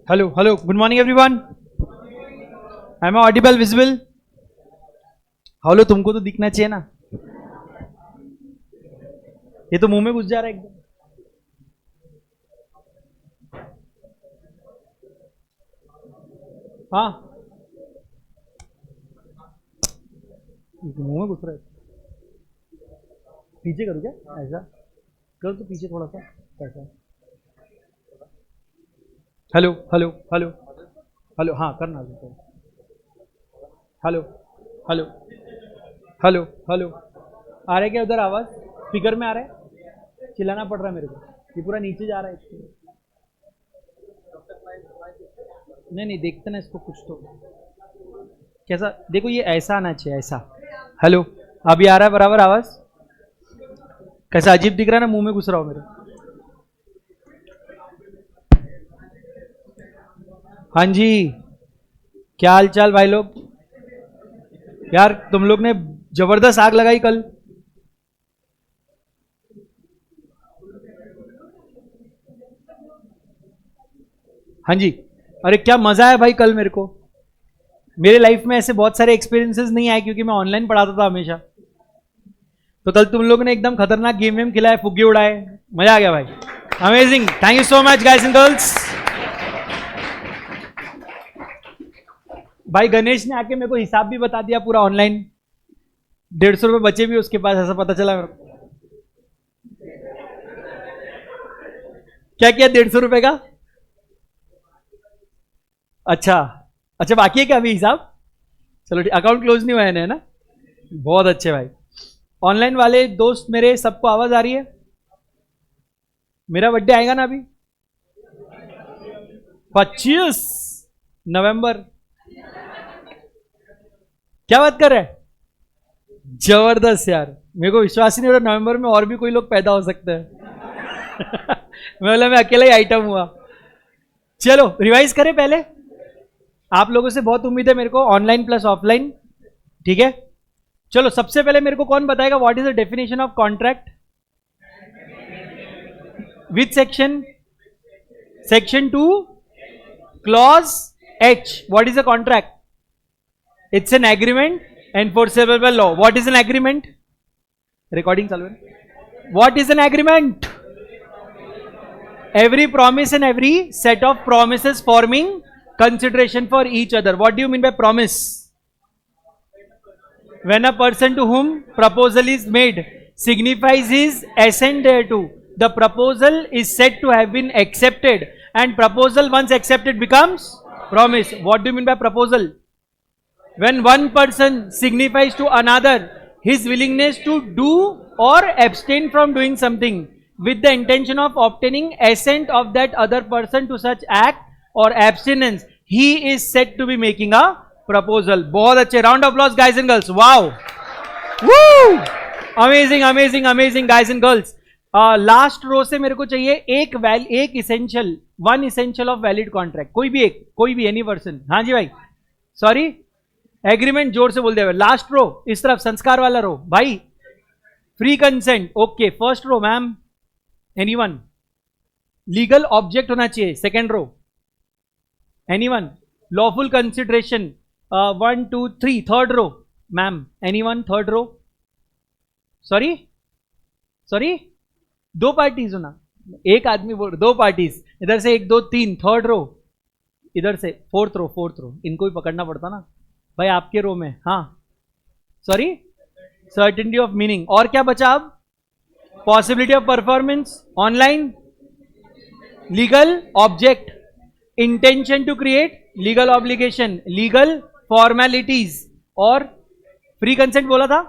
Hello, hello. Good morning, everyone. Am I audible, visible? Hello, तुमको तो दिखना चाहिए ना. ये तो मुंह में घुस जा रहा है एकदम. हाँ, मुंह में घुस रहा है. पीछे करूँ क्या? ऐसा करो तो पीछे थोड़ा सा. ऐसा. Hello, hello, hello, hello. हाँ, करना. Hello, hello, hello, hello. आ रहा है क्या उधर आवाज? स्पीकर में आ रहा है? चिल्लाना पड़ रहा है मेरे को. ये पूरा नीचे जा रहा है इसको. नहीं नहीं, देखते ना इसको कुछ तो. कैसा देखो, ये ऐसा आना चाहिए, ऐसा. हेलो, अभी आ रहा है बराबर आवाज? कैसा अजीब दिख रहा है ना, मुंह में घुस रहा हो मेरे. हाँ जी, क्या हाल चाल भाई लोग. यार तुम लोग ने जबरदस्त आग लगाई कल. हाँ जी. अरे क्या मजा है भाई कल मेरे को. मेरे लाइफ में ऐसे बहुत सारे एक्सपीरियंसेस नहीं आए क्योंकि मैं ऑनलाइन पढ़ाता था हमेशा. तो कल तुम लोग ने एकदम खतरनाक गेम वेम खिलाए, फुग्गे उड़ाए. मजा आ गया भाई. Amazing. Thank you so much guys and girls. भाई गणेश ने आके मेरे को हिसाब भी बता दिया पूरा ऑनलाइन. 150 रुपये बचे भी उसके पास, ऐसा पता चला मेरे को. क्या किया 150 रुपये का? अच्छा अच्छा, बाकी है क्या अभी हिसाब? चलो ठीक, अकाउंट क्लोज नहीं हुआ है ना? बहुत अच्छे भाई. ऑनलाइन वाले दोस्त मेरे, सबको आवाज आ रही है? मेरा बर्थडे आएगा ना अभी 25 नवंबर. क्या बात कर रहे हैं? जबरदस्त यार. मेरे को विश्वास ही नहीं हो रहा नवंबर में और भी कोई लोग पैदा हो सकते हैं. मैं अकेला ही आइटम हुआ. चलो रिवाइज करें पहले. आप लोगों से बहुत उम्मीद है मेरे को, ऑनलाइन प्लस ऑफलाइन. ठीक है, चलो सबसे पहले मेरे को कौन बताएगा what is the definition of contract? With section? Section 2 clause H. What is a contract? It's an agreement enforceable by law. What is an agreement? Recording चालू है. What is an agreement? Every promise and every set of promises forming consideration for each other. What do you mean by promise? When a person to whom proposal is made signifies his assent thereto, the proposal is said to have been accepted, and proposal once accepted becomes promise. What do you mean by proposal? When one person signifies to another his willingness to do or abstain from doing something with the intention of obtaining assent of that other person to such act or abstinence, he is said to be making a proposal. बहुत अच्छे. Round of applause guys and girls. Wow, woo, amazing amazing amazing guys and girls. Last row से मेरे को चाहिए एक essential, one essential of valid contract. कोई भी एक, कोई भी एनी पर्सन. हाँ जी भाई, सॉरी, एग्रीमेंट जोर से बोल दे. लास्ट रो इस तरफ, संस्कार वाला रो भाई. Free consent. Okay, first row ma'am. Anyone? Legal object होना चाहिए. Second row. Anyone? Lawful consideration. 1 2 3. Third row ma'am. Anyone? Third row. Sorry sorry, दो पार्टीज होना. एक आदमी बोल, दो पार्टीज. इधर से 1 2 3. Third row. इधर से फोर्थ रो. फोर्थ रो इनको भी पकड़ना पड़ता ना भाई, आपके रो में. हाँ, सॉरी, सर्टेनिटी ऑफ मीनिंग. और क्या बचा अब? Possibility of performance. Online legal object. Intention to create legal obligation. Legal formalities. और फ्री कंसेंट बोला था.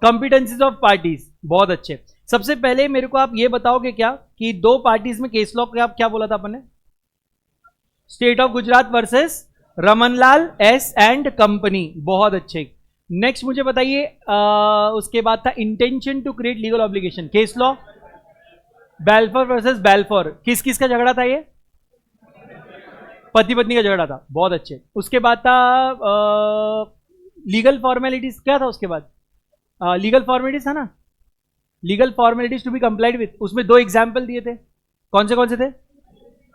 Competencies of parties. बहुत अच्छे. सबसे पहले मेरे को आप ये बताओगे क्या कि दो पार्टीज में केस लॉ क्या बोला था अपन ने? State of Gujarat versus Ramanlal S and company. बहुत अच्छे. नेक्स्ट मुझे बताइए, उसके बाद था intention to create legal obligation. Case law Balfour versus Balfour. किस किस का झगड़ा था ये? पति पत्नी का झगड़ा था. बहुत अच्छे. उसके बाद था लीगल फॉर्मेलिटीज. क्या था उसके बाद? लीगल फॉर्मेलिटीज था ना. Legal formalities to be complied with. उसमें दो एग्जाम्पल दिए थे. कौन से थे?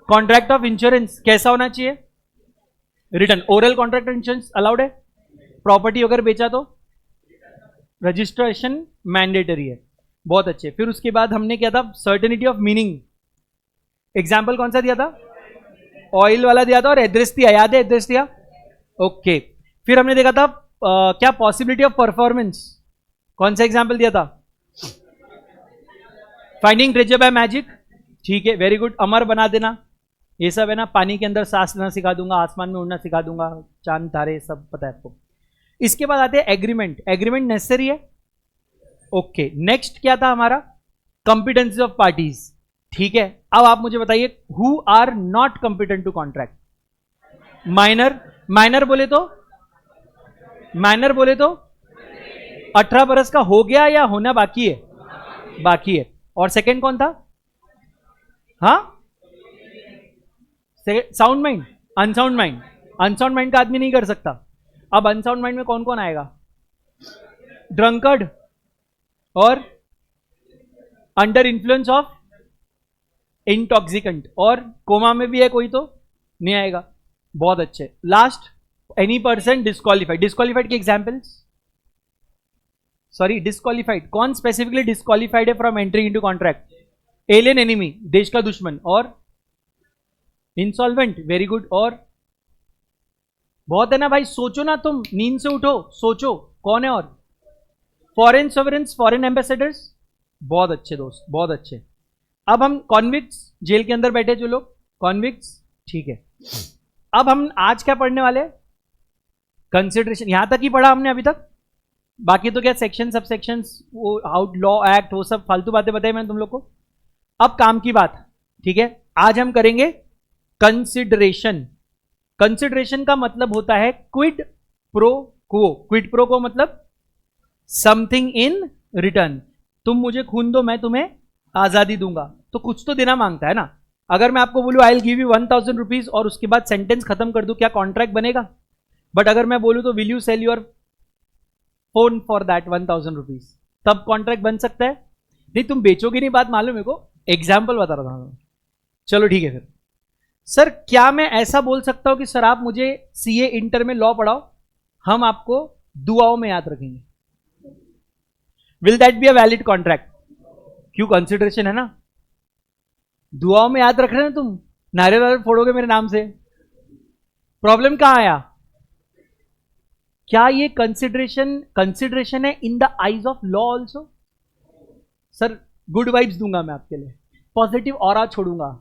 कॉन्ट्रैक्ट ऑफ इंश्योरेंस कैसा होना चाहिए? Return. Oral contract insurance allowed है? प्रॉपर्टी अगर बेचा तो रजिस्ट्रेशन मैंडेटरी है। बहुत अच्छे। फिर उसके बाद हमने क्या था? Certainty of meaning. एग्जाम्पल कौन सा दिया था? ऑयल वाला दिया था और एड्रेस दिया, याद है एड्रेस दिया? ओके। फिर हमने देखा था क्या पॉसिबिलिटी ऑफ परफॉर्मेंस, कौन सा एग्जाम्पल दिया था? फाइंडिंग ट्रेजर बाय मैजिक, ठीक है, वेरी गुड। अमर बना देना, ये सब है ना। पानी के अंदर सांस लेना सिखा दूंगा, आसमान में उड़ना सिखा दूंगा, चांद तारे सब पता है आपको। इसके बाद आते हैं एग्रीमेंट। एग्रीमेंट नेसेसरी है? ओके। नेक्स्ट क्या था हमारा? कॉम्पिटेंसी ऑफ पार्टीज, ठीक है। अब आप मुझे बताइए who are not competent to contract? Minor. Minor बोले तो 18 बरस का हो गया या होना बाकी है? बाकी है। और सेकंड कौन था? हाँ, sound mind, unsound mind. Unsound mind का आदमी नहीं कर सकता। अब अनसाउंड माइंड में कौन कौन आएगा? ड्रंकर्ड और अंडर इन्फ्लुएंस ऑफ इंटॉक्सिकेंट, और कोमा में भी है कोई तो नहीं आएगा। बहुत अच्छे। Last, any person disqualified. Disqualified के एग्जाम्पल्स, सॉरी डिस्क्वालिफाइड, कौन स्पेसिफिकली डिस्क्वालिफाइड है from entering into contract? Alien enemy, देश का दुश्मन, और इंसॉल्वेंट, वेरी गुड। और बहुत है ना भाई, सोचो ना, तुम नींद से उठो, सोचो कौन है? और फॉरेन सॉवरेन्स, फॉरेन एम्बेसडर्स, बहुत अच्छे दोस्त, बहुत अच्छे। अब हम कॉन्विक्ट्स, जेल के अंदर बैठे जो लोग, कॉन्विक्ट्स, ठीक है। अब हम आज क्या पढ़ने वाले? कंसिडरेशन। यहां तक ही पढ़ा हमने अभी तक, बाकी तो क्या सेक्शन सब सेक्शंस, वो आउट लॉ एक्ट, वो सब फालतू बातें बताई मैंने तुम लोग को। अब काम की बात, ठीक है। आज हम करेंगे कंसिडरेशन। कंसिडरेशन का मतलब होता है क्विड प्रो क्वो। क्विड प्रो क्वो मतलब समथिंग इन रिटर्न। तुम मुझे खून दो, मैं तुम्हें आजादी दूंगा, तो कुछ तो देना मांगता है ना। अगर मैं आपको बोलूं I will give you 1000 rupees और उसके बाद सेंटेंस खत्म कर दूं, क्या कॉन्ट्रैक्ट बनेगा? बट अगर मैं बोलूं तो will you sell your phone for that 1000 rupees, तब कॉन्ट्रैक्ट बन सकता है? नहीं, तुम बेचोगे नहीं, बात मालूम मेरे को, एग्जाम्पल बता रहा था। चलो ठीक है। फिर सर क्या मैं ऐसा बोल सकता हूं कि सर आप मुझे सीए इंटर में लॉ पढ़ाओ, हम आपको दुआओं में याद रखेंगे? Will that be a valid contract? क्यों? कंसिडरेशन है ना। दुआओं में याद रख रहे हो तुम, नारियल वारियल फोड़ोगे मेरे नाम से, प्रॉब्लम कहां आया? क्या ये कंसिडरेशन है in the eyes of law also? Sir good vibes दूंगा मैं आपके लिए, पॉजिटिव ऑरा छोड़ूंगा,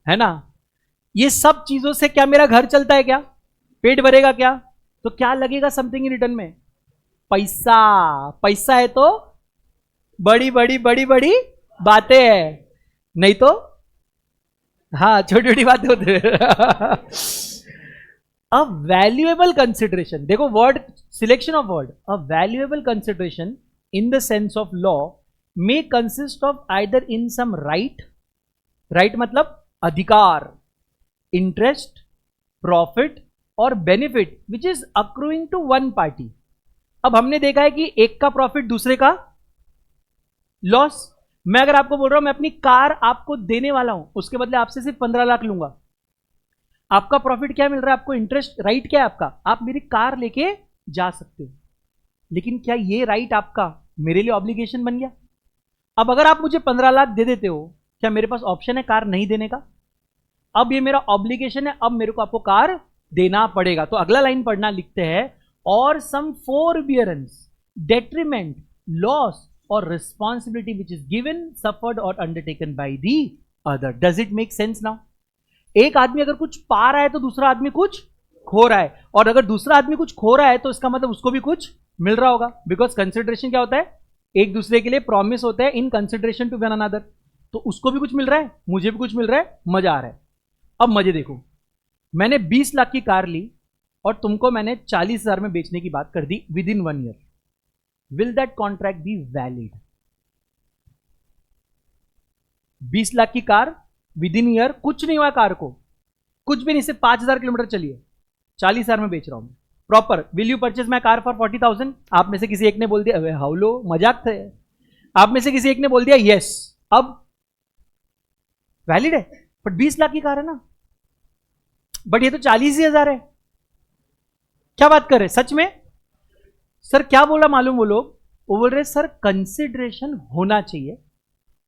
है ना। ये सब चीजों से क्या मेरा घर चलता है? क्या पेट भरेगा? क्या तो क्या लगेगा समथिंग इन रिटर्न में? पैसा। पैसा है तो बड़ी बड़ी बड़ी बड़ी बातें है, नहीं तो हाँ छोटी छोटी बातें होती है। अ वैल्यूएबल कंसिडरेशन, देखो word selection of word, a valuable consideration in the sense of law may consist of either in some right, right मतलब अधिकार, interest, profit और benefit which is accruing to one party। अब हमने देखा है कि एक का प्रॉफिट दूसरे का लॉस। मैं अगर आपको बोल रहा हूं मैं अपनी कार आपको देने वाला हूं, उसके बदले आपसे सिर्फ 15 लाख लूंगा, आपका प्रॉफिट क्या मिल रहा है? आपको इंटरेस्ट, राइट क्या है आपका? आप मेरी कार लेके जा सकते हो, लेकिन क्या ये राइट आपका मेरे लिए ऑब्लिगेशन बन गया? अब अगर आप मुझे 15 लाख दे देते हो, क्या मेरे पास ऑप्शन है कार नहीं देने का? अब ये मेरा ऑब्लिगेशन है, अब मेरे को आपको कार देना पड़ेगा। तो अगला लाइन पढ़ना, लिखते हैं और सम फोरबियरेंस, डेट्रीमेंट, लॉस और responsibility which is given, suffered और undertaken by the other. Does it make sense now? एक आदमी अगर कुछ पा रहा है तो दूसरा आदमी कुछ खो रहा है, और अगर दूसरा आदमी कुछ खो रहा है तो इसका मतलब उसको भी कुछ मिल रहा होगा, बिकॉज कंसिडरेशन क्या होता है? एक दूसरे के लिए प्रॉमिस होता है in consideration to one another. तो उसको भी कुछ मिल रहा है, मुझे भी कुछ मिल रहा है, मजा आ रहा है। अब मजे देखो, मैंने 20 लाख की कार ली और तुमको मैंने 40,000 में बेचने की बात कर दी within 1 year. Will that contract be valid? 20 lakh की कार विद इन ईयर, कुछ नहीं हुआ कार को, कुछ भी नहीं, सिर्फ 5,000 किलोमीटर चलिए, 40,000 में बेच रहा हूं मैं proper. Will you purchase my car for 40,000? आप में से किसी एक ने बोल दिया हाउलो मजाक थे, आप में से किसी एक ने बोल दिया यस, अब वैलिड है? बट 20 लाख की कार है ना, बट ये तो 40,000 है। क्या बात कर रहे सच में? सर क्या बोला मालूम वो लोग? वो बोल रहे सर कंसिडरेशन होना चाहिए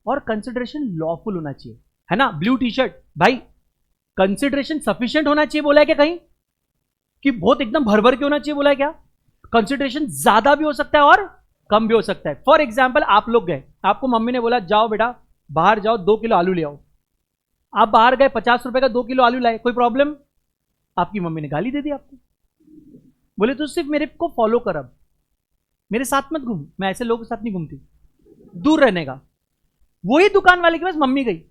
और कंसिडरेशन लॉफुल होना चाहिए, है ना? ब्लू टी शर्ट भाई, कंसिडरेशन सफिशिएंट होना चाहिए बोला है क्या कहीं? कि बहुत एकदम भर भर के होना चाहिए बोला है क्या? कंसिडरेशन ज्यादा भी हो सकता है और कम भी हो सकता है। फॉर एग्जाम्पल आप लोग गए, आपको मम्मी ने बोला जाओ बेटा बाहर जाओ 2 किलो आलू ले आओ। आप बाहर गए 50 रुपए का 2 किलो आलू लाए, कोई प्रॉब्लम? आपकी मम्मी ने गाली दे दी आपको, बोले तो सिर्फ मेरे को फॉलो कर, अब मेरे साथ मत घूम, मैं ऐसे लोगों के साथ नहीं घूमती, दूर रहने का। वही दुकान वाले के पास मम्मी गई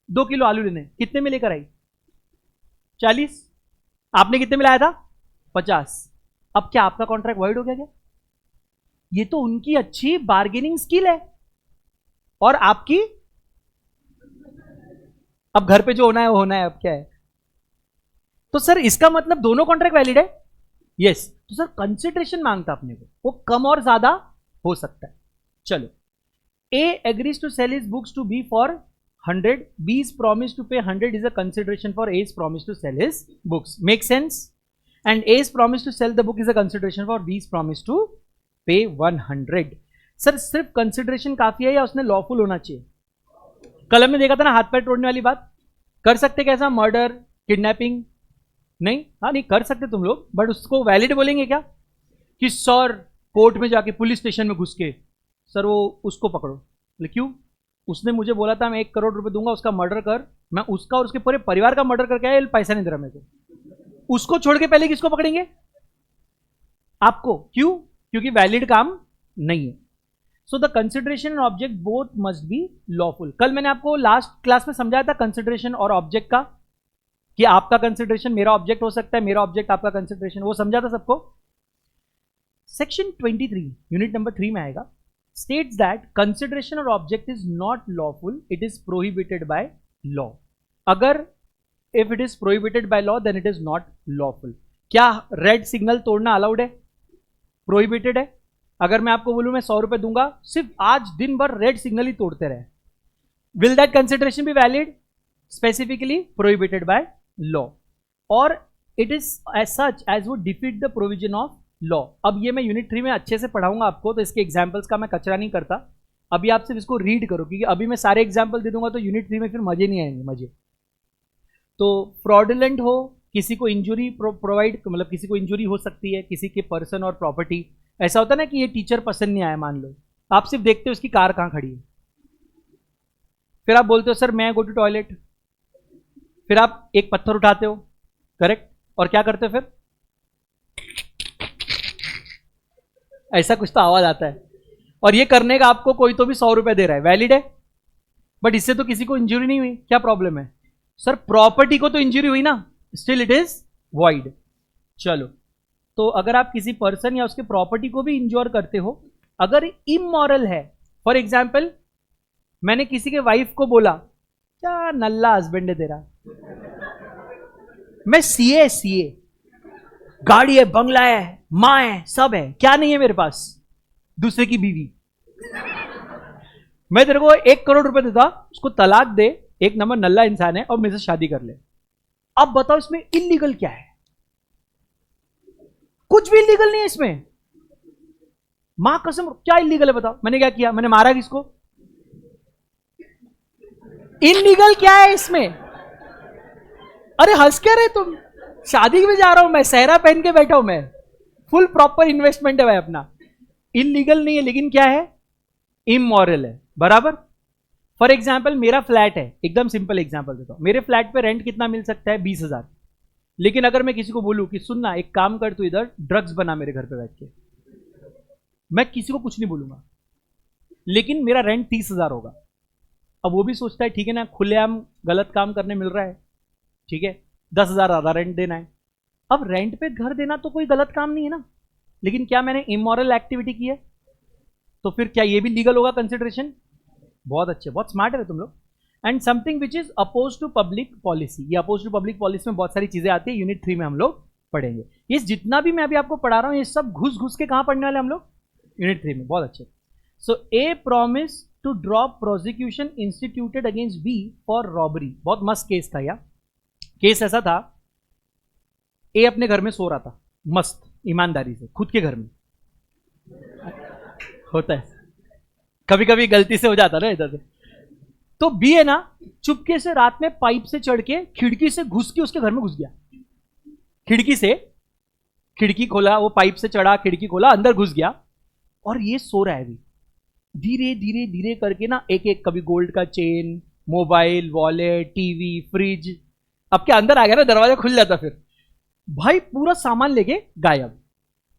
2 किलो आलू लेने, कितने में लेकर आई? 40। आपने कितने में लाया था? 50। अब क्या आपका कॉन्ट्रैक्ट वॉइड हो गया क्या? ये तो उनकी अच्छी बार्गेनिंग स्किल है और आपकी, अब घर पे जो होना है वो होना है, अब क्या है? तो सर इसका मतलब दोनों कॉन्ट्रैक्ट वैलिड है? यस। तो सर कंसिडरेशन मांगता अपने को, वो कम और ज्यादा हो सकता है। चलो, A agrees to sell his books to B for 100. B's promise to pay 100 is a consideration for A's promise to sell his books. Make sense? And A's promise to sell the book is a consideration for B's promise to pay 100. Sir सिर्फ consideration काफी है या उसने lawful होना चाहिए? कल हमने देखा था ना हाथ पैर तोड़ने वाली बात, कर सकते कैसा? Murder, kidnapping? नहीं, हाँ नहीं कर सकते तुम लोग, बट उसको वैलिड बोलेंगे क्या? कि सर कोर्ट में जाके पुलिस स्टेशन में घुस के सर वो उसको पकड़ो, क्यों? उसने मुझे बोला था मैं 1 करोड़ रुपए दूंगा, उसका मर्डर कर, मैं उसका और उसके पूरे परिवार का मर्डर करके आया, पैसा नहीं दे रहा मेरे को। उसको छोड़ के पहले किसको पकड़ेंगे? आपको। क्यों? क्योंकि वैलिड काम नहीं है। So the consideration and object both must be lawful. कल मैंने आपको लास्ट क्लास में समझाया था कंसिडरेशन और ऑब्जेक्ट का, कि आपका कंसिडरेशन मेरा ऑब्जेक्ट हो सकता है, मेरा ऑब्जेक्ट आपका कंसिडरेशन, वो समझा था सबको। सेक्शन 23 यूनिट नंबर 3 में आएगा, states that consideration or object is not lawful, it is prohibited by law. अगर if it is prohibited by law then it is not lawful. क्या रेड सिग्नल तोड़ना अलाउड है? प्रोहिबिटेड है। अगर मैं आपको बोलूं मैं 100 रुपए दूंगा, सिर्फ आज दिन भर रेड सिग्नल ही तोड़ते रहे, will that consideration be valid? Specifically prohibited by law, और it is as such as would defeat the provision of law. अब ये मैं यूनिट 3 में अच्छे से पढ़ाऊंगा आपको, तो इसके एग्जाम्पल्स का मैं कचरा नहीं करता, अभी आप सिर्फ इसको रीड करो, क्योंकि अभी मैं सारे एग्जाम्पल दे दूंगा तो यूनिट 3 में फिर मजे नहीं आएंगे मजे। तो फ्रॉडुलेंट हो, किसी को इंजुरी प्रोवाइड, मतलब किसी को इंजुरी हो सकती है, किसी के पर्सन और प्रॉपर्टी। ऐसा होता है ना कि ये टीचर पसंद नहीं आया, मान लो आप सिर्फ देखते हो उसकी कार कहाँ खड़ी है, फिर आप बोलते हो सर मैं गो टू टॉयलेट, फिर आप एक पत्थर उठाते हो, करेक्ट, और क्या करते हो फिर? ऐसा कुछ तो आवाज आता है, और ये करने का आपको कोई तो भी 100 रुपए दे रहा है, वैलिड है? बट इससे तो किसी को इंजरी नहीं हुई, क्या प्रॉब्लम है? सर प्रॉपर्टी को तो इंजरी हुई ना, स्टिल इट इज वॉइड। चलो, तो अगर आप किसी पर्सन या उसके प्रॉपर्टी को भी इंजोर करते हो, अगर इमोरल है, फॉर एग्जाम्पल मैंने किसी के वाइफ को बोला क्या नल्ला हस्बैंड है तेरा, मैं सीए गाड़ी है, बंगला है, मां है, सब है, क्या नहीं है मेरे पास? दूसरे की बीवी। मैं तेरे को 1 करोड़ रुपए देता, उसको तलाक दे, एक नंबर नल्ला इंसान है और मेरे से शादी कर ले। अब बताओ इसमें इलीगल क्या है? कुछ भी इलीगल नहीं है इसमें, मां कसम। क्या इलीगल है बताओ? मैंने क्या किया? मैंने मारा किसको? इलीगल क्या है इसमें? अरे हंस क्या रहे तुम? शादी में जा रहा हूं मैं, सहरा पहन के बैठा हूं मैं, फुल प्रॉपर इन्वेस्टमेंट है भाई अपना। इलीगल नहीं है, लेकिन क्या है? इमोरल है, बराबर। फॉर एग्जाम्पल मेरा फ्लैट है, एकदम सिंपल एग्जाम्पल देता हूं, मेरे फ्लैट पे रेंट कितना मिल सकता है? 20,000। लेकिन अगर मैं किसी को बोलूं कि सुनना एक काम कर, तू इधर ड्रग्स बना मेरे घर पे बैठ के, मैं किसी को कुछ नहीं बोलूंगा, लेकिन मेरा रेंट 30,000 होगा। अब वो भी सोचता है ठीक है ना, खुलेआम गलत काम करने मिल रहा है, ठीक है, 10,000 ज्यादा रेंट देना है। अब रेंट पे घर देना तो कोई गलत काम नहीं है ना, लेकिन क्या मैंने इमोरल एक्टिविटी की है? तो फिर क्या ये भी लीगल होगा कंसिडरेशन? बहुत अच्छे, बहुत स्मार्ट है तुम लोग। And something which is oppose to public policy, ये अपोज टू पब्लिक पॉलिसी में बहुत सारी चीजें आती है, यूनिट 3 में हम लोग पढ़ेंगे। ये जितना भी मैं अभी आपको पढ़ा रहा हूं, ये सब घुस घुस के कहां पढ़ने वाले हम लोग? यूनिट 3 में। बहुत अच्छे। So a promise to drop prosecution instituted against B for robbery. बहुत मस्त केस था यार। केस ऐसा था, ए अपने घर में सो रहा था मस्त ईमानदारी से, खुद के घर में। होता है कभी कभी, गलती से हो जाता ना इधर से। तो बी है ना, चुपके से रात में पाइप से चढ़ के खिड़की से घुस के उसके घर में घुस गया। खिड़की से, खिड़की खोला, वो पाइप से चढ़ा, खिड़की खोला, अंदर घुस गया। और ये सो रहा है अभी। धीरे धीरे धीरे करके ना एक एक, कभी गोल्ड का chain, mobile, wallet, TV, fridge, अब क्या अंदर आ गया ना, दरवाजा खुल जाता। फिर भाई पूरा सामान लेके गायब।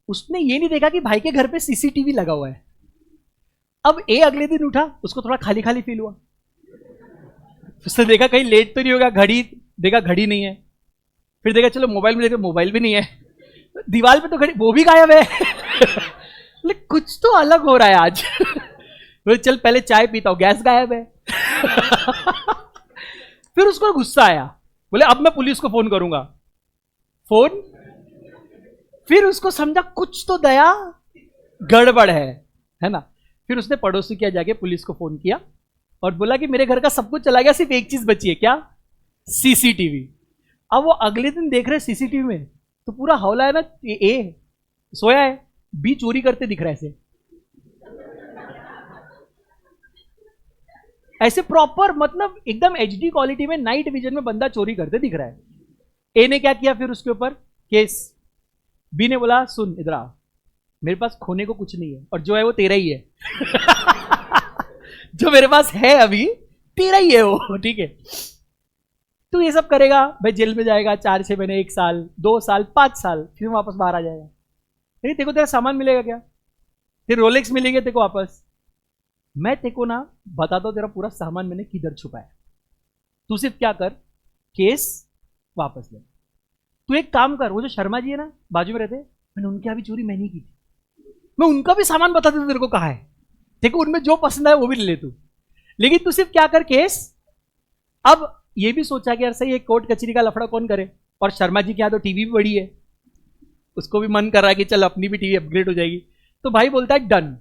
उसने ये नहीं देखा कि भाई के घर पे सीसीटीवी लगा हुआ है। अब ए अगले दिन उठा, उसको थोड़ा खाली खाली फील हुआ। उसने देखा कहीं लेट तो नहीं होगा, घड़ी देखा, घड़ी नहीं है। फिर देखा चलो मोबाइल में देखा, मोबाइल भी नहीं है। दीवार पे तो घड़ी, वो भी गायब है। लेकिन कुछ तो अलग हो रहा है आज। बोले चल पहले चाय पीता हूं, गैस गायब है। फिर उसको गुस्सा आया, बोले अब मैं पुलिस को फोन करूंगा। फोन, फिर उसको समझा कुछ तो दया गड़बड़ है ना। फिर उसने पड़ोसी के जाके पुलिस को फोन किया और बोला कि मेरे घर का सब कुछ चला गया, सिर्फ एक चीज बची है। क्या? सीसीटीवी। अब वो अगले दिन देख रहे सीसीटीवी में, तो पूरा हौला है ना, ए सोया है, बी चोरी करते दिख रहा है ऐसे ऐसे प्रॉपर, मतलब एकदम एचडी क्वालिटी में, नाइट विजन में बंदा चोरी करते दिख रहा है। ए ने क्या किया फिर उसके ऊपर केस। बी ने बोला सुन इधर आ, मेरे पास खोने को कुछ नहीं है, और जो है वो तेरा ही है। जो मेरे पास है अभी तेरा ही है वो, ठीक है। तू ये सब करेगा भाई, जेल में जाएगा 4-6 महीने, 1 साल, 2 साल, 5 साल, फिर वापस बाहर आ जाएगा। नहीं तेरे को तेरा सामान मिलेगा क्या? तेरे रोलेक्स मिलेंगे तेरे को वापस? मैं तेरे को ना बताता हूं तेरा पूरा सामान मैंने किधर छुपाया। तू सिर्फ क्या कर, केस वापस ले। तू एक काम कर, वो जो शर्मा जी है ना बाजू में रहते, मैंने उनके यहाँ भी चोरी मैंने की थी, मैं उनका भी सामान बता देता तेरे को कहाँ है, देखो उनमें जो पसंद है वो भी ले ले तू। लेकिन तू सिर्फ क्या कर, केस। अब ये भी सोचा कि यार सही, एक कोर्ट कचहरी का लफड़ा कौन करे, और शर्मा जी के यहाँ तो टीवी भी बड़ी है, उसको भी मन कर रहा है कि चल अपनी भी टीवी अपग्रेड हो जाएगी। तो भाई बोलता है डन।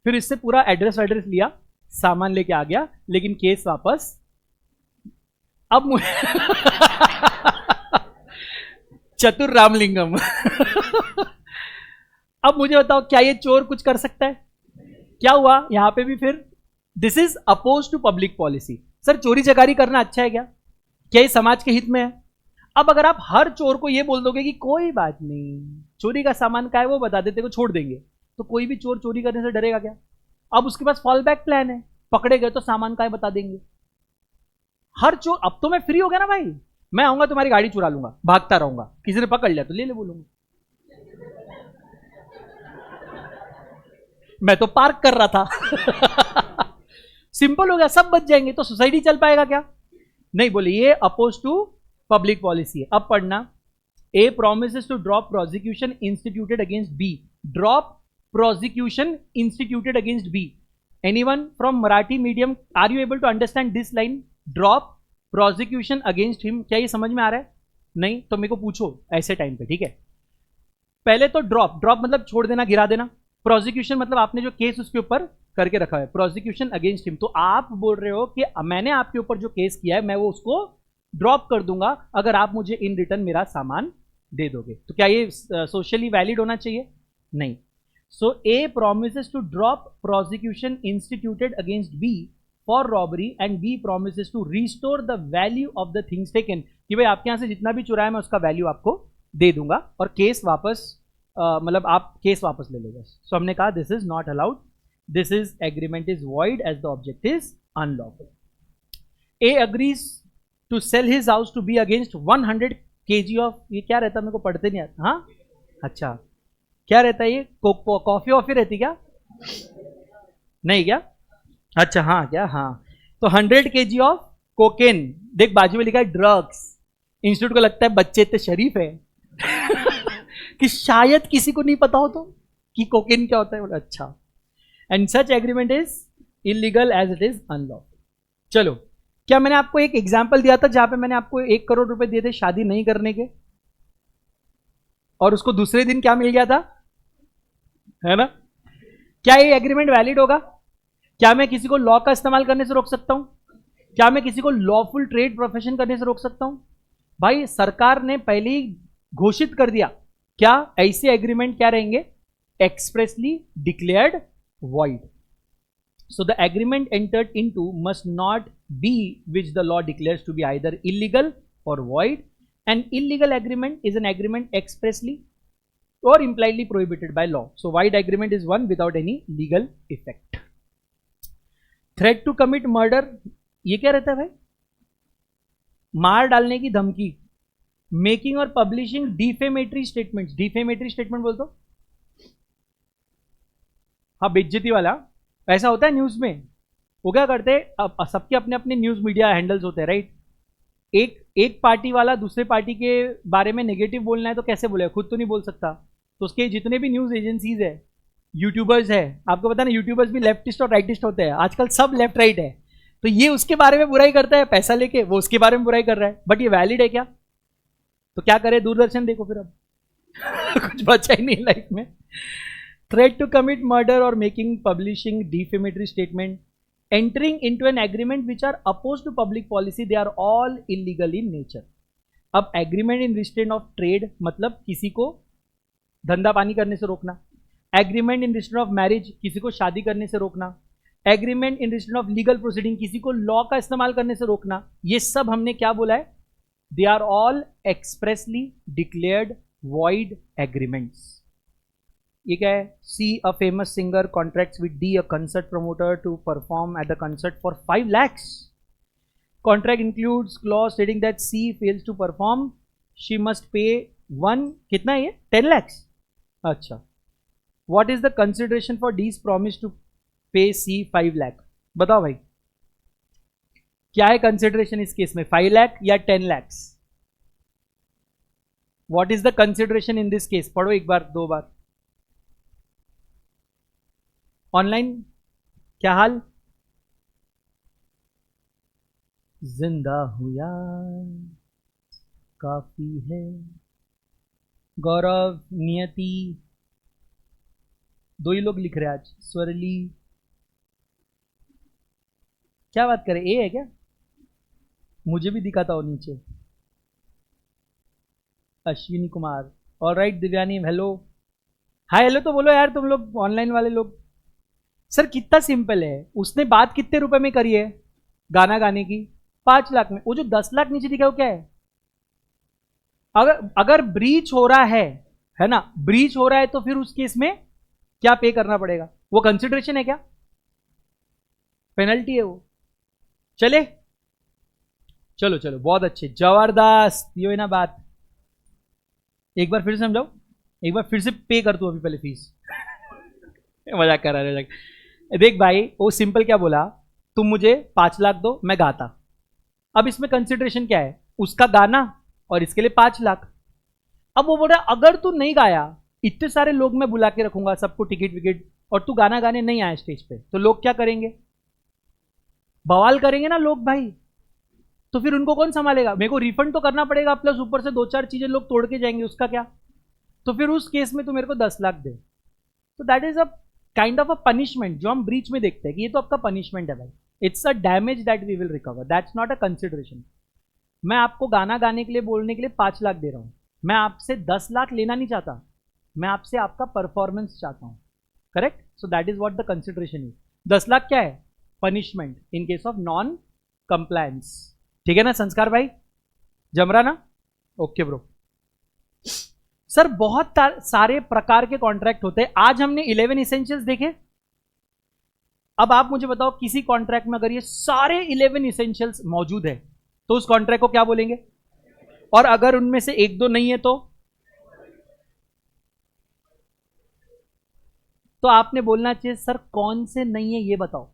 फिर इससे पूरा एड्रेस वैड्रेस लिया, सामान लेके आ गया, लेकिन केस वापस। अब चतुर रामलिंगम। अब मुझे बताओ क्या ये चोर कुछ कर सकता है? क्या हुआ यहां पे भी फिर, this is oppose to public policy. Sir चोरी चकारी करना अच्छा है क्या? क्या ये समाज के हित में है? अब अगर आप हर चोर को ये बोल दोगे कि कोई बात नहीं, चोरी का सामान क्या है वो बता देते को छोड़ देंगे, तो कोई भी चोर चोरी करने से डरेगा क्या? अब उसके पास फॉल बैक प्लान है, पकड़े गए तो सामान का है बता देंगे। हर चोर, अब तो मैं फ्री हो गया ना भाई, मैं आऊंगा तुम्हारी गाड़ी चुरा लूंगा, भागता रहूंगा, किसी ने पकड़ लिया तो ले ले बोलूंगा। मैं तो पार्क कर रहा था। सिंपल हो गया, सब बच जाएंगे, तो सोसाइटी चल पाएगा क्या? नहीं, बोले ये अपोज टू पब्लिक पॉलिसी है। अब पढ़ना, a promises to drop prosecution instituted against B. Drop prosecution instituted against B. Anyone from Marathi medium, are you able to understand this line? Drop prosecution against him. क्या ये समझ में आ रहा है? नहीं तो मेरे को पूछो ऐसे टाइम पे, ठीक है। पहले तो ड्रॉप, ड्रॉप मतलब छोड़ देना, गिरा देना। प्रोसिक्यूशन मतलब आपने जो केस उसके ऊपर करके रखा है, प्रोसिक्यूशन अगेंस्ट हिम। तो आप बोल रहे हो कि मैंने आपके ऊपर जो केस किया है मैं वो उसको ड्रॉप कर दूंगा अगर आप मुझे इन रिटर्न मेरा सामान दे दोगे। तो क्या ये सोशली वैलिड होना चाहिए? नहीं। So a promises to drop prosecution instituted against B for robbery and B promises to restore the value of the things taken. कि भाई आपके यहां से जितना भी चुराया मैं उसका वैल्यू आपको दे दूंगा और केस वापस, मतलब आप केस वापस ले लो बस। सो हमने कहा this is not allowed, this is agreement is void as the object is unlawful. A agrees to sell his house to be against 100 kg of, ये क्या रहता है मेरे को पढ़ते नहीं आता। हाँ अच्छा, क्या रहता है ये? कॉफी वॉफी रहती क्या? नहीं क्या? अच्छा हाँ, क्या? हाँ, तो 100 kg ऑफ कोकेन। देख बाजू में लिखा है ड्रग्स। इंस्टीट्यूट को लगता है बच्चे इतने शरीफ है कि शायद किसी को नहीं पता हो तो कि कोकेन क्या होता है। बोला अच्छा, and such agreement is illegal as it is unlawful. चलो, क्या मैंने आपको एक एग्जाम्पल दिया था जहां पे मैंने आपको 1 करोड़ रुपए दिए थे शादी नहीं करने के, और उसको दूसरे दिन क्या मिल गया था, है ना? क्या ये एग्रीमेंट वैलिड होगा? क्या मैं किसी को लॉ का इस्तेमाल करने से रोक सकता हूं? क्या मैं किसी को लॉफुल ट्रेड प्रोफेशन करने से रोक सकता हूं? भाई सरकार ने पहले ही घोषित कर दिया, क्या ऐसे एग्रीमेंट क्या रहेंगे? Expressly declared void. So the agreement entered into must not be which the law declares to be either illegal or void. An illegal agreement is an agreement expressly or impliedly prohibited by law. So void agreement is one without any legal effect. Threat to commit murder, ये क्या रहता है भाई? मार डालने की धमकी. Making और publishing defamatory statements. Defamatory statement बोल दो. हाँ, बेइज्जती वाला ऐसा होता है न्यूज में. वो क्या करते हैं, अब सबके अपने अपने न्यूज मीडिया हैंडल्स होते हैं, राइट? एक पार्टी वाला दूसरे पार्टी के बारे में नेगेटिव बोलना है तो कैसे बोलेगा? खुद तो नहीं बोल सकता. तो उसके जितने भी न्यूज एजेंसीज है, यूट्यूबर्स है, आपको पता ना यूट्यूबर्स भी लेफ्टिस्ट और राइटिस्ट होते हैं. आजकल सब लेफ्ट राइट है. तो ये उसके बारे में बुराई करता है पैसा लेके, वो उसके बारे में बुराई कर रहा है. बट ये वैलिड है क्या? तो क्या करे, दूरदर्शन देखो फिर. अब कुछ बचा ही नहीं लाइफ में. Threat to commit murder or making, publishing defamatory statement, entering into an agreement which are opposed to public policy, they are all illegal in nature. अब agreement in restraint of trade मतलब किसी को धंधा पानी करने से रोकना. agreement in restraint of marriage किसी को शादी करने से रोकना. agreement in restraint of legal proceeding किसी को लॉ का इस्तेमाल करने से रोकना. ये सब हमने क्या बोला है? They are all expressly declared void agreements. ये क्या है? C a famous singer contracts with D a concert promoter to perform at the concert for 5 lakhs. Contract includes clause stating that C fails to perform she must pay 1 कितना है ये 10 lakhs. अच्छा, what is the consideration for these promise to pay C 5 lakh? बताओ भाई, क्या है consideration इस case में, 5 lakh या 10 lakhs? What is the consideration in this case? पढ़ो एक बार, 2 बार. ऑनलाइन क्या हाल? जिंदा हूं यार काफी है. गौरव, नियति, 2 ही लोग लिख रहे हैं आज. स्वरली, क्या बात करें, ए है क्या? मुझे भी दिखाता हो नीचे. Ashwini Kumar, alright. Divyani, hello. Hi hello तो बोलो यार तुम लोग ऑनलाइन वाले लोग. सर कितना सिंपल है. उसने बात कितने रुपए में करी है गाना गाने की? 5 लाख में. वो जो 10 लाख नीचे दिखा वो क्या है? अगर ब्रीच हो रहा है ना, ब्रीच हो रहा है तो फिर उस केस में क्या पे करना पड़ेगा? वो कंसिडरेशन है क्या? पेनल्टी है वो. चले, चलो चलो, बहुत अच्छे, जबरदस्त. ये है ना बात. एक बार फिर समझाओ, एक बार फिर से पे कर दो अभी पहले फीस. मजाक कर रहा है. देख भाई, वो सिंपल क्या बोला, तुम मुझे 5 लाख दो, मैं गाता. अब इसमें कंसिडरेशन क्या है? उसका गाना और इसके लिए 5 लाख. अब वो बोल रहा अगर तू नहीं गाया, इतने सारे लोग मैं बुला के रखूंगा, सबको टिकट विकेट, और तू गाना गाने नहीं आया स्टेज पे, तो लोग क्या करेंगे? बवाल करेंगे ना लोग भाई. तो फिर उनको कौन संभालेगा? मेरे को रिफंड तो करना पड़ेगा, प्लस ऊपर से 2-4 चीजें लोग तोड़ के जाएंगे, उसका क्या? तो फिर उस केस में तू मेरे को 10 लाख दे. तो that is a kind of a punishment जो हम ब्रीच में देखते हैं कि ये तो आपका पनिशमेंट है भाई. It's a damage that we will recover, that's not a consideration. मैं आपको गाना गाने के लिए बोलने के लिए 5 लाख दे रहा हूं. मैं आपसे 10 लाख लेना नहीं चाहता, मैं आपसे आपका परफॉर्मेंस चाहता हूं. Correct? So that is what the consideration is. 10 lakh क्या है? Punishment in case of non compliance. ठीक है ना संस्कार भाई? जम रहा ना? Okay bro. सर बहुत सारे प्रकार के कॉन्ट्रैक्ट होते हैं. आज हमने 11 इसेंशियल्स देखे. अब आप मुझे बताओ, किसी कॉन्ट्रैक्ट में अगर ये सारे 11 इसेंशियल्स मौजूद है तो उस कॉन्ट्रैक्ट को क्या बोलेंगे? और अगर उनमें से 1-2 नहीं है तो आपने बोलना चाहिए सर कौन से नहीं है ये बताओ.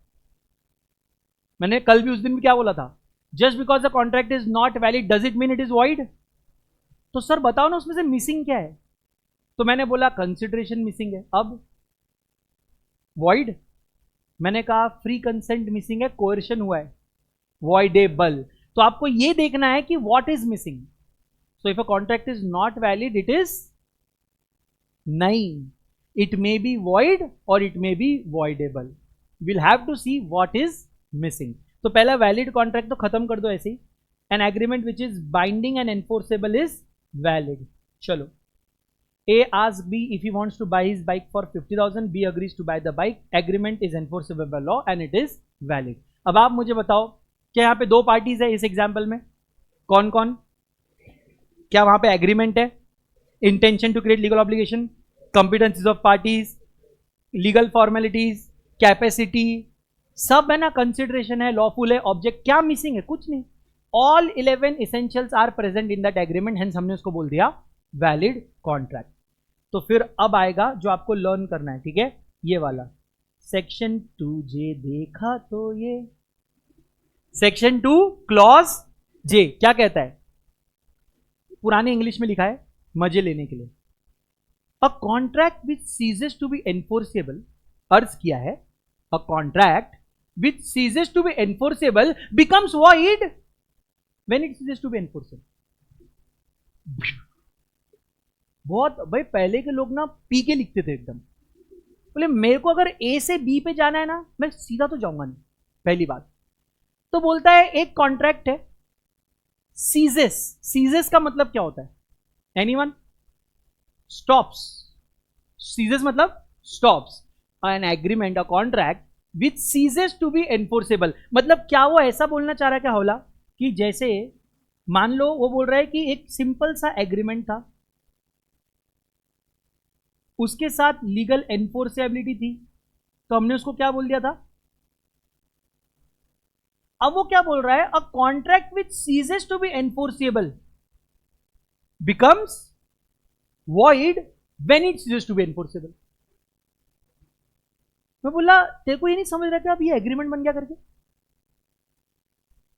मैंने कल भी उस दिन भी क्या बोला था? Just because the contract is not valid does it mean it is void? तो सर बताओ ना उसमें से मिसिंग क्या है? तो मैंने बोला कंसिडरेशन मिसिंग है. अब वॉइड, मैंने कहा फ्री कंसेंट मिसिंग है, कोएर्शन हुआ है, वॉइडेबल. तो आपको ये देखना है कि what is missing. So if a contract is not valid, it is नहीं, it may be void or it may be voidable. Will have to see what is missing. तो पहला वैलिड कॉन्ट्रैक्ट तो खत्म कर दो ऐसे ही. An agreement which is binding and enforceable is valid. चलो, A asks B if he wants to buy his bike for 50,000. B agrees to buy the bike. Agreement is enforceable by law and it is valid. अब आप मुझे बताओ, क्या यहाँ पे दो parties है इस एग्जाम्पल में? कौन कौन? क्या वहां पे एग्रीमेंट है? Intention to create legal obligation, competencies of parties, legal formalities, capacity, सब है ना, कंसिडरेशन है, लॉफुल है, ऑब्जेक्ट. क्या मिसिंग है? कुछ नहीं. All 11 essentials are present in that agreement, hence हमने उसको बोल दिया वैलिड कॉन्ट्रैक्ट. तो फिर अब आएगा जो आपको लर्न करना है, ठीक है, ये वाला सेक्शन 2J. देखा तो ये सेक्शन 2 क्लॉज J क्या कहता है? पुराने इंग्लिश में लिखा है मजे लेने के लिए. A contract which ceases to be enforceable, अर्ज किया है, a contract which ceases to be enforceable becomes void when it ceases to be enforceable. बहुत भाई पहले के लोग ना पी के लिखते थे एकदम. बोले मेरे को अगर ए से बी पे जाना है ना, मैं सीधा तो जाऊंगा नहीं, पहली बात. तो बोलता है एक कॉन्ट्रैक्ट है, सीजेस. सीजेस का मतलब क्या होता है? एनीवन? स्टॉप्स. सीजेस मतलब stops. An agreement, a contract which ceases to be enforceable. मतलब क्या वो ऐसा बोलना चाह रहा है क्या हौला, कि जैसे मान लो वो बोल रहा है कि एक सिंपल सा एग्रीमेंट था, उसके साथ लीगल एनफोर्सेबिलिटी थी, तो हमने उसको क्या बोल दिया था? अब वो क्या बोल रहा है? A contract which ceases to be enforceable becomes void when it ceases to be enforceable. मैं बोला तेरे को ये नहीं समझ रहा था अब ये एग्रीमेंट बन गया करके?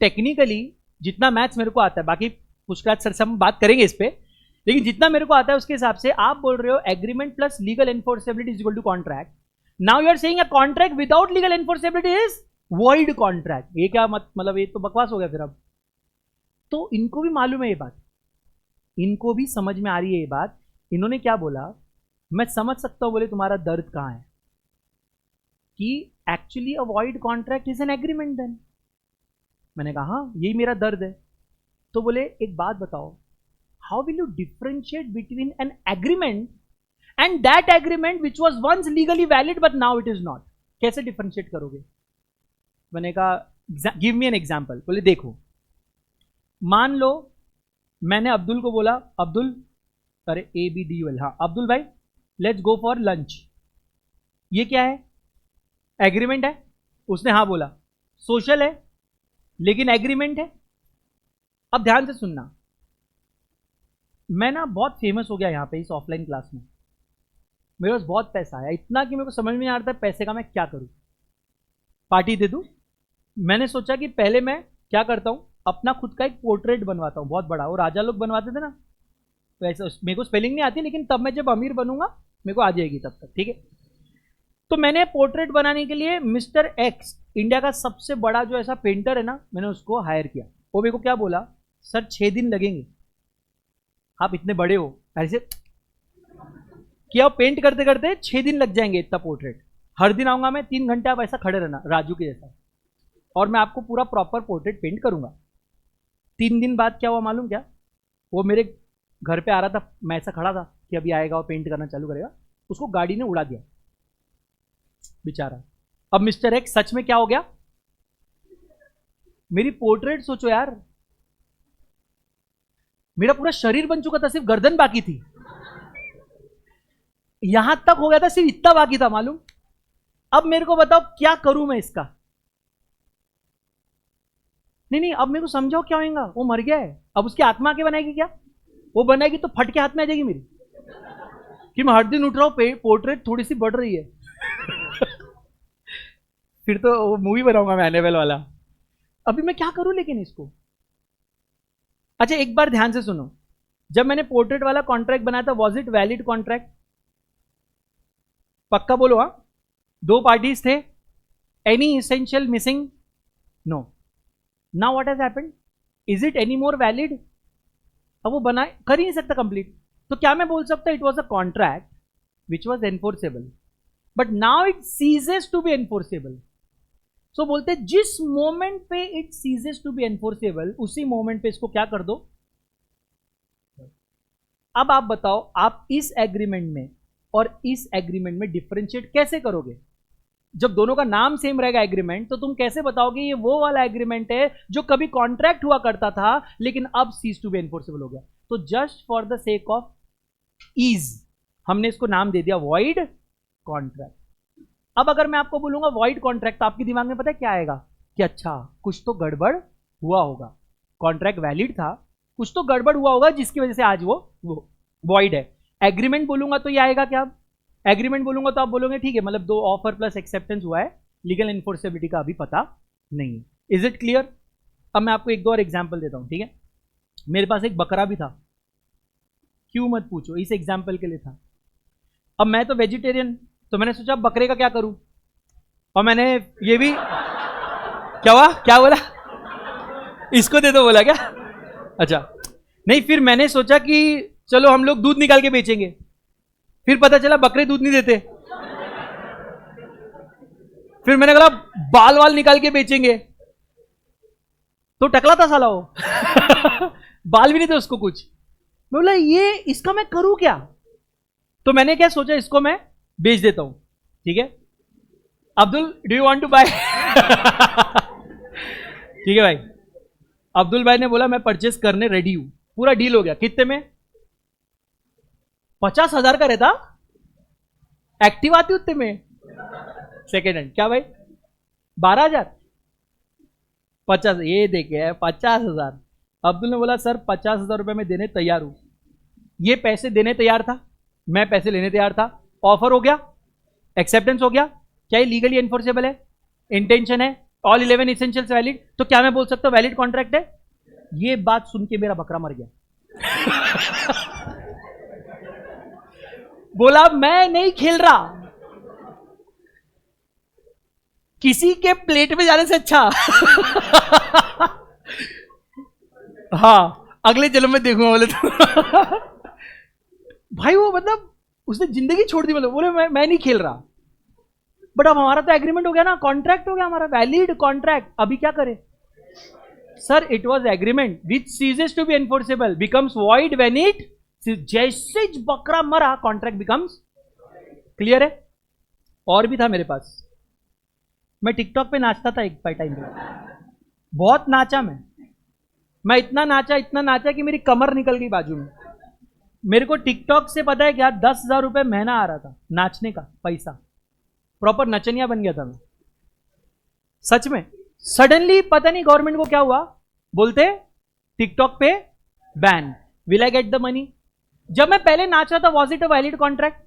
टेक्निकली जितना मैथ्स मेरे को आता है, बाकी पुष्कराज सर से हम बात करेंगे इस पे, लेकिन जितना मेरे को आता है उसके हिसाब से आप बोल रहे हो agreement plus legal enforceability is equal to contract. Now you are saying a contract without legal enforceability is void contract. ये क्या मतलब, ये तो बकवास हो गया फिर. अब तो इनको भी मालूम है ये बात, इनको भी समझ में आ रही है ये बात. इन्होंने क्या बोला, मैं समझ सकता हूं बोले तुम्हारा दर्द कहां है, कि actually a void contract is an agreement. Then मैंने कहा हाँ यही मेरा दर्द है. तो बोले एक बात बताओ, how will you differentiate between an agreement and that agreement which was once legally valid but now it is not? कैसे differentiate करोगे? मैंने कहा give me an example. बोले देखो, मान लो मैंने अब्दुल को बोला, अब्दुल, अरे ABDUL, हाँ अब्दुल भाई लेट्स गो फॉर लंच. ये क्या है? एग्रीमेंट है. उसने हाँ बोला. सोशल है लेकिन एग्रीमेंट है. अब ध्यान से सुनना, मैं ना बहुत फेमस हो गया यहाँ पे इस ऑफलाइन क्लास में, मेरे पास बहुत पैसा आया, इतना कि मेरे को समझ में नहीं आता है पैसे का मैं क्या करूँ. पार्टी दे दूँ? मैंने सोचा कि पहले मैं क्या करता हूँ, अपना खुद का एक पोर्ट्रेट बनवाता हूँ बहुत बड़ा. वो राजा लोग बनवाते थे ना, तो ऐसा. मेरे को स्पेलिंग नहीं आती, लेकिन तब मैं जब अमीर बनूंगा मेरे को आ जाएगी तब तक, ठीक है. तो मैंने पोर्ट्रेट बनाने के लिए मिस्टर एक्स, इंडिया का सबसे बड़ा जो ऐसा पेंटर है ना, मैंने उसको हायर किया. वो मेरे को क्या बोला, सर 6 दिन लगेंगे, आप इतने बड़े हो, ऐसे किया पेंट करते करते 6 दिन लग जाएंगे इतना पोर्ट्रेट. हर दिन आऊंगा मैं 3 घंटे, आप ऐसा खड़े रहना राजू के जैसा, और मैं आपको पूरा प्रॉपर पोर्ट्रेट पेंट करूंगा. 3 दिन बाद क्या हुआ मालूम क्या? वो मेरे घर पे आ रहा था, मैं ऐसा खड़ा था कि अभी आएगा और पेंट करना चालू करेगा, उसको गाड़ी ने उड़ा दिया बेचारा. अब मिस्टर एक्स सच में क्या हो गया? मेरी पोर्ट्रेट सोचो यार, मेरा पूरा शरीर बन चुका था, सिर्फ गर्दन बाकी थी. यहां तक हो गया था, सिर्फ इतना बाकी था मालूम. अब मेरे को बताओ क्या करूं मैं इसका? नहीं, अब मेरे को समझाओ क्या होगा. वो मर गया है, अब उसकी आत्मा के बनाएगी क्या? वो बनाएगी तो फट के हाथ में आ जाएगी मेरी, कि मैं हर दिन उठ रहा हूं, पोर्ट्रेट थोड़ी सी बढ़ रही है. फिर तो वो मूवी बनाऊंगा मैं एनेबल वाला. अभी मैं क्या करूं लेकिन इसको? अच्छा एक बार ध्यान से सुनो, जब मैंने पोर्ट्रेट वाला कॉन्ट्रैक्ट बनाया था, वॉज इट वैलिड कॉन्ट्रैक्ट? पक्का बोलो. हाँ, 2 पार्टीज थे, any essential missing? No. Now what has happened? Is it any more valid? अब वो बना कर ही नहीं सकता कंप्लीट, तो क्या मैं बोल सकता it was a contract which was enforceable, but now it ceases to be enforceable. So बोलते हैं जिस मोमेंट पे it ceases to be enforceable उसी मोमेंट पे इसको क्या कर दो। अब आप बताओ, आप इस एग्रीमेंट में और इस एग्रीमेंट में डिफरेंशिएट कैसे करोगे? जब दोनों का नाम सेम रहेगा एग्रीमेंट, तो तुम कैसे बताओगे ये वो वाला एग्रीमेंट है जो कभी कॉन्ट्रैक्ट हुआ करता था लेकिन अब सीज टू बी एनफोर्सेबल हो गया? तो just for the sake of ease हमने इसको नाम दे दिया वॉइड कॉन्ट्रैक्ट। अब अगर मैं आपको बोलूंगा वॉइड कॉन्ट्रैक्ट, तो आपके दिमाग में पता है क्या आएगा कि अच्छा कुछ तो गड़बड़ हुआ होगा, कॉन्ट्रैक्ट वैलिड था, कुछ तो गड़बड़ हुआ होगा जिसकी वजह से आज वो वॉइड है। एग्रीमेंट बोलूंगा तो ये आएगा क्या? एग्रीमेंट बोलूंगा तो आप बोलोगे ठीक है, मतलब दो ऑफर प्लस एक्सेप्टेंस हुआ है, लीगल एनफोर्सेबिलिटी का अभी पता नहीं है। Is it clear? अब मैं आपको एक दो और एग्जाम्पल देता हूं, ठीक है। मेरे पास एक बकरा भी था, क्यों मत पूछो, इस एग्जाम्पल के लिए था। अब मैं तो वेजिटेरियन, तो मैंने सोचा बकरे का क्या करूं, और मैंने ये भी क्या हुआ, क्या बोला, इसको दे दो बोला क्या? अच्छा नहीं, फिर मैंने सोचा कि चलो हम लोग दूध निकाल के बेचेंगे, फिर पता चला बकरे दूध नहीं देते, फिर मैंने कहा बाल वाल निकाल के बेचेंगे, तो टकला था साला वो बाल भी नहीं थे उसको कुछ। मैं बोला ये इसका मैं करूं क्या? तो मैंने क्या सोचा, इसको मैं बेच देता हूं, ठीक है। Abdul do you want to buy ठीक है भाई, अब्दुल भाई ने बोला मैं परचेस करने रेडी हूं, पूरा डील हो गया। कितने में? 50,000 का रहता, एक्टिव आती उतने में, सेकेंड हैंड क्या भाई 12,000, 50, ये देखे 50,000। अब्दुल ने बोला सर 50,000 रुपए में देने तैयार हूं। ये पैसे देने तैयार था, मैं पैसे लेने तैयार था, ऑफर हो गया, एक्सेप्टेंस हो गया। क्या ये लीगली एनफोर्सेबल है? इंटेंशन है, ऑल 11 एसेंशियल्स वैलिड, तो क्या मैं बोल सकता हूं वैलिड कॉन्ट्रैक्ट है? ये बात सुन के मेरा बकरा मर गया बोला मैं नहीं खेल रहा, किसी के प्लेट में जाने से अच्छा हाँ अगले जन्म में देखूंगा बोले तो भाई वो मतलब उसने जिंदगी छोड़ दी, मतलब बोले मैं नहीं खेल रहा। बट अब हमारा तो एग्रीमेंट हो गया ना, कॉन्ट्रैक्ट हो गया हमारा, वैलिड कॉन्ट्रैक्ट। अभी क्या करें sir? It was agreement which ceases to be enforceable becomes void when it, जैसे बकरा मरा कॉन्ट्रैक्ट बिकम्स क्लियर है। और भी था मेरे पास, मैं टिकटॉक पे नाचता था एक टाइम पे, बहुत नाचा मैं इतना नाचा कि मेरी कमर निकल गई बाजू में। मेरे को टिकटॉक से पता है क्या 10,000 रुपए महीना आ रहा था नाचने का पैसा, प्रॉपर नचनिया बन गया था मैं सच में। सडनली पता नहीं गवर्नमेंट को क्या हुआ, बोलते टिकटॉक पे ban, will I get the money? जब मैं पहले नाच रहा था was it a valid contract?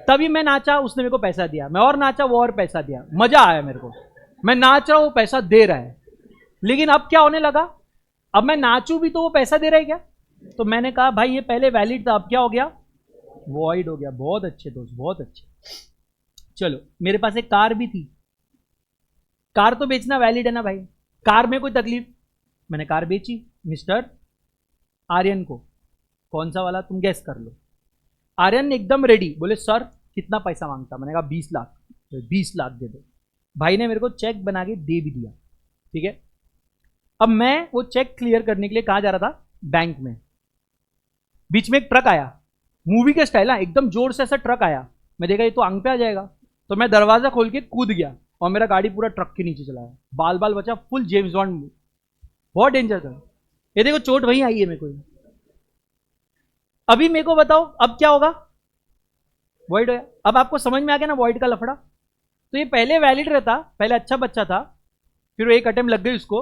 तभी मैं नाचा, उसने मेरे को पैसा दिया, मैं और नाचा वो और पैसा दिया, मजा आया मेरे को, मैं नाच रहा हूं वो पैसा दे रहा है। लेकिन अब क्या होने लगा, अब मैं नाचूं भी तो वो पैसा दे रहा है क्या? तो मैंने कहा भाई ये पहले वैलिड था, अब क्या हो गया, वॉइड हो गया। बहुत अच्छे दोस्त, बहुत अच्छे। चलो मेरे पास एक कार भी थी, कार तो बेचना वैलिड है ना भाई, कार में कोई तकलीफ, मैंने कार बेची मिस्टर आर्यन को। कौन सा वाला तुम गैस कर लो। आर्यन एकदम रेडी, बोले सर कितना पैसा मांगता? मैंने कहा 20 लाख। तो 20 लाख दे दो। भाई ने मेरे को चेक बना के दे भी दिया, ठीक है। अब मैं वो चेक क्लियर करने के लिए कहाँ जा रहा था, बैंक में। बीच में एक ट्रक आया, मूवी के स्टाइल, एकदम जोर से ऐसा ट्रक आया, मैं देखा ये तो आंग पे आ जाएगा, तो मैं दरवाजा खोल के कूद गया और मेरा गाड़ी पूरा ट्रक के नीचे चला गया, बाल बाल बचा, फुल जेम्स बॉन्ड, बहुत डेंजर था। ये देखो चोट वहीं आई है मेरे को। अभी मेरे को बताओ अब क्या होगा, वॉइड हो गया। अब आपको समझ में आ गया ना वॉइड का लफड़ा। तो ये पहले वैलिड रहता, पहले अच्छा बच्चा था, फिर वो एक अटेम्प्ट लग गई उसको,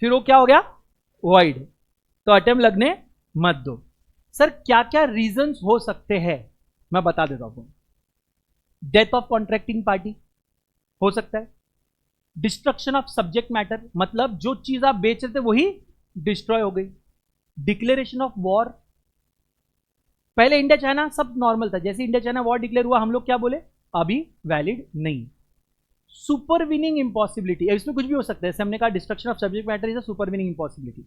फिर वो क्या हो गया, वॉइड। तो अटेम्प्ट लगने मत दो। सर क्या क्या रीजंस हो सकते हैं, मैं बता देता हूं। डेथ ऑफ कॉन्ट्रैक्टिंग पार्टी हो सकता है, डिस्ट्रक्शन ऑफ सब्जेक्ट मैटर, मतलब जो चीज आप बेच रहे थे वही डिस्ट्रॉय हो गई। डिक्लेरेशन ऑफ वॉर, पहले इंडिया चाइना सब नॉर्मल था, जैसे इंडिया चाइना वॉर डिक्लेयर हुआ हम लोग क्या बोले, अभी वैलिड नहीं। सुपरवीनिंग इंपॉसिबिलिटी, इसमें कुछ भी हो सकता है, जैसे हमने कहा destruction of subject matter is a supervening impossibility.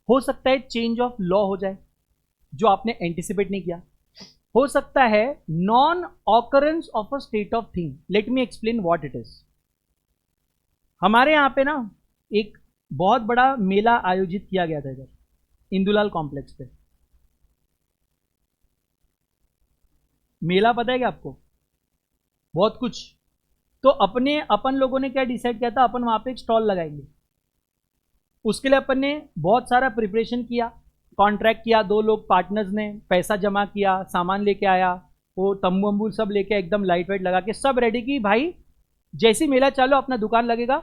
हो सकता है चेंज ऑफ लॉ हो जाए जो आपने एंटिसिपेट नहीं किया। हो सकता है non occurrence of a state of thing, let me explain what it is. हमारे यहाँ पे ना एक बहुत बड़ा मेला आयोजित किया गया था इधर इंदुलाल कॉम्प्लेक्स पे। मेला पता है क्या आपको? बहुत कुछ। तो अपन लोगों ने क्या डिसाइड किया था, अपन वहां पे एक स्टॉल लगाएंगे। उसके लिए अपन ने बहुत सारा प्रिपरेशन किया, कॉन्ट्रैक्ट किया, 2 लोग पार्टनर्स ने पैसा जमा किया, सामान लेके आया, वो तंबू वंबू सब लेके एकदम लाइट वाइट लगा के सब रेडी की। भाई जैसी मेला चालू अपना दुकान लगेगा,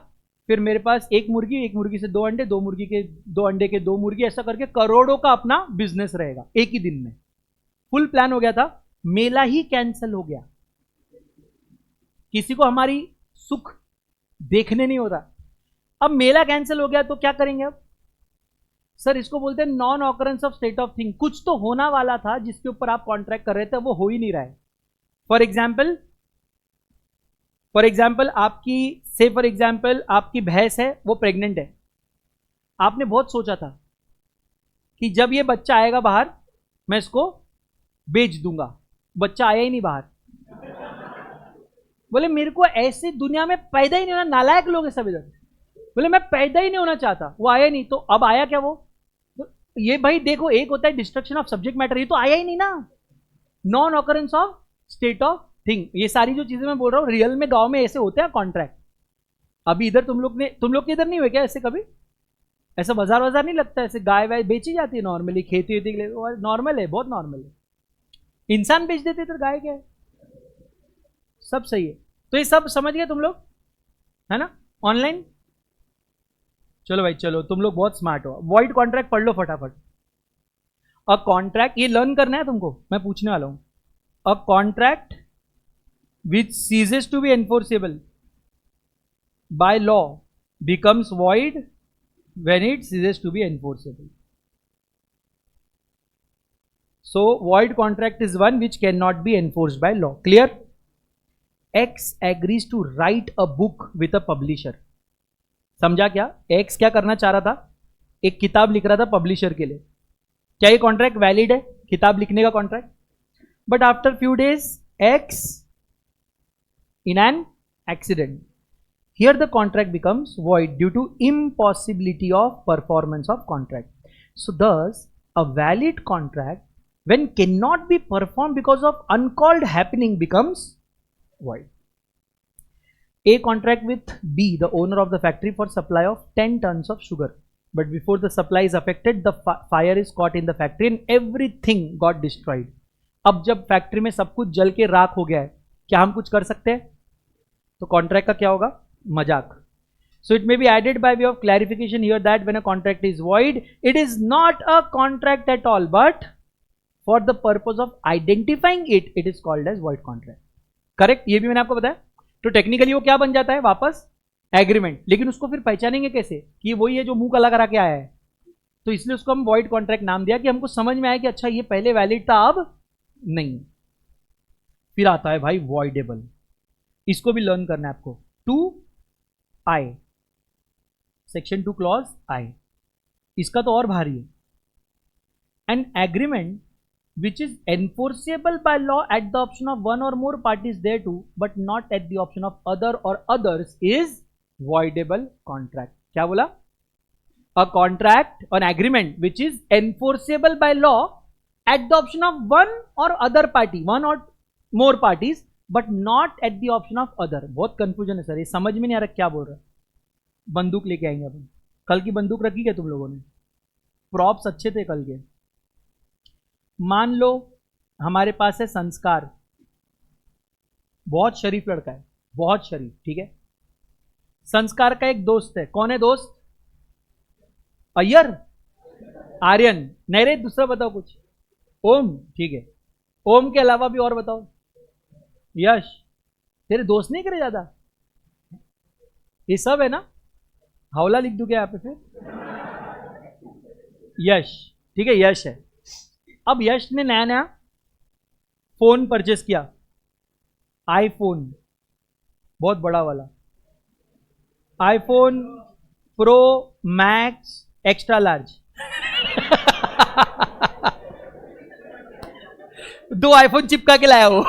फिर मेरे पास एक मुर्गी से 2 अंडे, 2 मुर्गी के 2 अंडे के 2 मुर्गी, ऐसा करके करोड़ों का अपना बिजनेस रहेगा एक ही दिन में। फुल प्लान हो गया था, मेला ही कैंसिल हो गया। किसी को हमारी सुख देखने नहीं होता। अब मेला कैंसिल हो गया तो क्या करेंगे अब? सर इसको बोलते हैं non occurrence of state of thing. कुछ तो होना वाला था जिसके ऊपर आप कॉन्ट्रैक्ट कर रहे थे, वो हो ही नहीं रहा है। फॉर एग्जाम्पल आपकी भैंस है, वो प्रेग्नेंट है। आपने बहुत सोचा था कि जब ये बच्चा आएगा बाहर मैं इसको बेच दूंगा। बच्चा आया ही नहीं बाहर। बोले मेरे को ऐसी दुनिया में पैदा ही नहीं होना, नालायक लोग हैं सब इधर। बोले मैं पैदा ही नहीं होना चाहता, वो आया नहीं। तो अब आया क्या वो? तो ये भाई देखो, एक होता है डिस्ट्रक्शन ऑफ सब्जेक्ट मैटर, ये तो आया ही नहीं ना। Non occurrence of state of thing. ये सारी जो चीजें मैं बोल रहा हूँ रियल में गांव में ऐसे होते हैं कॉन्ट्रैक्ट। अभी इधर तुम लोग के इधर नहीं हुए क्या ऐसे कभी? ऐसा बाजार नहीं लगता? ऐसे गाय वाय बेची जाती है नॉर्मली, खेती वेती के लिए नॉर्मल है, बहुत नॉर्मल है। इंसान बेच देते इधर, गाय क्या है, सब सही है। तो ये सब समझ गए तुम लोग, है ना? ऑनलाइन चलो भाई चलो, तुम लोग बहुत स्मार्ट हो। वॉइड कॉन्ट्रैक्ट पढ़ लो फटाफट। अ कॉन्ट्रैक्ट, ये लर्न करना है तुमको, मैं पूछने वाला हूं। A contract which ceases to be enforceable by law becomes void when it ceases to be enforceable. So void contract is one which cannot be enforced by law. Clear? X agrees to write a book with a publisher. समझा क्या? X क्या करना चाह रहा था? एक किताब लिख रहा था पब्लिशर के लिए। क्या ये कॉन्ट्रैक्ट वैलिड है, किताब लिखने का contract? But after few days X in an accident, here the contract becomes void due to impossibility of performance of contract. So thus a valid contract when cannot be performed because of uncalled happening becomes void. A contract with B, the owner of the factory, for supply of 10 tons of sugar, but before the supply is affected the fire is caught in the factory and everything got destroyed. अब जब factory में सब कुछ जल के राख हो गया है, क्या हम कुछ कर सकते हैं? तो कॉन्ट्रैक्ट का क्या होगा? मजाक. So it may be added by way of clarification here that when a contract is void, it is not a contract at all, but for the purpose of identifying it, it is called as void contract. Correct? ये भी मैंने आपको बताया. तो technically वो क्या बन जाता है वापस? एग्रीमेंट. लेकिन उसको फिर पहचानेंगे कैसे कि वही है जो मुंह काला करा के आया है? तो इसलिए उसको हम void contract नाम दिया कि हमको समझ में आया कि अच्छा ये पहले वैलिड था, अब नहीं. फिर आता है भाई voidable. इसको भी लर्न करना है आपको. 2I, section 2 clause I. इसका तो और भारी है. An agreement which is enforceable by law at the option of one or more parties thereto but not at the option of other or others is voidable contract. क्या बोला? A contract, an agreement which is enforceable by law at the option of one or other party, one or more parties, but not at the option of other. बहुत confusion है sir, ये समझ में नहीं आ रहा क्या बोल रहा है. बंदूक लेके आएंगे अपन. कल की बंदूक रखी क्या तुम लोगों ने? प्रॉप्स अच्छे थे कल के. मान लो हमारे पास है संस्कार, बहुत शरीफ लड़का है, बहुत शरीफ, ठीक है. संस्कार का एक दोस्त है. कौन है दोस्त? अय्यर, आर्यन. नहीं रे, दूसरा बताओ कुछ. ओम, ठीक है. ओम के अलावा भी और बताओ. यश. तेरे दोस्त नहीं करे ज्यादा? ये सब है ना? हौला लिख दूं क्या यहाँ पे फिर? यश, ठीक है, यश है. अब यश ने नया नया फोन परचेस किया, आईफोन, बहुत बड़ा वाला iPhone pro max extra large. 2 iPhone चिपका के लाया वो.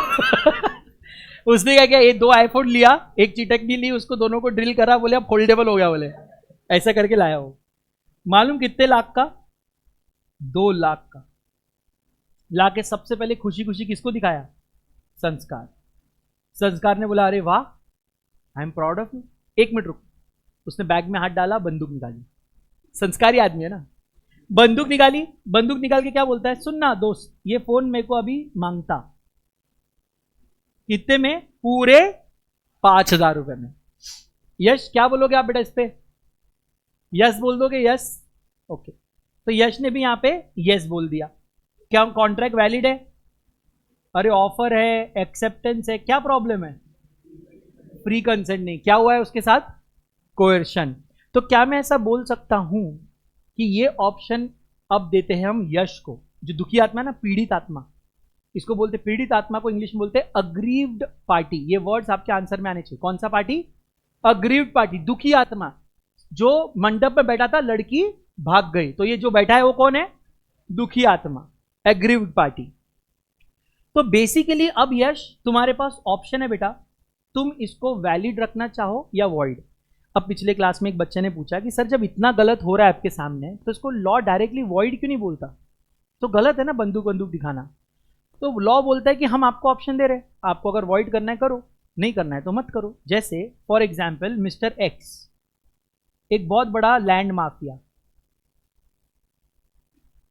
उसने क्या किया, ये 2 आईफोन लिया, एक चिटकनी ली, उसको दोनों को ड्रिल करा, बोले अब फोल्डेबल हो गया, बोले ऐसा करके लाया वो। मालूम कितने लाख का? 2 लाख का। लाके सबसे पहले खुशी खुशी किसको दिखाया? संस्कार। संस्कार ने बोला अरे वाह, I am proud of you. 1 minute रुक। उसने बैग में हाथ डाला, बंदूक निकाली। संस्कारी आदमी है ना। बंदूक निकाली, बंदूक निकाल के क्या बोलता है, सुनना दोस्त, ये फोन मेरे को अभी मांगता कितने में? पूरे 5,000 रुपए में। यश क्या बोलोगे आप बेटा इस पे? यस बोल दोगे? Yes, okay. तो यश ने भी यहां पे यस बोल दिया। क्या कॉन्ट्रैक्ट वैलिड है? अरे ऑफर है, एक्सेप्टेंस है, क्या प्रॉब्लम है? फ्री कंसेंट नहीं, क्या हुआ है उसके साथ? कोएर्शन। तो क्या मैं ऐसा बोल सकता हूं कि ये ऑप्शन अब देते हैं हम यश को, जो दुखी आत्मा है ना, पीड़ित आत्मा, इसको बोलते पीड़ित आत्मा को इंग्लिश में बोलते हैं अग्रीव्ड पार्टी। ये वर्ड्स आपके आंसर में आने चाहिए। कौन सा पार्टी? Aggrieved party. दुखी आत्मा, जो मंडप में बैठा था, लड़की भाग गई, तो ये जो बैठा है वो कौन है? दुखी आत्मा, एग्रीव्ड पार्टी। तो बेसिकली अब यश तुम्हारे पास ऑप्शन है बेटा, तुम इसको वैलिड रखना चाहो या वॉइड। अब पिछले क्लास में एक बच्चे ने पूछा कि सर जब इतना गलत हो रहा है आपके सामने, तो इसको लॉ डायरेक्टली वॉइड क्यों नहीं बोलता? तो गलत है ना बंदूक बंदूक दिखाना। तो लॉ बोलता है कि हम आपको ऑप्शन दे रहे हैं, आपको अगर वॉइड करना है करो, नहीं करना है तो मत करो। जैसे फॉर एग्जाम्पल मिस्टर एक्स, एक बहुत बड़ा लैंड माफिया,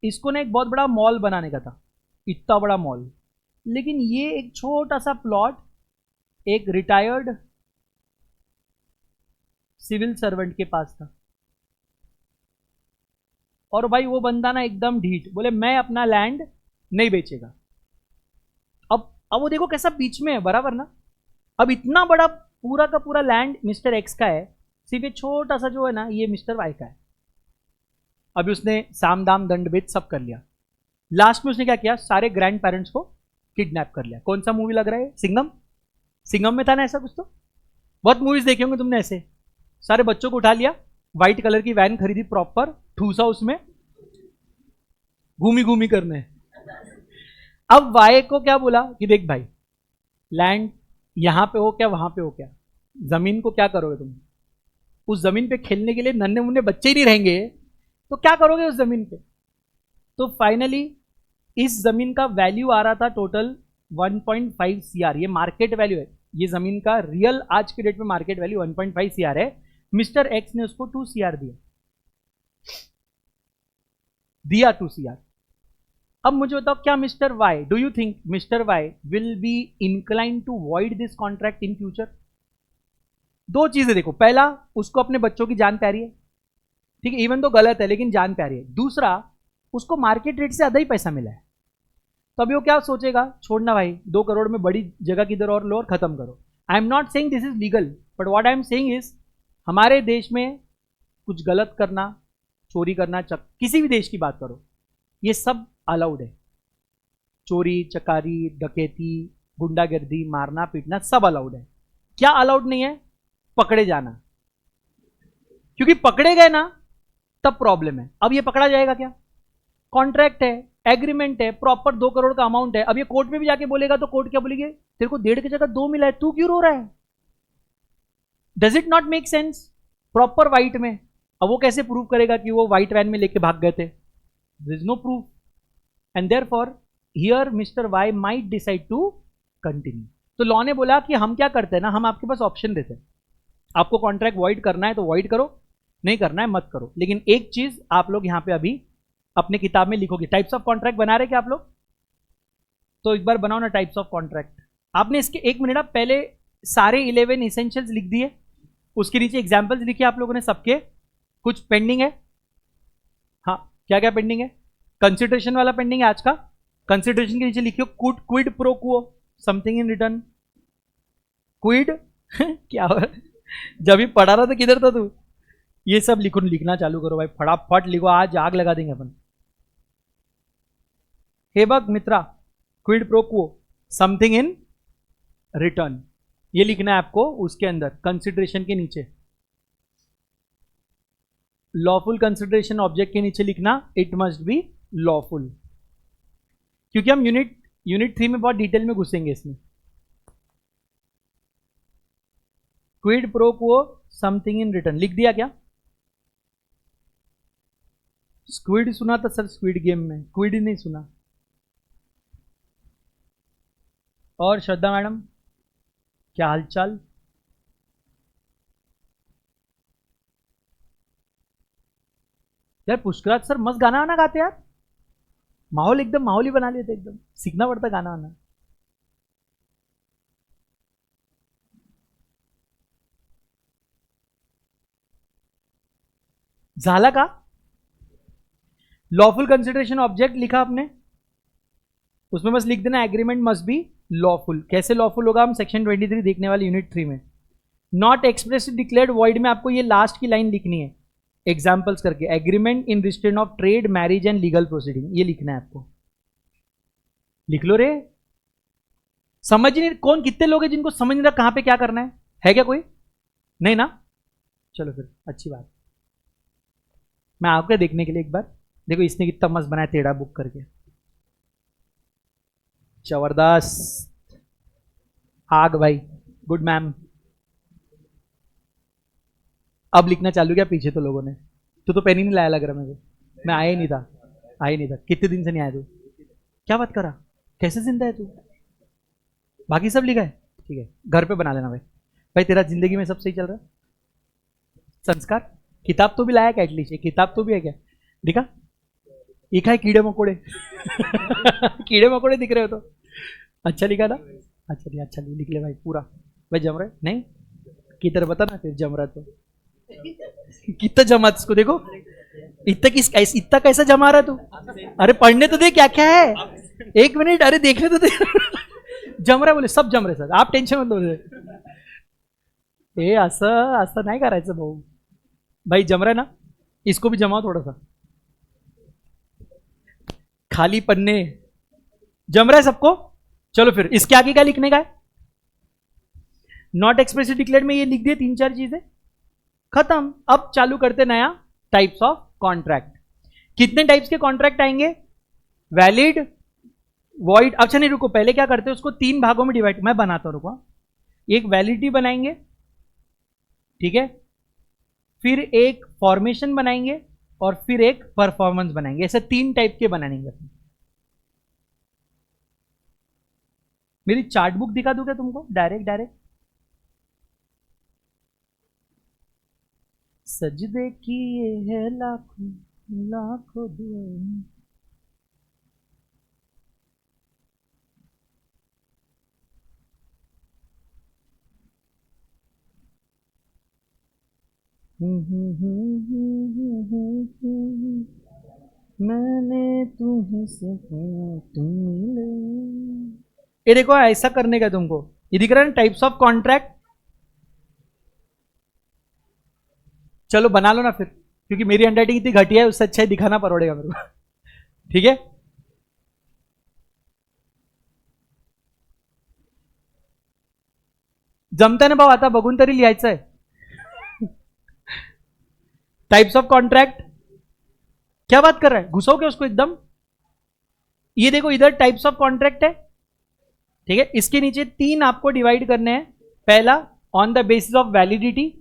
इसको ना एक बहुत बड़ा मॉल बनाने का था, इतना बड़ा मॉल, लेकिन ये एक छोटा सा प्लॉट एक रिटायर्ड सिविल सर्वेंट के पास था। और भाई वो बंदा ना एकदम ढीठ, बोले मैं अपना लैंड नहीं बेचेगा। अब वो देखो कैसा बीच में है, बराबर ना। अब इतना बड़ा पूरा का पूरा लैंड मिस्टर एक्स का है, सिर्फ ये छोटा सा जो है ना ये मिस्टर वाई का है। अभी उसने साम दाम दंड भेद सब कर लिया। लास्ट में उसने क्या किया, सारे ग्रैंड पेरेंट्स को किडनैप कर लिया। कौन सा मूवी लग रहा है? सिंघम। सिंघम में था ना ऐसा कुछ? तो बहुत मूवीज देखे होंगे तुमने ऐसे। सारे बच्चों को उठा लिया, व्हाइट कलर की वैन खरीदी प्रॉपर, ठूसा उसमें, घूमी घूमी करने। अब वाई को क्या बोला कि देख भाई, लैंड यहां पे हो क्या वहां पे हो क्या, जमीन को क्या करोगे तुम? उस जमीन पे खेलने के लिए नन्हे मुन्ने बच्चे ही नहीं रहेंगे, तो क्या करोगे उस जमीन पे? तो फाइनली इस जमीन का वैल्यू आ रहा था टोटल 1.5 CR। ये मार्केट वैल्यू है, ये जमीन का रियल आज के डेट में मार्केट वैल्यू 1.5 CR है। मिस्टर एक्स ने उसको 2 CR दिया 2 CR। अब मुझे बताओ, क्या mister Y, do you think mister Y will be incline to void this contract in future? 2 चीजें देखो, पहला उसको अपने बच्चों की जान प्यारी है, ठीक है, इवन तो गलत है लेकिन जान प्यारी है। दूसरा, उसको मार्केट रेट से आधा ही पैसा मिला है, तो अभी वो क्या सोचेगा, छोड़ना भाई 2 करोड़ में बड़ी जगह किधर और लो और खत्म करो। I am not saying this is legal, but what I am saying is हमारे देश में कुछ गलत करना, चोरी करना, किसी भी देश की बात करो, ये सब अलाउड है। चोरी चकारी, डकैती, गुंडागर्दी, मारना पीटना सब अलाउड है। क्या अलाउड नहीं है? पकड़े जाना, क्योंकि पकड़े गए ना तब प्रॉब्लम है। अब ये पकड़ा जाएगा क्या? कॉन्ट्रैक्ट है, एग्रीमेंट है, प्रॉपर 2 करोड़ का अमाउंट है। अब ये कोर्ट में भी जाके बोलेगा तो कोर्ट क्या बोलेगी, तेरे को 1.5 की जगह 2 मिला है, तू क्यों रो रहा है? Does it not make sense? Proper white में। अब वो कैसे प्रूव करेगा कि वो व्हाइट वैन में लेके भाग गए थे? There is no proof, and therefore here mister Y might decide to continue. तो लॉ ने बोला कि हम क्या करते हैं ना, हम आपके पास ऑप्शन देते हैं, आपको कॉन्ट्रैक्ट वॉइड करना है तो वॉइड करो, नहीं करना है मत करो। लेकिन एक चीज आप लोग यहां पे अभी अपने किताब में लिखोगे, टाइप्स ऑफ कॉन्ट्रैक्ट बना रहे क्या आप लोग? तो एक बार बनाओ ना टाइप्स ऑफ कॉन्ट्रैक्ट। आपने इसके 1 मिनट पहले सारे 11 इसेंशियल्स लिख दिए, उसके नीचे एग्जाम्पल्स लिखे आप लोगों ने सबके। कुछ पेंडिंग है? हाँ, क्या क्या पेंडिंग है? कंसिडरेशन वाला पेंडिंग है आज का। कंसिडरेशन के नीचे लिखियो quid pro quo, something in return. Quid क्या हो? जब ही पढ़ा रहा था किधर था तू? ये सब लिखना चालू करो भाई, फटाफट लिखो, आज आग लगा देंगे अपन। हे बग मित्रा, quid pro quo, something in return, ये लिखना है आपको उसके अंदर कंसिडरेशन के नीचे। लॉफुल कंसिडरेशन ऑब्जेक्ट के नीचे लिखना इट मस्ट बी लॉफुल, क्योंकि हम यूनिट 3 में बहुत डिटेल में घुसेंगे इसमें। Kwid pro quo something in return, लिख दिया क्या? स्क्विड सुना था सर, स्क्विड गेम में, क्विड ही नहीं सुना। और श्रद्धा मैडम क्या हालचाल? यार पुष्कराज सर मस्त गाना वाना गाते यार, माहौल एकदम माहौल ही बना लेते, एकदम सीखना पड़ता गाना वाना। झाला का? लॉफुल कंसिडरेशन ऑब्जेक्ट लिखा आपने, उसमें बस लिख देना एग्रीमेंट मस्ट बी लॉफुल। कैसे लॉफुल होगा हम सेक्शन 23 देखने वाले यूनिट 3 में। नॉट एक्सप्रेसली डिक्लेयर्ड वॉइड में आपको ये लास्ट की लाइन लिखनी है एग्जाम्पल्स करके, agreement in restraint of trade marriage and legal proceeding, ये लिखना है आपको। लिख लो रे, समझ नहीं, कौन कितने लोग हैं जिनको समझ नहीं रहा कहां पे क्या करना है क्या कोई? नहीं ना, चलो फिर अच्छी बात। मैं आपके देखने के लिए एक बार, देखो इसने कितना मस्त बनाया टेढ़ा बुक करके, जबरदस्त। आग भाई, गुड मैम। अब लिखना चालू किया पीछे तो लोगों ने, तो पेन ही नहीं लाया लग रहा मेरे को, मैं आया ही नहीं था, आया नहीं था, कितने दिन से नहीं आया तू? क्या बात करा, कैसे जिंदा है तू? बाकी सब लिखा है, ठीक है घर पे बना लेना भाई। भाई तेरा जिंदगी में सब सही चल रहा है? संस्कार किताब तो भी लाया क्या एटलीस्ट? किताब तो भी है क्या? दिखा, एक है कीड़े मकोड़े कीड़े मकोड़े दिख रहे हो तो अच्छा लिखा ना? अच्छा नहीं, अच्छा नहीं, लिख ले भाई पूरा। भाई जम रहा है नहीं? किधर बता ना फिर, जम रहा तो कितना जमा इसको देखो, इतना कैसा जमा रहा तू? अरे पढ़ने तो दे, क्या क्या है, एक मिनट, अरे देखने तो दे जम रहा बोले, सब जम रहे सर, आप टेन्शन मत लो। ए असं असं नाही करायचं भाऊ, भाई जम रहा है ना, इसको भी जमाओ थोड़ा सा, खाली पन्ने जम रहा है सबको। चलो फिर इसके आगे क्या लिखने का है? नॉट एक्सप्रेसली डिक्लेयर्ड में ये लिख दिए 3-4 चीजें, खत्म। अब चालू करते नया टाइप्स ऑफ कॉन्ट्रैक्ट। कितने टाइप्स के कॉन्ट्रैक्ट आएंगे? Valid, void. अच्छा नहीं रुको, पहले क्या करते हैं उसको 3 भागों में डिवाइड, मैं बनाता हूं रुको। एक वैलिडिटी बनाएंगे, ठीक है, फिर एक फॉर्मेशन बनाएंगे और फिर एक परफॉर्मेंस बनाएंगे। ऐसे 3 टाइप के बनाएंगे। मेरी चार्ट बुक दिखा दूं क्या तुमको? डायरेक्ट सजदे किए है लाखों लाखों दुआ। मैंने तुमसे तुम मिले। ये देखो ऐसा करने का तुमको, ये दिख रहा है ना टाइप्स ऑफ कॉन्ट्रैक्ट। चलो बना लो ना फिर, क्योंकि मेरी हैंडराइटिंग इतनी घटिया है, उससे अच्छा ही दिखाना पड़ेगा मेरे को, ठीक है। जमता ना भाऊ, आता बघून तरी लिहायचं आहे। टाइप्स ऑफ कॉन्ट्रैक्ट, क्या बात कर रहा है, घुसो क्या उसको एकदम। ये देखो इधर टाइप्स ऑफ कॉन्ट्रैक्ट है, ठीक है। इसके नीचे 3 आपको डिवाइड करने हैं। पहला on the basis of validity,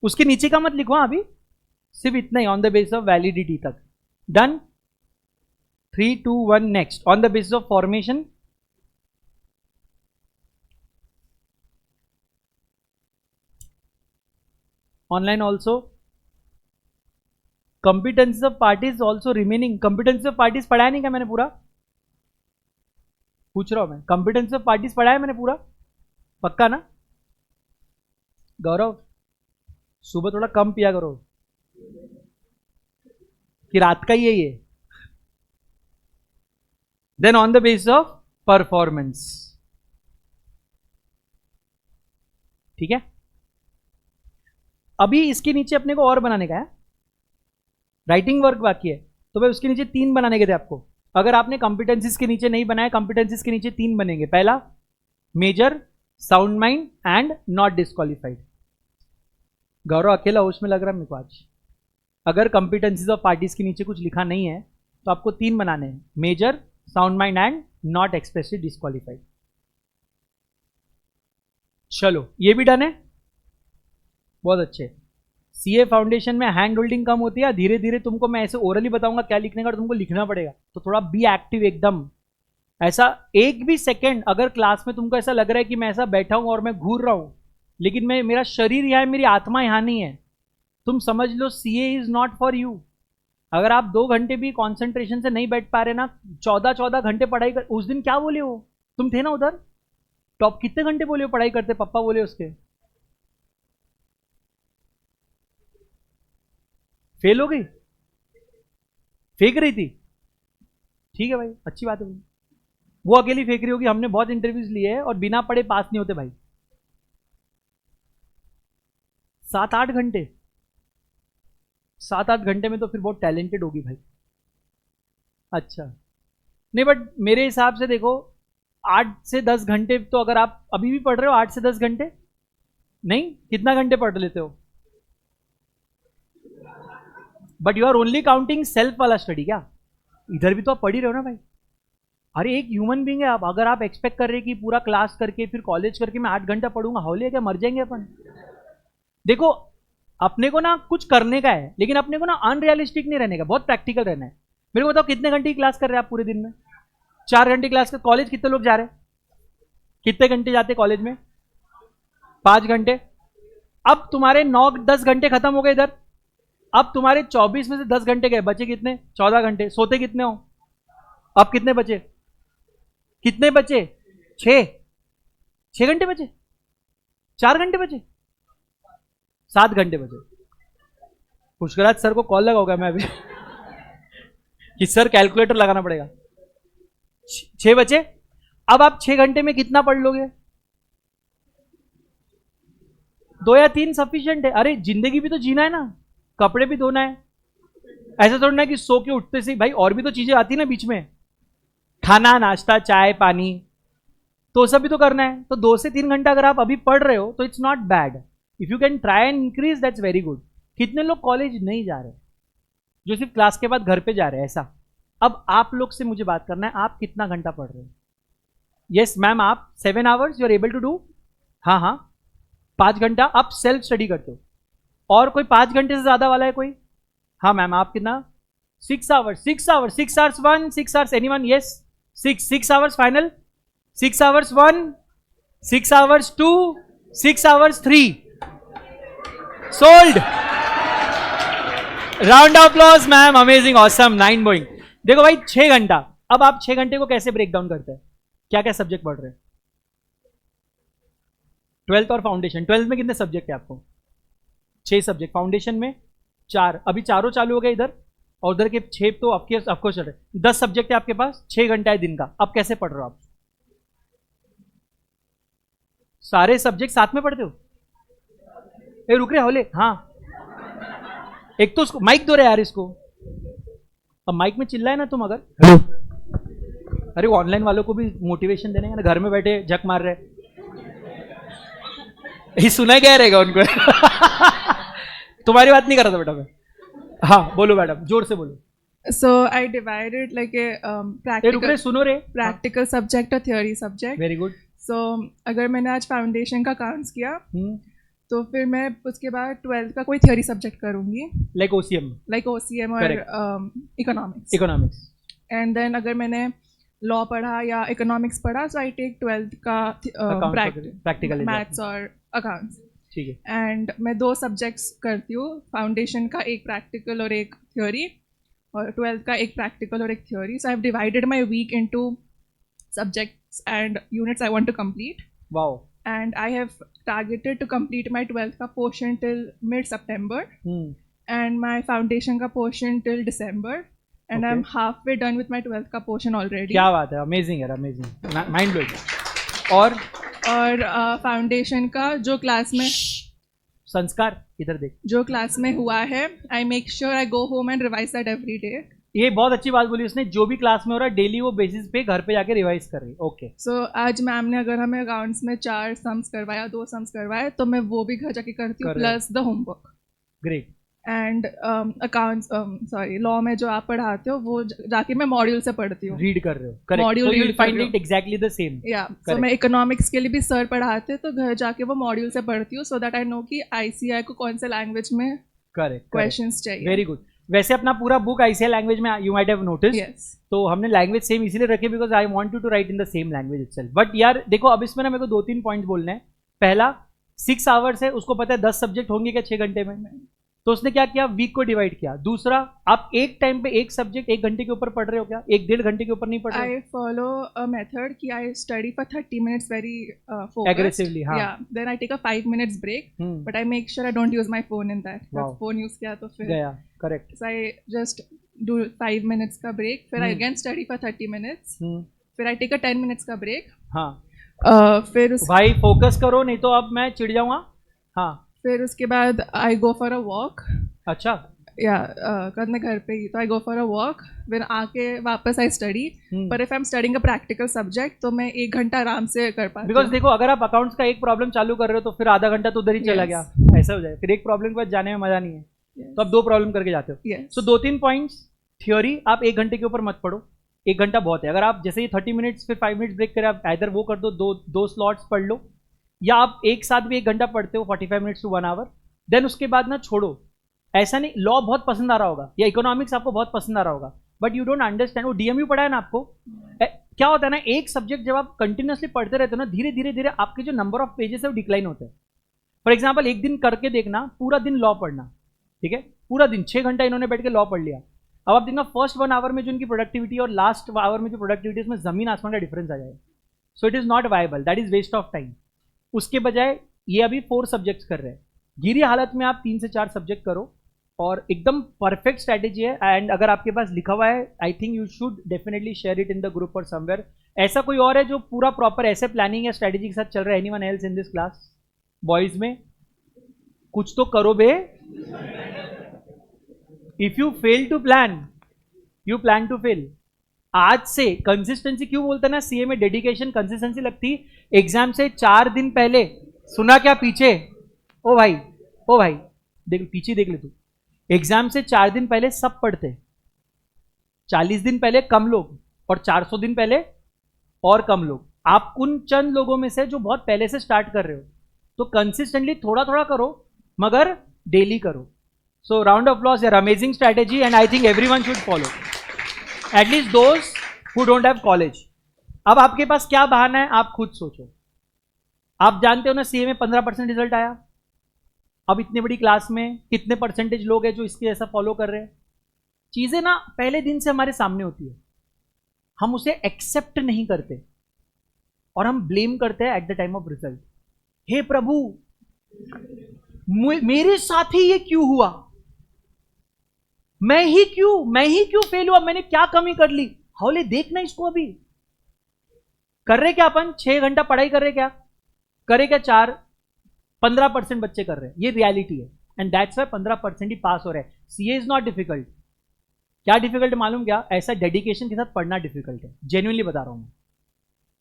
उसके नीचे का मत लिखो अभी, सिर्फ इतना ही, on the basis of validity तक। Done. 3, 2, 1 next. On the basis of formation, online also. Competency of parties also remaining. Competency of parties पढ़ाया नहीं क्या मैंने पूरा? पूछ रहा हूं मैं, कंपिटेंसी ऑफ पार्टीज पढ़ाया मैंने पूरा? पक्का ना? गौरव सुबह थोड़ा कम पिया करो, कि रात का ही है ये। Then on the basis of performance, ठीक है। अभी इसके नीचे अपने को और बनाने का है, राइटिंग वर्क बाकी है, तो भाई उसके नीचे 3 बनाने के थे आपको। अगर आपने कॉम्पिटेंसीज के नीचे नहीं बनाया, कॉम्पिटेंसीज के नीचे 3 बनेंगे। पहला major, sound mind and not disqualified. Gaurav अकेला होश में लग रहा है मेरे को आज। अगर कॉम्पिटेंसीज ऑफ पार्टीज के नीचे कुछ लिखा नहीं है तो आपको 3 बनाने हैं, major, sound mind and not expressly disqualified. चलो ये भी डन है, बहुत अच्छे। सीए फाउंडेशन में हैंड होल्डिंग कम होती है, धीरे धीरे तुमको मैं ऐसे ओरली बताऊंगा क्या लिखने का, और तुमको लिखना पड़ेगा, तो थोड़ा बी एक्टिव एकदम। ऐसा एक भी सेकंड अगर क्लास में तुमको ऐसा लग रहा है कि मैं ऐसा बैठा हूं और मैं घूर रहा हूं, लेकिन मैं, मेरा शरीर यहाँ है, मेरी आत्मा यहाँ नहीं है, तुम समझ लो CA is not for you. अगर आप 2 घंटे भी कॉन्सेंट्रेशन से नहीं बैठ पा रहे ना, 14 घंटे पढ़ाई कर, उस दिन क्या बोले हो तुम, थे ना उधर, टॉप कितने घंटे बोले हो पढ़ाई करते, पप्पा बोले उसके, फेल हो गई, फेंक रही थी, ठीक है भाई, अच्छी बात है भाई। वो अकेली फेंक रही होगी, हमने बहुत इंटरव्यूज लिए हैं और बिना पढ़े पास नहीं होते भाई। 7-8 घंटे, 7-8 घंटे में तो फिर बहुत टैलेंटेड होगी भाई। अच्छा नहीं, बट मेरे हिसाब से देखो 8 से 10 घंटे तो अगर आप अभी भी पढ़ रहे हो, 8 से 10 घंटे नहीं, कितना घंटे पढ़ लेते हो? But you are only counting self वाला स्टडी क्या? इधर भी तो आप पढ़ ही रहे हो ना भाई। अरे एक ह्यूमन बीइंग है आप, अगर आप एक्सपेक्ट कर रहे कि पूरा क्लास करके फिर कॉलेज करके मैं 8 घंटा पढ़ूंगा, हौले क्या, मर जाएंगे अपन। देखो अपने को ना कुछ करने का है, लेकिन अपने को ना अनरियलिस्टिक नहीं रहने का, बहुत प्रैक्टिकल रहना है। मेरे को बताओ कितने घंटे की क्लास कर रहे हैं आप पूरे दिन में? 4 घंटे क्लास कर, कॉलेज कितने लोग जा रहे हैं? कितने घंटे जाते कॉलेज में? 5 घंटे। अब तुम्हारे 9-10 घंटे खत्म हो गए इधर, अब तुम्हारे 24 में से 10 घंटे गए, बचे कितने? 14 घंटे। सोते कितने हो? अब कितने बचे? कितने बचे? 6 घंटे बचे, 4 घंटे बचे, 7 घंटे बचे। पुष्कराज सर को कॉल लगाऊंगा मैं अभी कि सर कैलकुलेटर लगाना पड़ेगा। 6 बचे। अब आप 6 घंटे में कितना पढ़ लोगे? 2 या 3 सफिशिएंट है। अरे जिंदगी भी तो जीना है ना, कपड़े भी धोना है, ऐसा थोड़ा ना कि सो के उठते से भाई और भी तो चीजें आती ना बीच में, खाना, नाश्ता, चाय, पानी, तो सब भी तो करना है। तो 2 से 3 घंटा अगर आप अभी पढ़ रहे हो तो it's not bad, if you can try and increase that's very good. कितने लोग कॉलेज नहीं जा रहे, जो सिर्फ क्लास के बाद घर पे जा रहे हैं ऐसा? अब आप लोग से मुझे बात करना है, आप कितना घंटा पढ़ रहे हो? यस मैम, आप 7 hours you are able to do? हाँ हाँ, 5 घंटा आप सेल्फ स्टडी करते हो। और कोई 5 घंटे से ज्यादा वाला है कोई? हाँ मैम, आप कितना? 6 hours, 6 hours, 6 hours 1, 6 hours anyone? Yes 6 hours final, 6 hours 1, 6 hours 2, 6 hours 3, sold. Round of applause ma'am, amazing, awesome, 9 Boeing. देखो भाई 6 घंटा, अब आप 6 घंटे को कैसे ब्रेक डाउन करते हैं? क्या क्या सब्जेक्ट पढ़ रहे हैं? 12th और फाउंडेशन। 12th में कितने सब्जेक्ट है आपको? 6 सब्जेक्ट, फाउंडेशन में 4, अभी चारों चालू हो गए इधर, और उधर के 6 तो आपको चल रहे। 10 सब्जेक्ट है आपके पास, 6 घंटा है दिन का। अब कैसे पढ़ रहे हो आप? सारे सब्जेक्ट साथ में पढ़ते हो? ए रुक रहे होले, हाँ एक तो उसको माइक दो रहे यार इसको, अब माइक में चिल्लाए ना तुम अगर। हेलो, अरे वो ऑनलाइन वालों को भी मोटिवेशन देने का ना, घर में बैठे झक मार रहे, ये सुना क्या रहेगा उनको तुम्हारी बात नहीं कर रहा था बेटा मैं। हाँ बोलो मैडम, जोर से बोलो। So I divided like a practical, सुनो रे, practical subject और theory subject. Very good. So अगर मैंने आज फाउंडेशन का काउंट्स किया तो फिर मैं उसके बाद 12th का कोई थियोरी सब्जेक्ट करूंगी, लाइक ओसीएम और इकोनॉमिक्स। एंड देन अगर मैंने लॉ पढ़ा या इकोनॉमिक्स पढ़ा, सो आई टेक 12th का प्रैक्टिकल मैथ्स और अकाउंट्स। ठीक है। एंड मैं 2 सब्जेक्ट्स करती हूँ, फाउंडेशन का एक प्रैक्टिकल और एक थ्योरी, और 12th का एक प्रैक्टिकल और एक theory. So I have divided my week into subjects and units I want to complete. Wow. And I have targeted to complete my 12th का portion till mid-September, and my foundation का portion till December, and I'm halfway done with my 12th का portion already. क्या बात है, amazing है, amazing, mind blowing. और foundation का जो क्लास में संस्कार, इधर देख, जो क्लास में हुआ है, I make sure I go home and revise that every day. ये बहुत अच्छी बात बोली उसने, जो भी क्लास में हो रहा है डेली वो बेसिस पे घर पे जाके रिवाइज कर रही। ओके। सो आज मैम ने अगर हमें अकाउंट्स में 4 सम्स करवाया, 2 सम्स करवाए, तो मैं वो भी घर जाके करती हूँ, plus the homework. Great. And accounts sorry law में जो आप पढ़ाते हो वो जाके मैं मॉड्यूल से पढ़ती हूँ. रीड कर रहे हो, correct. Module so you will read कर find रहे it exactly the same. या सो Correct. मैं इकोनॉमिक्स के लिए भी सर पढ़ाते तो घर जाके वो मॉड्यूल से पढ़ती हूँ, सो दैट आई नो कि ICI को कौन से लैंग्वेज में करेक्ट. क्वेश्चंस चाहिए. Very good. वैसे अपना पूरा बुक ICI लैंग्वेज में you might have notice. Yes. तो हमने लैंग्वेज सेम इसीलिए रखी because I want you to write in the same language itself. But यार देखो, अब इसमें ना मेरे को 2-3 पॉइंट बोलने हैं. पहला, 6 आवर्स है, उसको पता है 10 सब्जेक्ट होंगे क्या 6 घंटे में, तो उसने क्या किया, वीक को डिवाइड किया. दूसरा, आप एक टाइम पे एक सब्जेक्ट 1 घंटे के ऊपर पढ़ रहे हो क्या, 1-1.5 घंटे के ऊपर नहीं पढ़ रहे हो. I follow a method कि I study for 30 minutes very focused. Aggressively, हाँ. Yeah. Then I take a 5 minutes break, but I make sure I don't use my phone in that. Wow. phone use किया तो फिर गया. Correct. So I just do 5 minutes का break, फिर I again study for 30 minutes, फिर I take a 10 minutes का break. हाँ. फिर भाई फोकस करो, नहीं तो अब मैं चिढ़ जाऊंगा. हाँ. फिर उसके बाद I go for a walk. अच्छा. या कल मैं घर पे ही, तो आई गो फॉर अ वॉक, फिर आके वापस आई स्टडी. पर if I am studying a practical subject तो मैं 1 घंटा आराम से कर पाती हूँ. बिकॉज देखो, अगर आप अकाउंट्स का एक प्रॉब्लम चालू कर रहे हो तो फिर आधा घंटा तो उधर ही चला गया, ऐसा हो जाए. फिर एक प्रॉब्लम के बाद जाने में मजा नहीं है. तो आप 2 प्रॉब्लम करके जाते हो. सो 2-3 पॉइंट्स. थ्योरी आप 1 घंटे के ऊपर मत पढ़ो, 1 घंटा बहुत है. अगर आप जैसे ही 30 मिनट्स फिर 5 मिनट्स ब्रेक करें, आप इधर वो कर दो, 2 स्लॉट्स पढ़ लो, या आप एक साथ भी 1 घंटा पढ़ते हो 45 मिनट्स टू 1 आवर. देन उसके बाद ना छोड़ो. ऐसा नहीं, लॉ बहुत पसंद आ रहा होगा या इकोनॉमिक्स आपको बहुत पसंद आ रहा होगा, बट यू डोंट अंडरस्टैंड. वो DMU पढ़ा है ना आपको. क्या होता है ना, एक सब्जेक्ट जब आप कंटिन्यूसली पढ़ते रहते हो ना, धीरे धीरे धीरे आपके जो नंबर ऑफ पेजेस है वो डिक्लाइन होते हैं. फॉर एग्जाम्पल, एक दिन करके देखना, पूरा दिन लॉ पढ़ना, ठीक है, पूरा दिन 6 घंटा इन्होंने बैठ के लॉ पढ़ लिया. अब आप देखना फर्स्ट 1 आवर में जो इनकी प्रोडक्टिविटी और लास्ट आवर में जो प्रोडक्टिविटी, उसमें जमीन आसमान का डिफरेंस आ जाएगा. So it is not viable, that is waste of time. उसके बजाय ये अभी 4 सब्जेक्ट्स कर रहे हैं, गिरी हालत में आप 3 से 4 सब्जेक्ट करो और एकदम परफेक्ट स्ट्रैटेजी है. एंड अगर आपके पास लिखा हुआ है, I think you should definitely share it in the group और समवेयर. ऐसा कोई और है जो पूरा प्रॉपर ऐसे प्लानिंग या स्ट्रैटेजी के साथ चल रहा है? Anyone else in this class? Boys में कुछ तो करो बे. If you fail to plan, you plan to fail. आज से कंसिस्टेंसी क्यों बोलते हैं ना, सीए में डेडिकेशन कंसिस्टेंसी लगती. एग्जाम से 4 दिन पहले, सुना क्या पीछे, ओ भाई देख पीछे, देख ले तू. एग्जाम से 4 दिन पहले सब पढ़ते, 40 दिन पहले कम लोग, और 400 दिन पहले और कम लोग. आप उन चंद लोगों में से जो बहुत पहले से स्टार्ट कर रहे हो. तो कंसिस्टेंटली थोड़ा थोड़ा करो, मगर डेली करो. सो round of applause, your amazing strategy and I think everyone should follow, at least those who don't have college. अब आपके पास क्या बहाना है, आप खुद सोचो. आप जानते हो ना, सीए में 15% रिजल्ट आया. अब इतने बड़ी क्लास में कितने परसेंटेज लोग हैं जो इसके ऐसा फॉलो कर रहे हैं? चीजें ना पहले दिन से हमारे सामने होती है, हम उसे एक्सेप्ट नहीं करते और हम ब्लेम करते हैं at the time of result. हे प्रभु, मेरे साथ ही ये क्यों हुआ, मैं ही क्यों फेल हुआ, मैंने क्या कमी कर ली. हौले देखना इसको. अभी कर रहे क्या अपन, 6 घंटा पढ़ाई कर रहे क्या, करे क्या 15% बच्चे कर रहे हैं. ये रियलिटी है एंड दैट्स वाई 15% ही पास हो रहे हैं. CA is not difficult. क्या डिफिकल्ट मालूम क्या, ऐसा डेडिकेशन के साथ पढ़ना डिफिकल्ट है, जेन्युइनली बता रहा हूं मैं.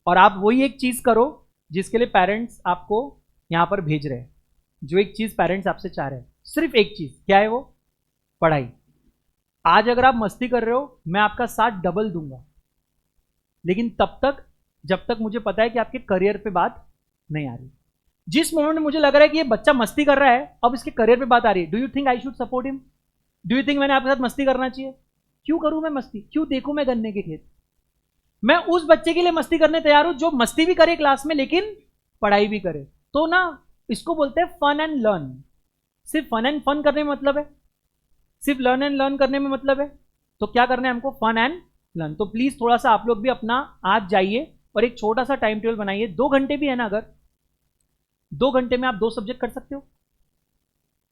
और आप वही एक चीज करो जिसके लिए पेरेंट्स आपको यहां पर भेज रहे हैं. जो एक चीज पेरेंट्स आपसे चाह रहे हैं, सिर्फ एक चीज, क्या है वो, पढ़ाई. आज अगर आप मस्ती कर रहे हो, मैं आपका साथ डबल दूंगा, लेकिन तब तक जब तक मुझे पता है कि आपके करियर पे बात नहीं आ रही. जिस मोमेंट में मुझे लग रहा है कि ये बच्चा मस्ती कर रहा है, अब इसके करियर पे बात आ रही है, do you think I should support him? Do you think मैंने आपके साथ मस्ती करना चाहिए? क्यों करूं मैं मस्ती, क्यों देखूं मैं गन्ने के खेत? मैं उस बच्चे के लिए मस्ती करने तैयार हूं जो मस्ती भी करे क्लास में लेकिन पढ़ाई भी करे. तो ना, इसको बोलते हैं फन एंड लर्न. सिर्फ फन एंड फन करने में मतलब है, सिर्फ लर्न एंड लर्न करने में मतलब है. तो क्या करना है हमको, फन एंड लर्न. तो प्लीज थोड़ा सा आप लोग भी अपना आज जाइए और एक छोटा सा टाइम टेबल बनाइए. 2 घंटे भी है ना, अगर 2 घंटे में आप 2 सब्जेक्ट कर सकते हो.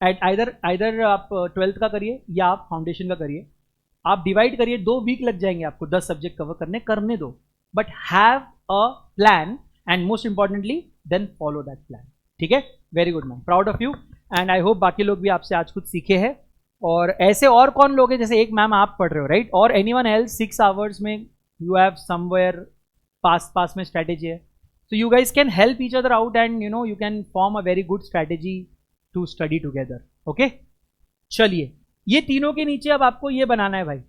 आइदर आप 12th का करिए या आप फाउंडेशन का करिए. आप डिवाइड करिए, 2 वीक लग जाएंगे आपको 10 सब्जेक्ट कवर करने दो. But have a plan and most importantly then follow that plan. ठीक है, very good ma'am, proud of you. And I hope बाकी लोग भी आपसे आज कुछ सीखे हैं. और ऐसे और कौन लोग हैं, जैसे एक मैम आप पढ़ रहे हो, राइट, और एनीवन एल्स 6 आवर्स में यू हैव समवेयर पास में स्ट्रैटेजी है. So you guys can help each other out and you can form a very good strategy to study together. Okay. चलिए, ये तीनों के नीचे अब आपको ये बनाना है भाई,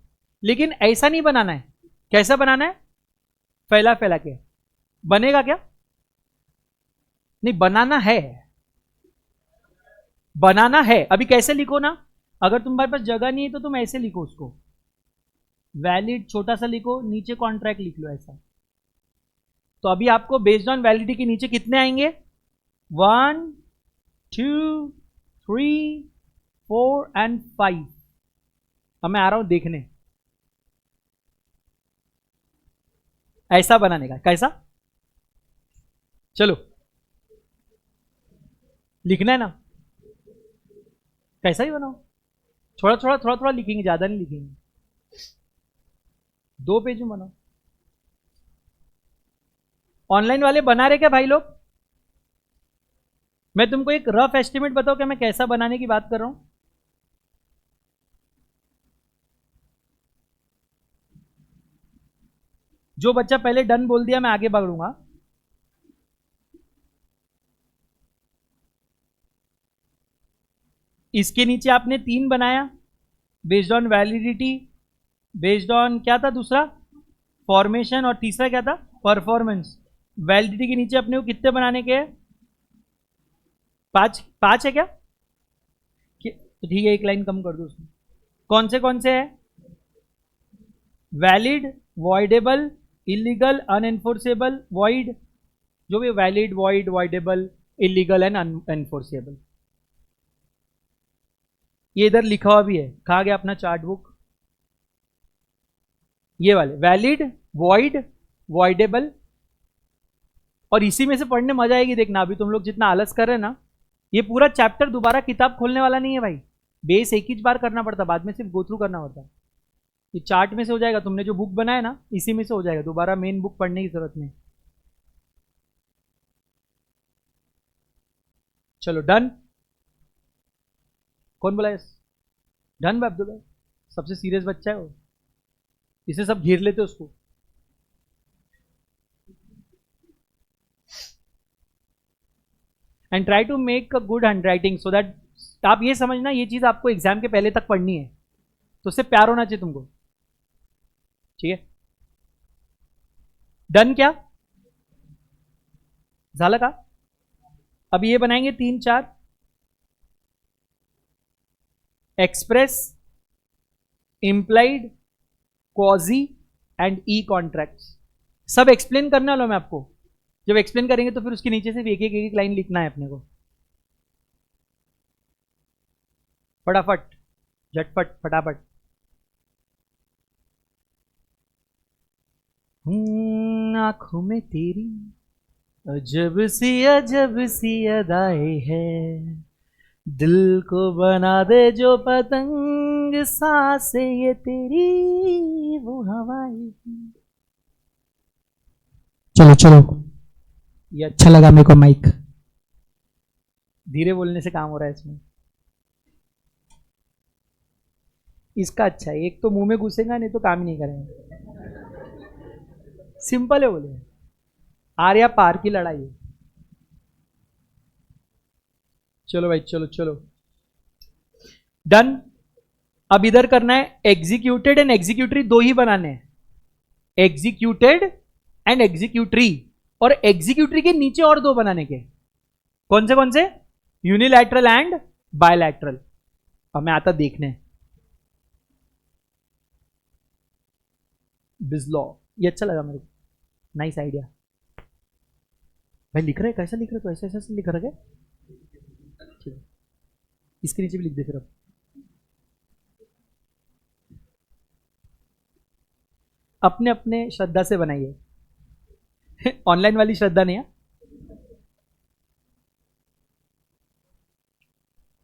लेकिन ऐसा नहीं बनाना है। कैसा बनाना है? फैला फैला के। बनेगा क्या? नहीं, बनाना है, बनाना है। अभी कैसे लिखो ना, अगर तुम्हारे पास जगह नहीं है तो तुम ऐसे लिखो उसको, वैलिड छोटा सा लिखो, नीचे कॉन्ट्रैक्ट लिख लो ऐसा। तो अभी आपको बेस्ड ऑन वैलिडिटी के नीचे कितने आएंगे? 1 2 3 4 एंड 5। अब मैं आ रहा हूं देखने ऐसा बनाने का। कैसा? चलो लिखना है ना, कैसा ही बनाओ, थोड़ा थोड़ा थोड़ा थोड़ा लिखेंगे, ज्यादा नहीं लिखेंगे। 2 पेज में बनाओ। ऑनलाइन वाले बना रहे क्या भाई लोग? मैं तुमको एक रफ एस्टिमेट बताऊं कि मैं कैसा बनाने की बात कर रहा हूं। जो बच्चा पहले डन बोल दिया मैं आगे बढ़ूंगा। इसके नीचे आपने 3 बनाया based on validity, based on क्या था दूसरा? फॉर्मेशन, और तीसरा क्या था? परफॉर्मेंस। वैलिडिटी के नीचे अपने को कितने बनाने के हैं? 5 है क्या? तो ठीक है, एक लाइन कम कर दो उसमें। कौन से है? Valid, voidable, illegal, unenforceable, void. जो भी valid, void, voidable, illegal and unenforceable. ये इधर लिखा हुआ भी है, कहा गया अपना चार्ट बुक। ये वाले वैलिड, वॉइड, वॉइडेबल, और इसी में से पढ़ने मजा आएगी। देखना अभी तुम लोग जितना आलस कर रहे हैं ना, ये पूरा चैप्टर दोबारा किताब खोलने वाला नहीं है भाई। बेस एक ही बार करना पड़ता, बाद में सिर्फ गो थ्रू करना होता है। ये चार्ट में से हो जाएगा, तुमने जो बुक बनाया ना इसी में से हो जाएगा, दोबारा मेन बुक पढ़ने की जरूरत नहीं। चलो डन। कौन बोला? डन भाई अब्दुल भाई, सबसे सीरियस बच्चा है वो, इसे सब घेर लेते उसको। And try to make a good handwriting so that, आप ये समझना ये चीज आपको एग्जाम के पहले तक पढ़नी है, तो उससे प्यार होना चाहिए तुमको। ठीक है, डन क्या झाला का? अब ये बनाएंगे 3 4 express, implied, quasi and E contracts. सब एक्सप्लेन करने वाला मैं आपको। जब एक्सप्लेन करेंगे तो फिर उसके नीचे से एक एक लाइन लिखना है अपने को, फटाफट, झटपट, फटाफट। आंखों में तेरी अजब सी अदाएं है, दिल को बना दे जो पतंग, सांसें ये तेरी वो हवाएं। चलो चलो, ये अच्छा लगा मेरे को माइक। धीरे बोलने से काम हो रहा है इसमें। इसका अच्छा है, एक तो मुंह में घुसेगा, नहीं तो काम ही नहीं करेंगे। सिंपल है, बोले आर या पार की लड़ाई है। चलो भाई, चलो चलो डन। अब इधर करना है एग्जीक्यूटेड एंड एग्जीक्यूटरी, 2 ही बनाने हैं, एग्जीक्यूटेड एंड एग्जीक्यूटरी, और एग्जीक्यूटरी के नीचे और 2 बनाने के। कौन से? Unilateral and bilateral. अब मैं आता देखने। बिजलॉ, ये अच्छा लगा मेरे को, नाइस आइडिया। भाई लिख रहे कैसा लिख रहे? तो ऐसा ऐसा लिख रहे क्या? ठीक है, इसके नीचे भी लिख दे फिर। अब अपने अपने श्रद्धा से बनाइए, ऑनलाइन वाली श्रद्धा नहीं है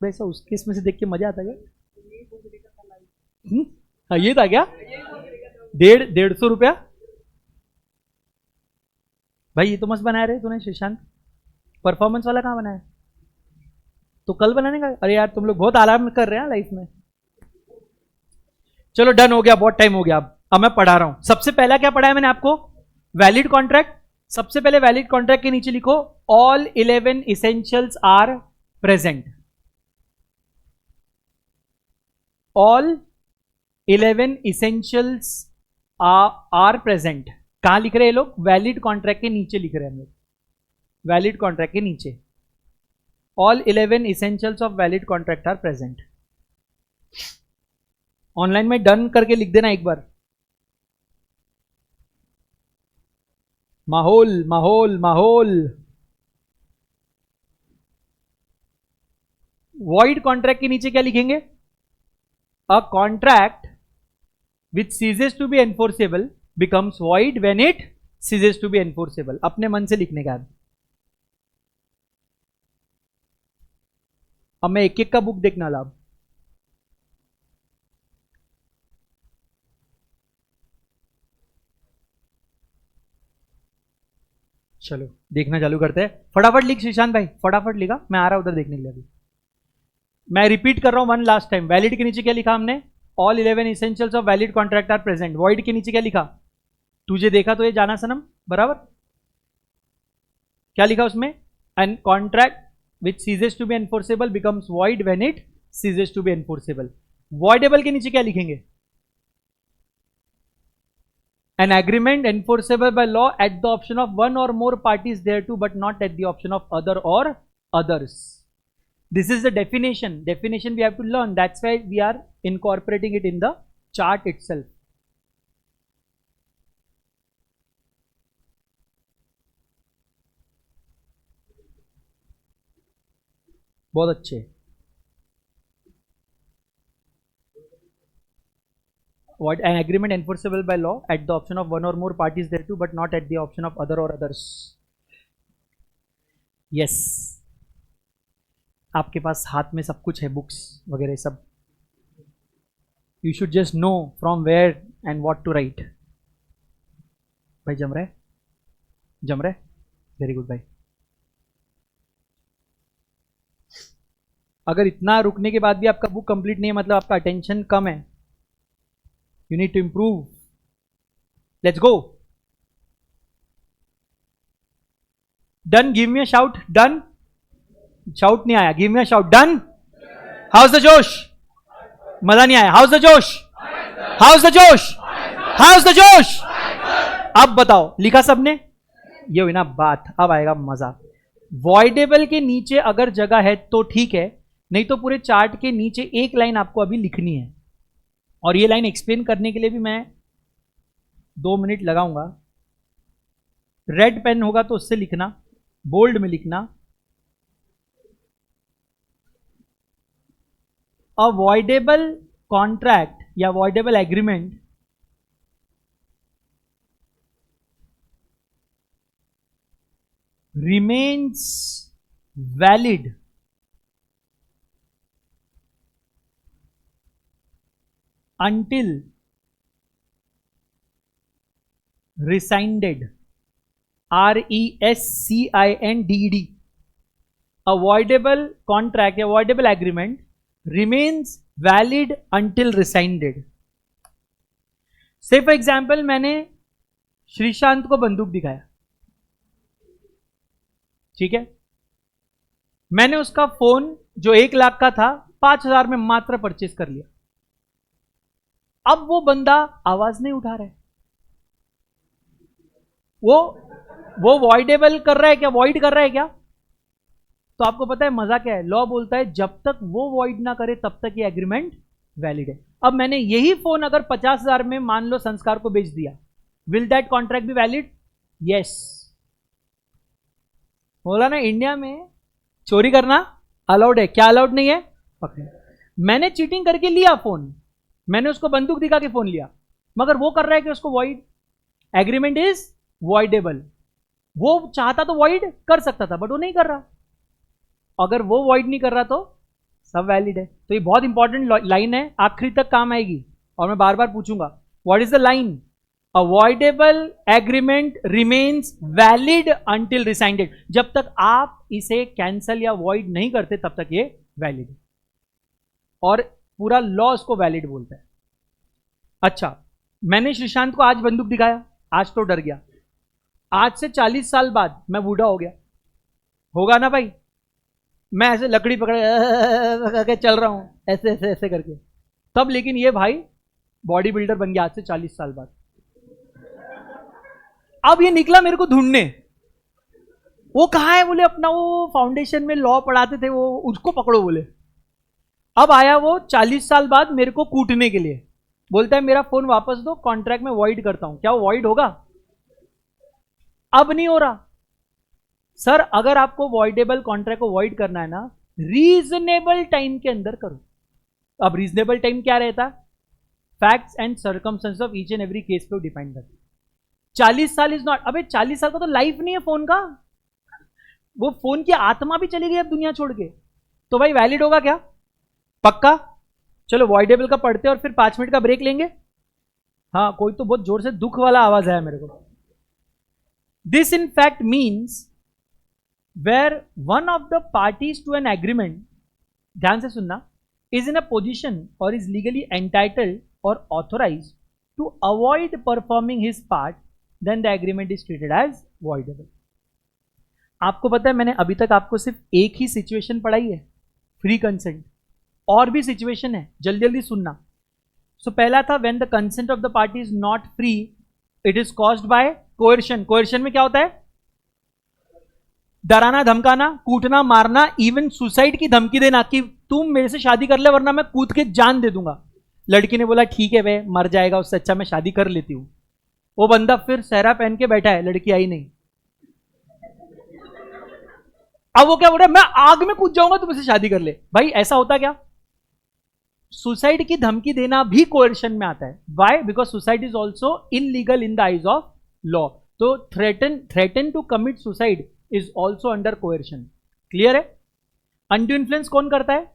वैसा। उसके इसमें से देख के मजा आता क्या? हाँ ये था क्या? 150 रुपया भाई, ये तो मस्त बनाया रहे तूने शशांक। परफॉर्मेंस वाला कहाँ बनाया? तो कल बनाने का। अरे यार तुम लोग बहुत आराम कर रहे हैं लाइफ में। चलो डन हो गया, बहुत टाइम हो गया। अब मैं पढ़ा रहा हूं। सबसे पहला क्या पढ़ा है मैंने आपको? Valid contract. सबसे पहले वैलिड कॉन्ट्रैक्ट के नीचे लिखो all 11 essentials are present. All 11 essentials are present. कहां लिख रहे हैं ये लोग? वैलिड कॉन्ट्रैक्ट के नीचे लिख रहे हैं हम लोग. वैलिड कॉन्ट्रैक्ट के नीचे all 11 essentials of valid contract are present. Online में डन करके लिख देना एक बार. माहौल माहौल माहौल. वॉइड कॉन्ट्रैक्ट के नीचे क्या लिखेंगे? A contract which ceases to be enforceable becomes void when it ceases to be enforceable. अपने मन से लिखने का. अब मैं एक एक का बुक देखना लाभ. चलो देखना चालू करते हैं. फटाफट लिख श्रीशांत भाई, फटाफट लिखा. मैं आ रहा उधर देखने के लिए. अभी मैं रिपीट कर रहा हूं वन लास्ट टाइम. वैलिड के नीचे क्या लिखा हमने? All 11 essentials of valid contract are present. Void के नीचे क्या लिखा? तुझे देखा तो ये जाना सनम. बराबर. क्या लिखा उसमें? An contract which ceases to be enforceable becomes void when it ceases to be enforceable. Voidable के नीचे क्या लिखेंगे? An agreement enforceable by law at the option of one or more parties thereto, but not at the option of other or others. This is the definition. Definition we have to learn. That's why we are incorporating it in the chart itself. बहुत अच्छे. What an agreement enforceable by law at the option of one or more parties thereto, but not at the option of other or others. Yes. आपके पास हाथ में सब कुछ है, books वगैरह सब. You should just know from where and what to write. भाई जम रहा है? जम रहा है? वेरी गुड भाई. अगर इतना रुकने के बाद भी आपका बुक कंप्लीट नहीं है, मतलब आपका अटेंशन कम है. You need to improve. Let's go. Done. Give me a shout. Done. Shout नहीं आया. Give me a shout. Done. How's the Josh? मजा नहीं आया. How's the Josh? How's the Josh? How's the Josh? अब बताओ, लिखा सबने? ये हुई ना बात. अब आएगा मजा. वॉइडेबल के नीचे अगर जगह है तो ठीक है, नहीं तो पूरे चार्ट के नीचे एक लाइन आपको अभी लिखनी है. और ये लाइन एक्सप्लेन करने के लिए भी मैं 2 मिनट लगाऊंगा. रेड पेन होगा तो उससे लिखना, बोल्ड में लिखना. अवॉइडेबल कॉन्ट्रैक्ट या avoidable agreement remains valid until rescinded. RESCINDED. Avoidable contract, avoidable agreement remains valid until rescinded. Say for example, मैंने श्रीशांत को बंदूक दिखाया, ठीक है. मैंने उसका फोन जो 1 लाख का था 5,000 में मात्र परचेस कर लिया. अब वो बंदा आवाज नहीं उठा रहा है. वो वॉइडेबल कर रहा है क्या? वॉइड कर रहा है क्या? तो आपको पता है मजा क्या है? लॉ बोलता है जब तक वो वॉइड ना करे तब तक ये एग्रीमेंट वैलिड है. अब मैंने यही फोन अगर 50,000 में मान लो संस्कार को बेच दिया, will that contract be valid? Yes. बोला ना, इंडिया में चोरी करना अलाउड है. क्या अलाउड नहीं है? पकड़े. मैंने चीटिंग करके लिया फोन, मैंने उसको बंदूक दिखा के फोन लिया, मगर वो कर रहा है कि उसको वॉइड. Agreement is voidable. वो चाहता तो वॉइड कर सकता था, बट वो नहीं कर रहा. अगर वो वॉइड नहीं कर रहा तो सब वैलिड है. तो ये बहुत इंपॉर्टेंट लाइन है, आखिरी तक काम आएगी. और मैं बार बार पूछूंगा, what is the line? Avoidable agreement remains valid until रिसाइंडेड. जब तक आप इसे कैंसल या वॉइड नहीं करते तब तक ये वैलिड है. और पूरा लॉ इसको वैलिड बोलता है. अच्छा, मैंने श्रीशांत को आज बंदूक दिखाया, आज तो डर गया. आज से 40 साल बाद मैं बूढ़ा हो गया, होगा ना भाई? मैं ऐसे लकड़ी पकड़े के चल रहा हूं, ऐसे ऐसे ऐसे करके, तब लेकिन ये भाई बॉडी बिल्डर बन गया आज से 40 साल बाद। अब ये निकला मेरे को ढूंढने, वो कहाँ है बोले, अपना वो फाउंडेशन में लॉ पढ़ाते थे वो, उसको पकड़ो बोले। अब आया वो 40 साल बाद मेरे को कूटने के लिए, बोलता है मेरा फोन वापस दो, कॉन्ट्रैक्ट में वॉइड करता हूं। क्या वो वॉइड होगा? अब नहीं हो रहा सर। अगर आपको वॉइडेबल कॉन्ट्रैक्ट को वॉइड करना है ना, रीजनेबल टाइम के अंदर करो। अब रीजनेबल टाइम क्या रहता? Facts and circumstances of each and every case पे डिपेंड करता है। 40 साल इज नॉट, अबे 40 साल का तो लाइफ नहीं है फोन का, वो फोन की आत्मा भी चली गई अब दुनिया छोड़ के, तो भाई वैलिड होगा क्या? पक्का? चलो वॉइडेबल का पढ़ते और फिर 5 मिनट का ब्रेक लेंगे। हाँ, कोई तो बहुत जोर से दुख वाला आवाज आया मेरे को। This in fact means where one of the parties to an agreement, ध्यान से सुनना, is in a position or is legally entitled or authorized to avoid performing his part, then the agreement is treated as voidable. आपको पता है मैंने अभी तक आपको सिर्फ एक ही सिचुएशन पढ़ाई है, फ्री कंसेंट। और भी सिचुएशन है, जल्दी जल्दी सुनना। सो पहला था when the consent of the party is not free, it is caused by coercion. Coercion में क्या होता है? डराना, धमकाना, कूटना, मारना, इवन सुसाइड की धमकी देना कि तुम मेरे से शादी कर ले वरना मैं कूद के जान दे दूंगा। लड़की ने बोला ठीक है वे मर जाएगा, उससे अच्छा मैं शादी कर लेती हूं। वो बंदा फिर सहरा पहन के बैठा है, लड़की आई नहीं। अब वो क्या बोल रहा है, मैं आग में कूद जाऊंगा, तुम मुझसे शादी कर ले। भाई ऐसा होता क्या? सुसाइड की धमकी देना भी कोएर्शन में आता है। Why? Because suicide is also illegal in the eyes of law. तो threaten to commit suicide is also under coercion. Clear है? अनड्यू इन्फ्लुएंस कौन करता है?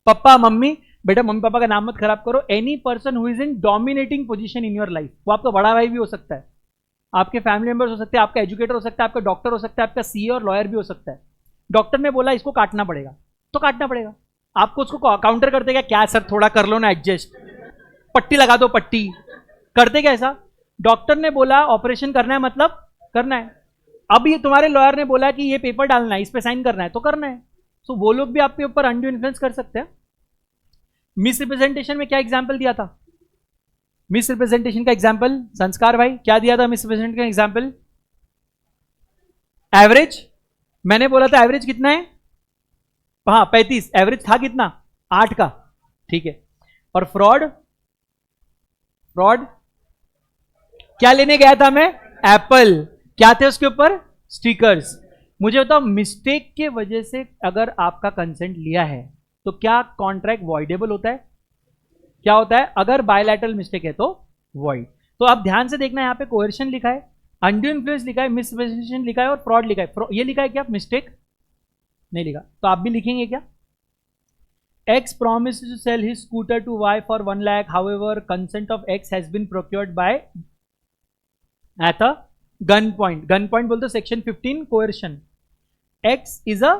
Papa mummy. बेटा मम्मी पापा का नाम मत खराब करो। Any person who is in dominating position in your life, वो आपका बड़ा भाई भी हो सकता है, आपके फैमिली मेंबर्स हो सकते हैं, आपका एजुकेटर हो सकता है, आपका डॉक्टर हो सकता है, आपका सीए और लॉयर भी हो सकता है। डॉक्टर ने बोला इसको काटना पड़ेगा तो काटना पड़ेगा। आपको उसको काउंटर करते क्या सर थोड़ा कर लो ना एडजस्ट, पट्टी लगा दो पट्टी, करते क्या ऐसा? डॉक्टर ने बोला ऑपरेशन करना है मतलब करना है। अब ये तुम्हारे लॉयर ने बोला कि ये पेपर डालना है, इस पे साइन करना है तो करना है। सो वो लोग भी आपके ऊपर अनड्यू इन्फ्लुएंस कर सकते हैं। मिस रिप्रेजेंटेशन में क्या एग्जाम्पल दिया था? मिस रिप्रेजेंटेशन का एग्जाम्पल संस्कार भाई क्या दिया था? मिस रिप्रेजेंटेशन का एग्जाम्पल एवरेज। मैंने बोला था एवरेज कितना है? हाँ 35, एवरेज था कितना? 8 का, ठीक है। और फ्रॉड, फ्रॉड क्या लेने गया था मैं? एप्पल। क्या थे उसके ऊपर? स्टिकर्स। मुझे बताओ मिस्टेक के वजह से अगर आपका कंसेंट लिया है तो क्या कॉन्ट्रैक्ट वॉइडेबल होता है? क्या होता है? अगर बायलैटरल मिस्टेक है तो वॉइड। तो आप ध्यान से देखना, यहां पे कोएर्शन लिखा है, अनड्यू इन्फ्लुएंस लिखा है, मिसरिप्रेजेंटेशन लिखा है और फ्रॉड लिखा है। ये लिखा है क्या? मिस्टेक नहीं लिखा। तो आप भी लिखेंगे क्या? X promises to sell his scooter to Y for 1 lakh. However, consent of X has been procured by at a gunpoint. Gunpoint बोलते section 15 coercion. X is a,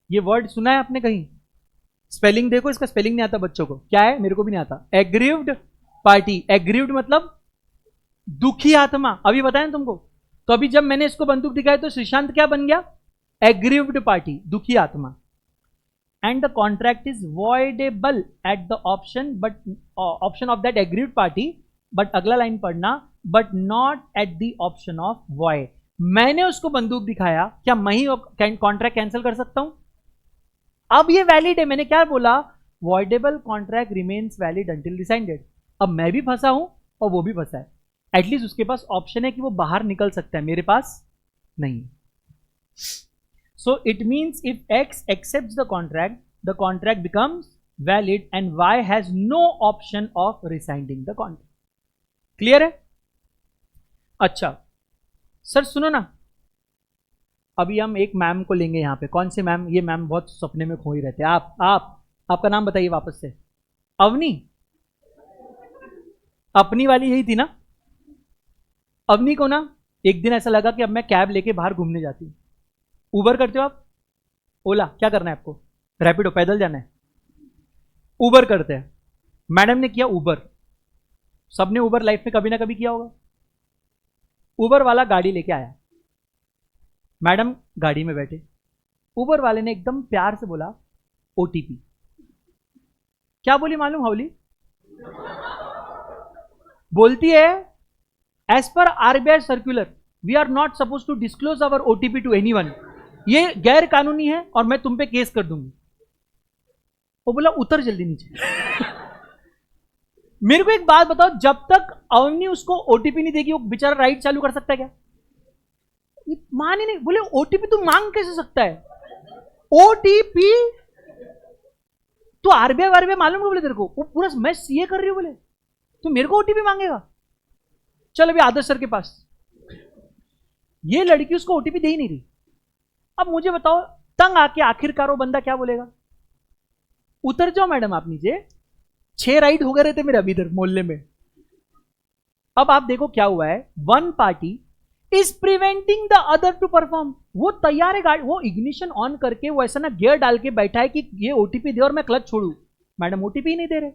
ये वर्ड सुना है आपने कहीं? स्पेलिंग देखो, इसका स्पेलिंग नहीं आता बच्चों को। क्या है? मेरे को भी नहीं आता। Aggrieved party. एग्रीव्ड मतलब दुखी आत्मा। अभी बताया ना तुमको। तो अभी जब मैंने इसको बंदूक दिखाई तो श्रीशांत क्या बन गया? एग्रीव्ड पार्टी, दुखी आत्मा। And the contract is voidable eight the option but option of that aggrieved party, but अगला लाइन पढ़ना, but not at the option of void. मैंने उसको बंदूक दिखाया, क्या मैं ही कॉन्ट्रैक्ट कैंसिल कर सकता हूं? अब ये वैलिड है। मैंने क्या बोला? Voidable contract remains valid until decided. अब मैं भी फंसा हूं और वो भी फंसा है। एटलीस्ट उसके पास ऑप्शन है कि वो बाहर निकल सकता है, मेरे पास नहीं। So it means if X accepts the contract becomes valid and Y has no option of rescinding the contract. Clear है? अच्छा सर सुनो ना, अभी हम एक मैम को लेंगे यहाँ पे। कौन से मैम? ये मैम बहुत सपने में खो ही रहते हैं। आपका नाम बताइए वापस से। अवनी? अपनी वाली यही थी ना? अवनी को ना एक दिन ऐसा लगा कि अब मैं कैब लेके बाहर घूमने जाती हूँ। उबर करते हो आप? ओला? क्या करना है आपको? रैपिडो? पैदल जाना है? उबर करते हैं। मैडम ने किया उबर। सबने उबर लाइफ में कभी ना कभी किया होगा। उबर वाला गाड़ी लेके आया, मैडम गाड़ी में बैठे। उबर वाले ने एकदम प्यार से बोला ओटीपी। क्या बोली मालूम हाउली? बोलती है as per RBI circular we are not suppose to disclose our OTP to anyone. ये गैर कानूनी है और मैं तुम पे केस कर दूंगी। वो बोला उतर जल्दी नीचे। मेरे को एक बात बताओ, जब तक अवनी उसको ओटीपी नहीं देगी वो बेचारा राइड चालू कर सकता है क्या? मान ही नहीं। बोले ओटीपी तू मांग कैसे सकता है? ओटीपी तो आरबीआई मालूम है बोले तेरे को, वो पूरा मैं सीए कर रही हूं, बोले तो मेरे को ओटीपी मांगेगा? चल अभी आदर्श सर के पास। ये लड़की उसको ओटीपी दे ही नहीं रही। अब मुझे बताओ, तंग आके आखिरकार वो बंदा क्या बोलेगा? उतर जाओ मैडम आप नीचे। 6 राइड हो गए रहते मेरे अभी इधर मोहल्ले में। अब आप देखो क्या हुआ है, one party is preventing the other to perform. वो तैयार है गाड़ी, वो इग्निशन ऑन करके वो ऐसा ना गियर डाल के बैठा है कि ये ओटीपी दे और मैं क्लच छोड़ू। मैडम ओटीपी नहीं दे रहे।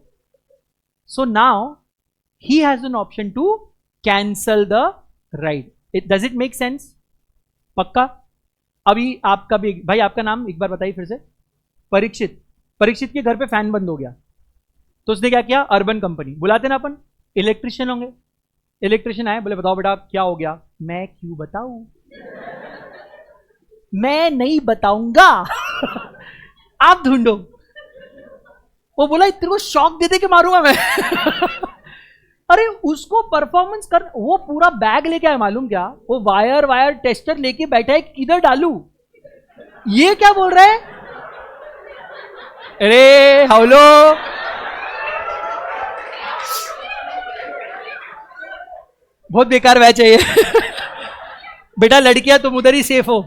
So now he has an option to cancel the ride. Does it make sense? पक्का? अभी आपका भी भाई, आपका नाम एक बार बताइए फिर से। परीक्षित। परीक्षित के घर पे फैन बंद हो गया तो उसने क्या किया? अर्बन कंपनी बुलाते ना अपन, इलेक्ट्रिशियन होंगे। इलेक्ट्रिशियन आए, बोले बताओ बेटा क्या हो गया? मैं क्यों बताऊं? मैं नहीं बताऊंगा। आप ढूंढो। वो बोला तेरे को शॉक दे दे के मारूंगा मैं। अरे उसको परफॉर्मेंस कर, वो पूरा बैग लेके आया मालूम क्या? वो वायर टेस्टर लेके बैठा है, किधर डालू? ये क्या बोल रहा है? अरे हाउलो, बहुत बेकार बैच है ये। बेटा लड़कियां तुम उधर ही सेफ हो।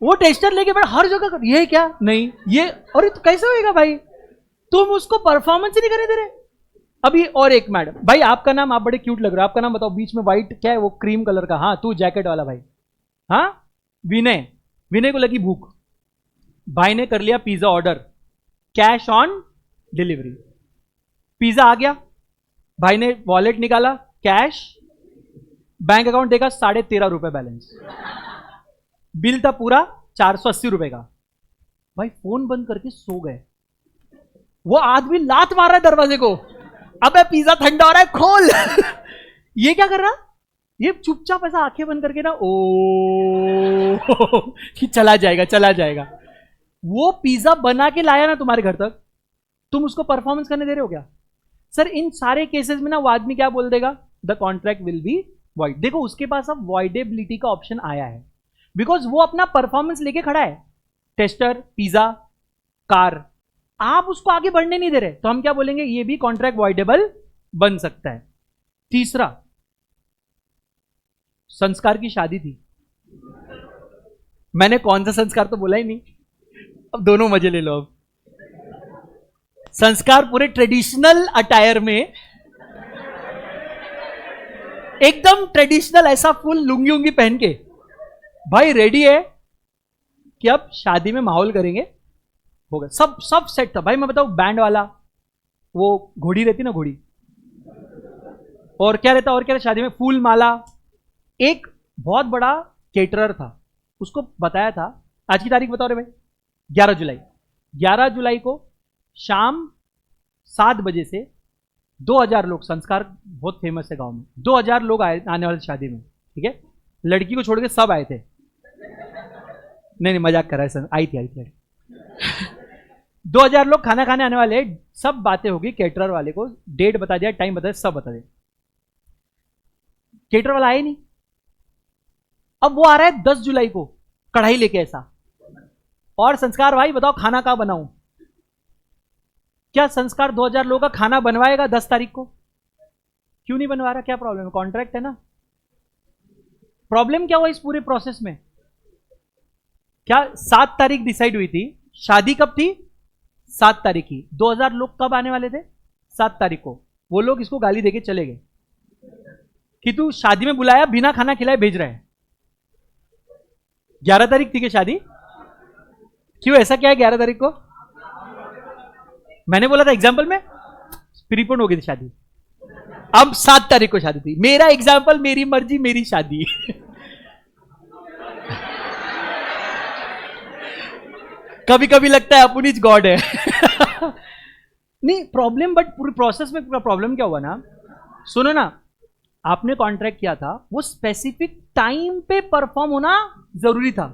वो टेस्टर लेके बैठ हर जगह कर, ये क्या नहीं ये, और तो कैसे होएगा भाई? तुम उसको परफॉर्मेंस ही नहीं करने दे रहे। अभी और एक मैडम, भाई आपका नाम, आप बड़े क्यूट लग रहे हो, आपका नाम बताओ। बीच में व्हाइट क्या है वो? क्रीम कलर का। हाँ तू जैकेट वाला भाई। हाँ विनय। विनय को लगी भूख, भाई ने कर लिया pizza order, cash on delivery. Pizza आ गया, भाई ने वॉलेट निकाला, कैश, बैंक अकाउंट देखा 13.5 रुपए बैलेंस, बिल था पूरा 480 रुपए का। भाई फोन बंद करके सो गए। वो आदमी लात मार रहा है दरवाजे को, अबे पिज्जा ठंडा हो रहा है खोल। ये क्या कर रहा? ये चुपचाप ऐसा आंखें बंद करके ना, ओ कि चला जाएगा चला जाएगा। वो पिज्जा बना के लाया ना तुम्हारे घर तक, तुम उसको परफॉर्मेंस करने दे रहे हो क्या? सर इन सारे केसेस में ना वो आदमी क्या बोल देगा? The contract will be void. देखो उसके पास अब वॉइडेबिलिटी का ऑप्शन आया है, बिकॉज वो अपना परफॉर्मेंस लेके खड़ा है। टेस्टर, पिज्जा, कार, आप उसको आगे बढ़ने नहीं दे रहे, तो हम क्या बोलेंगे? ये भी कॉन्ट्रैक्ट वॉइडेबल बन सकता है। तीसरा, संस्कार की शादी थी। मैंने कौन सा संस्कार तो बोला ही नहीं, अब दोनों मजे ले लो। अब संस्कार पूरे ट्रेडिशनल अटायर में, एकदम ट्रेडिशनल, ऐसा फुल लुंगी उंगी पहन के भाई रेडी है कि अब शादी में माहौल करेंगे। हो गया, सब सेट था भाई। मैं बताऊं, बैंड वाला, वो घोड़ी रहती ना घोड़ी, और क्या रहता शादी में? फूल माला। एक बहुत बड़ा केटरर था, उसको बताया था, आज की तारीख बताओ रे भाई, 11 जुलाई। 11 जुलाई को शाम 7 बजे से 2000 लोग, संस्कार बहुत फेमस है गांव में, 2000 लोग आने वाले शादी में, ठीक है? लड़की को छोड़ के सब आए थे। नहीं मजाक कर रहा है सर, आई थी 2000 लोग खाना खाने आने वाले। सब बातें होगी, केटरर वाले को डेट बता दिया, टाइम बता दिया, सब बता दिया। केटरर वाला आए नहीं। अब वो आ रहा है 10 जुलाई को कढ़ाई लेके ऐसा, और संस्कार भाई बताओ खाना कहां बनाऊं? क्या संस्कार 2000 लोगों का खाना बनवाएगा 10 तारीख को? क्यों नहीं बनवा रहा? क्या प्रॉब्लम है? कॉन्ट्रैक्ट है ना। प्रॉब्लम क्या हुआ इस पूरे प्रोसेस में? क्या 7 तारीख डिसाइड हुई थी, शादी कब थी? 7 तारीख की। 2000 लोग कब आने वाले थे? 7 तारीख को। वो लोग इसको गाली देके चले गए कि तू शादी में बुलाया, बिना खाना खिलाए भेज रहा है। 11 तारीख थी कि शादी? क्यों, ऐसा क्या है 11 तारीख को? मैंने बोला था एग्जाम्पल में, प्रीपोन हो गई थी शादी। अब 7 तारीख को शादी थी। मेरा एग्जाम्पल, मेरी मर्जी मेरी शादी। कभी कभी लगता है अपुन इज गॉड है नहीं प्रॉब्लम, बट पूरी प्रोसेस में प्रॉब्लम क्या हुआ ना, सुनो ना, आपने कॉन्ट्रैक्ट किया था, वो स्पेसिफिक टाइम पे परफॉर्म होना जरूरी था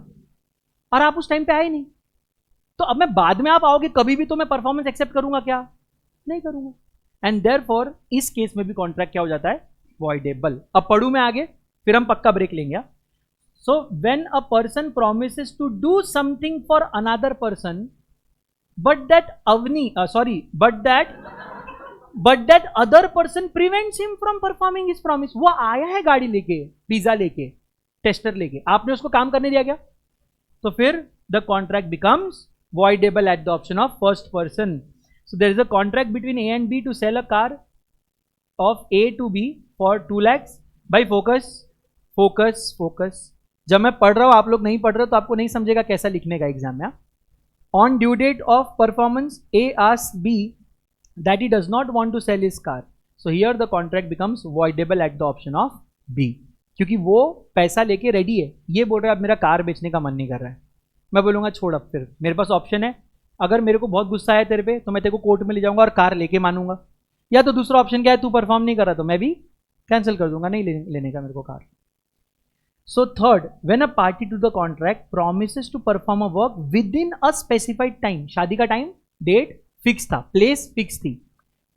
और आप उस टाइम पे आए नहीं, तो अब मैं बाद में आप आओगे कभी भी तो मैं परफॉर्मेंस एक्सेप्ट करूंगा क्या? नहीं करूंगा। एंड देयरफॉर इस केस में भी कॉन्ट्रैक्ट क्या हो जाता है? वॉइडेबल। अब पढ़ू मैं आगे, फिर हम पक्का ब्रेक लेंगे। So when a person promises to do something for another person but that other person prevents him from performing his promise. वो आया है गाड़ी लेके, पिज्जा लेके, टेस्टर लेके, आपने उसको काम करने दिया क्या? तो फिर the contract becomes voidable at the option of first person. So there is a contract between A and B to sell a car of A to B for 2 lakhs. भाई फोकस। जब मैं पढ़ रहा हूं आप लोग नहीं पढ़ रहे हो तो आपको नहीं समझेगा कैसा लिखने का एग्जाम में। On due date of performance A asks B that he does not want to sell his car. So here the contract becomes voidable at the option of B. क्योंकि वो पैसा लेके रेडी है, ये बोल रहा है अब मेरा कार बेचने का मन नहीं कर रहा है, मैं बोलूंगा छोड़, अब फिर मेरे पास ऑप्शन है, अगर मेरे को बहुत गुस्सा है तेरे पे तो मैं तेरे को कोर्ट में ले जाऊंगा और कार लेके मानूंगा, या तो दूसरा ऑप्शन क्या है, तू परफॉर्म नहीं कर रहा तो मैं भी कैंसिल कर दूंगा, नहीं लेने का मेरे को car. So third, when a party to the contract promises to perform a work within a specified time, शादी का टाइम, डेट फिक्स था, प्लेस फिक्स थी,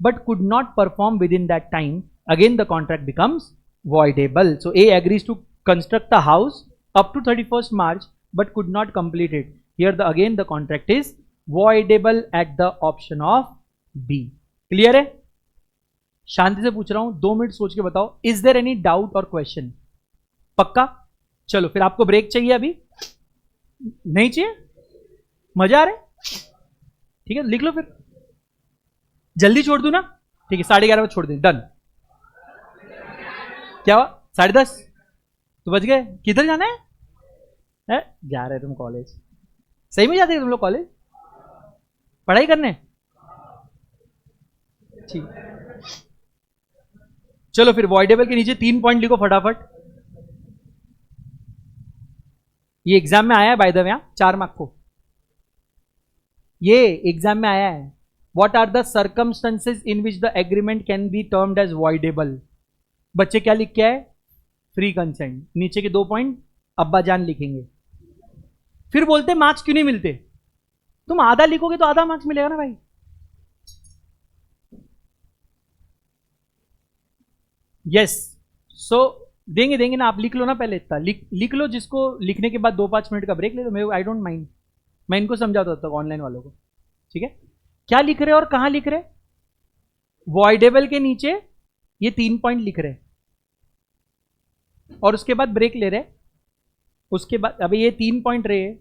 but could not perform within that time, again the contract becomes voidable. So A agrees to construct the house up to 31st March but could not complete it. Here again the contract is voidable at the option of B. Clear है? शांति से पूछ रहा हूं, 2 minute सोच के बताओ, is there any doubt or question? पक्का? चलो फिर आपको ब्रेक चाहिए अभी? नहीं चाहिए? मजा आ रहा है? ठीक है, लिख लो फिर, जल्दी छोड़ दूं ना? ठीक है, 11:30 बजे छोड़ दें, डन। क्या हुआ? 10:30 तो बज गए, किधर जाना है? जा रहे तुम कॉलेज? सही में जाते हैं तुम लोग कॉलेज पढ़ाई करने? ठीक, चलो फिर वॉइडेबल के नीचे 3 पॉइंट लिखो फटाफट। ये एग्जाम में आया है बाय द वे, 4 मार्क को ये एग्जाम में आया है। What are the circumstances in which the agreement can be termed as voidable? बच्चे क्या लिख के आए? Free consent. नीचे के 2 पॉइंट अब्बा जान लिखेंगे। फिर बोलते मार्क्स क्यों नहीं मिलते? तुम आधा लिखोगे तो आधा मार्क्स मिलेगा ना भाई। यस, सो देंगे ना, आप लिख लो ना पहले, इतना लिख लो, जिसको लिखने के बाद 2-5 मिनट का ब्रेक ले लो, मैं आई डोंट माइंड, मैं इनको समझाता था ऑनलाइन वालों को। ठीक है, क्या लिख रहे और कहां लिख रहे? वॉइडेबल के नीचे ये 3 पॉइंट लिख रहे और उसके बाद ब्रेक ले रहे, उसके बाद अभी ये 3 पॉइंट रहे,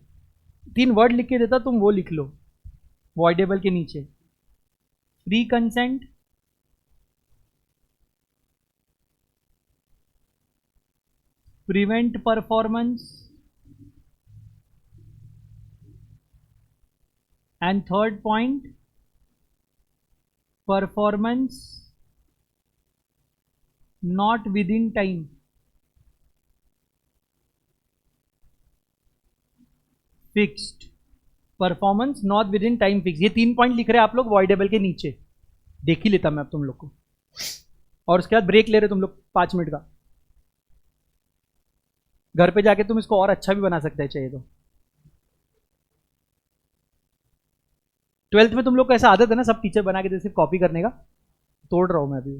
3 वर्ड लिख के देता, तुम वो लिख लो वॉइडेबल के नीचे, free consent, prevent performance, and third point performance not with in time. Fixed performance not with in time fix, ये 3 पॉइंट लिख रहे हैं आप लोग वॉइडेबल के नीचे। देख ही लेता मैं अब तुम लोग को, और उसके बाद ब्रेक ले रहे तुम लोग 5 मिनट का। घर पे जाके तुम इसको और अच्छा भी बना सकते हैं चाहिए तो। 12th में तुम लोग को ऐसा आदत है ना, सब टीचर बना के जैसे कॉपी करने का, तोड़ रहा हूं मैं अभी,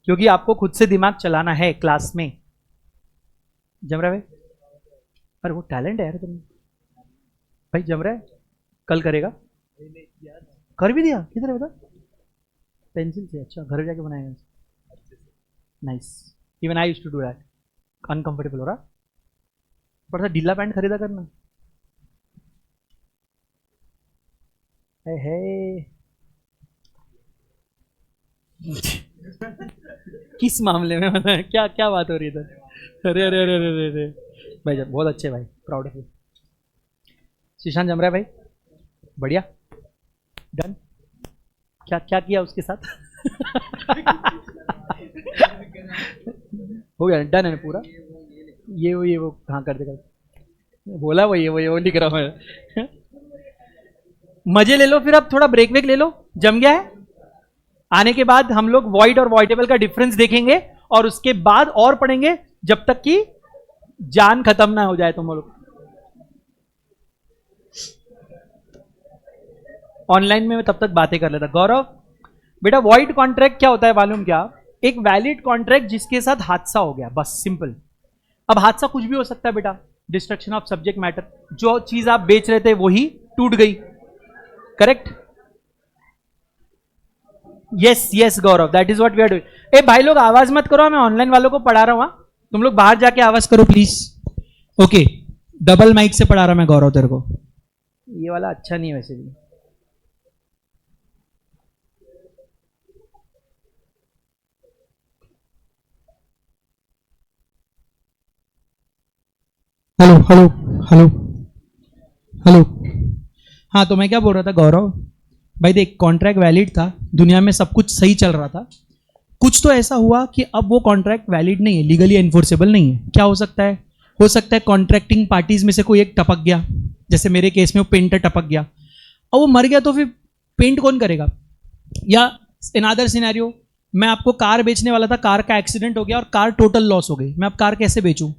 क्योंकि आपको खुद से दिमाग चलाना है क्लास में। जम रहा है भाई? अरे वो टैलेंट है यार तुम भाई, जम रहा है, कल करेगा। कर भी दिया? किधर है बता? पेंसिल से? अच्छा, घर जाके बनाएगा। Nice, even I used to do that. Uncomfortable हो रहा, थोड़ा सा ढीला पैंट खरीदा करना। है किस मामले में, मतलब क्या क्या बात हो रही है इधर? अरे अरे अरे अरे अरे भाई, जब बहुत अच्छे भाई, प्राउड ऑफ यू। शीशान जम रहा है भाई, बढ़िया, डन। क्या क्या किया उसके साथ? हो गया, डन है पूरा। ये वो कहाँ कर देगा? बोला वही है, वही वो लिख रहा हूँ मैं। मजे ले लो, फिर अब थोड़ा ब्रेक वेक ले लो, जम गया है। आने के बाद हम लोग वॉइड और वॉइडेबल का डिफरेंस देखेंगे और उसके बाद और पढ़ेंगे जब तक कि जान खत्म ना हो जाए तुम लोग। ऑनलाइन में मैं तब तक बातें कर लेता। गौरव बेटा, वॉइड कॉन्ट्रैक्ट क्या होता है मालूम क्या? एक वैलिड कॉन्ट्रैक्ट जिसके साथ हादसा हो गया, बस सिंपल। अब हादसा कुछ भी हो सकता है बेटा, डिस्ट्रक्शन ऑफ सब्जेक्ट मैटर, जो चीज आप बेच रहे थे वही टूट गई, correct? Yes yes Gaurav, that is what we are doing. ए भाई लोग आवाज मत करो, मैं ऑनलाइन वालों को पढ़ा रहा हूं। तुम लोग बाहर जाके आवाज करो प्लीज। ओके, डबल माइक से पढ़ा रहा मैं गौरव तेरे को। ये वाला अच्छा नहीं है वैसे भी। Hello hello hello hello. हाँ, तो मैं क्या बोल रहा था गौरव भाई, देख कॉन्ट्रैक्ट वैलिड था, दुनिया में सब कुछ सही चल रहा था। कुछ तो ऐसा हुआ कि अब वो कॉन्ट्रैक्ट वैलिड नहीं है, लीगली एनफोर्सेबल नहीं है। क्या हो सकता है? हो सकता है कॉन्ट्रैक्टिंग पार्टीज में से कोई एक टपक गया, जैसे मेरे केस में वो पेंटर टपक गया और वो मर गया, तो फिर पेंट कौन करेगा? या अनदर सिनेरियो, मैं आपको कार बेचने वाला था, कार का एक्सीडेंट हो गया और कार टोटल लॉस हो गई, मैं अब कार कैसे बेचूं?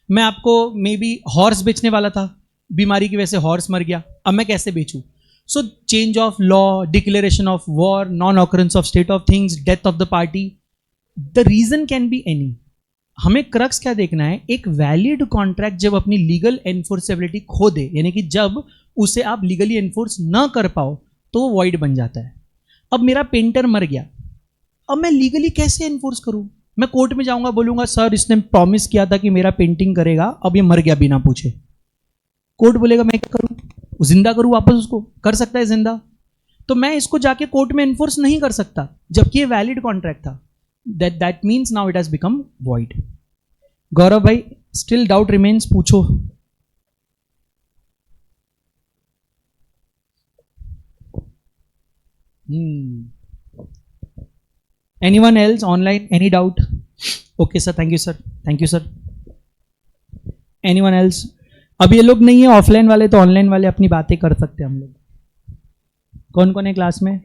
मैं आपको मे बी हॉर्स बेचने वाला था, बीमारी की वजह से हॉर्स मर गया, अब मैं कैसे बेचूं? So change of law, declaration of war, non occurrence of state of things, death of the party, the reason can be any. हमें क्रक्स क्या देखना है? एक वैलिड कॉन्ट्रैक्ट जब अपनी लीगल एनफोर्सेबिलिटी खो दे, यानी कि जब उसे आप लीगली एनफोर्स ना कर पाओ, तो वो वॉइड बन जाता है। अब मेरा पेंटर मर गया, अब मैं लीगली कैसे एनफोर्स करूं? मैं कोर्ट में जाऊंगा, बोलूंगा सर इसने प्रॉमिस किया था कि मेरा पेंटिंग करेगा, अब ये मर गया बिना पूछे। कोर्ट बोलेगा मैं क्या करूं? जिंदा करूं वापस उसको? कर सकता है जिंदा? तो मैं इसको जाके कोर्ट में एनफोर्स नहीं कर सकता, जबकि ये वैलिड कॉन्ट्रैक्ट था। That means now it has become void. Gaurav भाई, स्टिल डाउट रिमेन्स, पूछो। Anyone else online? Any doubt? Okay sir, thank you sir, thank you sir. Anyone else? अब ये लोग नहीं है ऑफलाइन वाले, तो ऑनलाइन वाले अपनी बातें कर सकते हैं हम लोग। कौन कौन है क्लास में?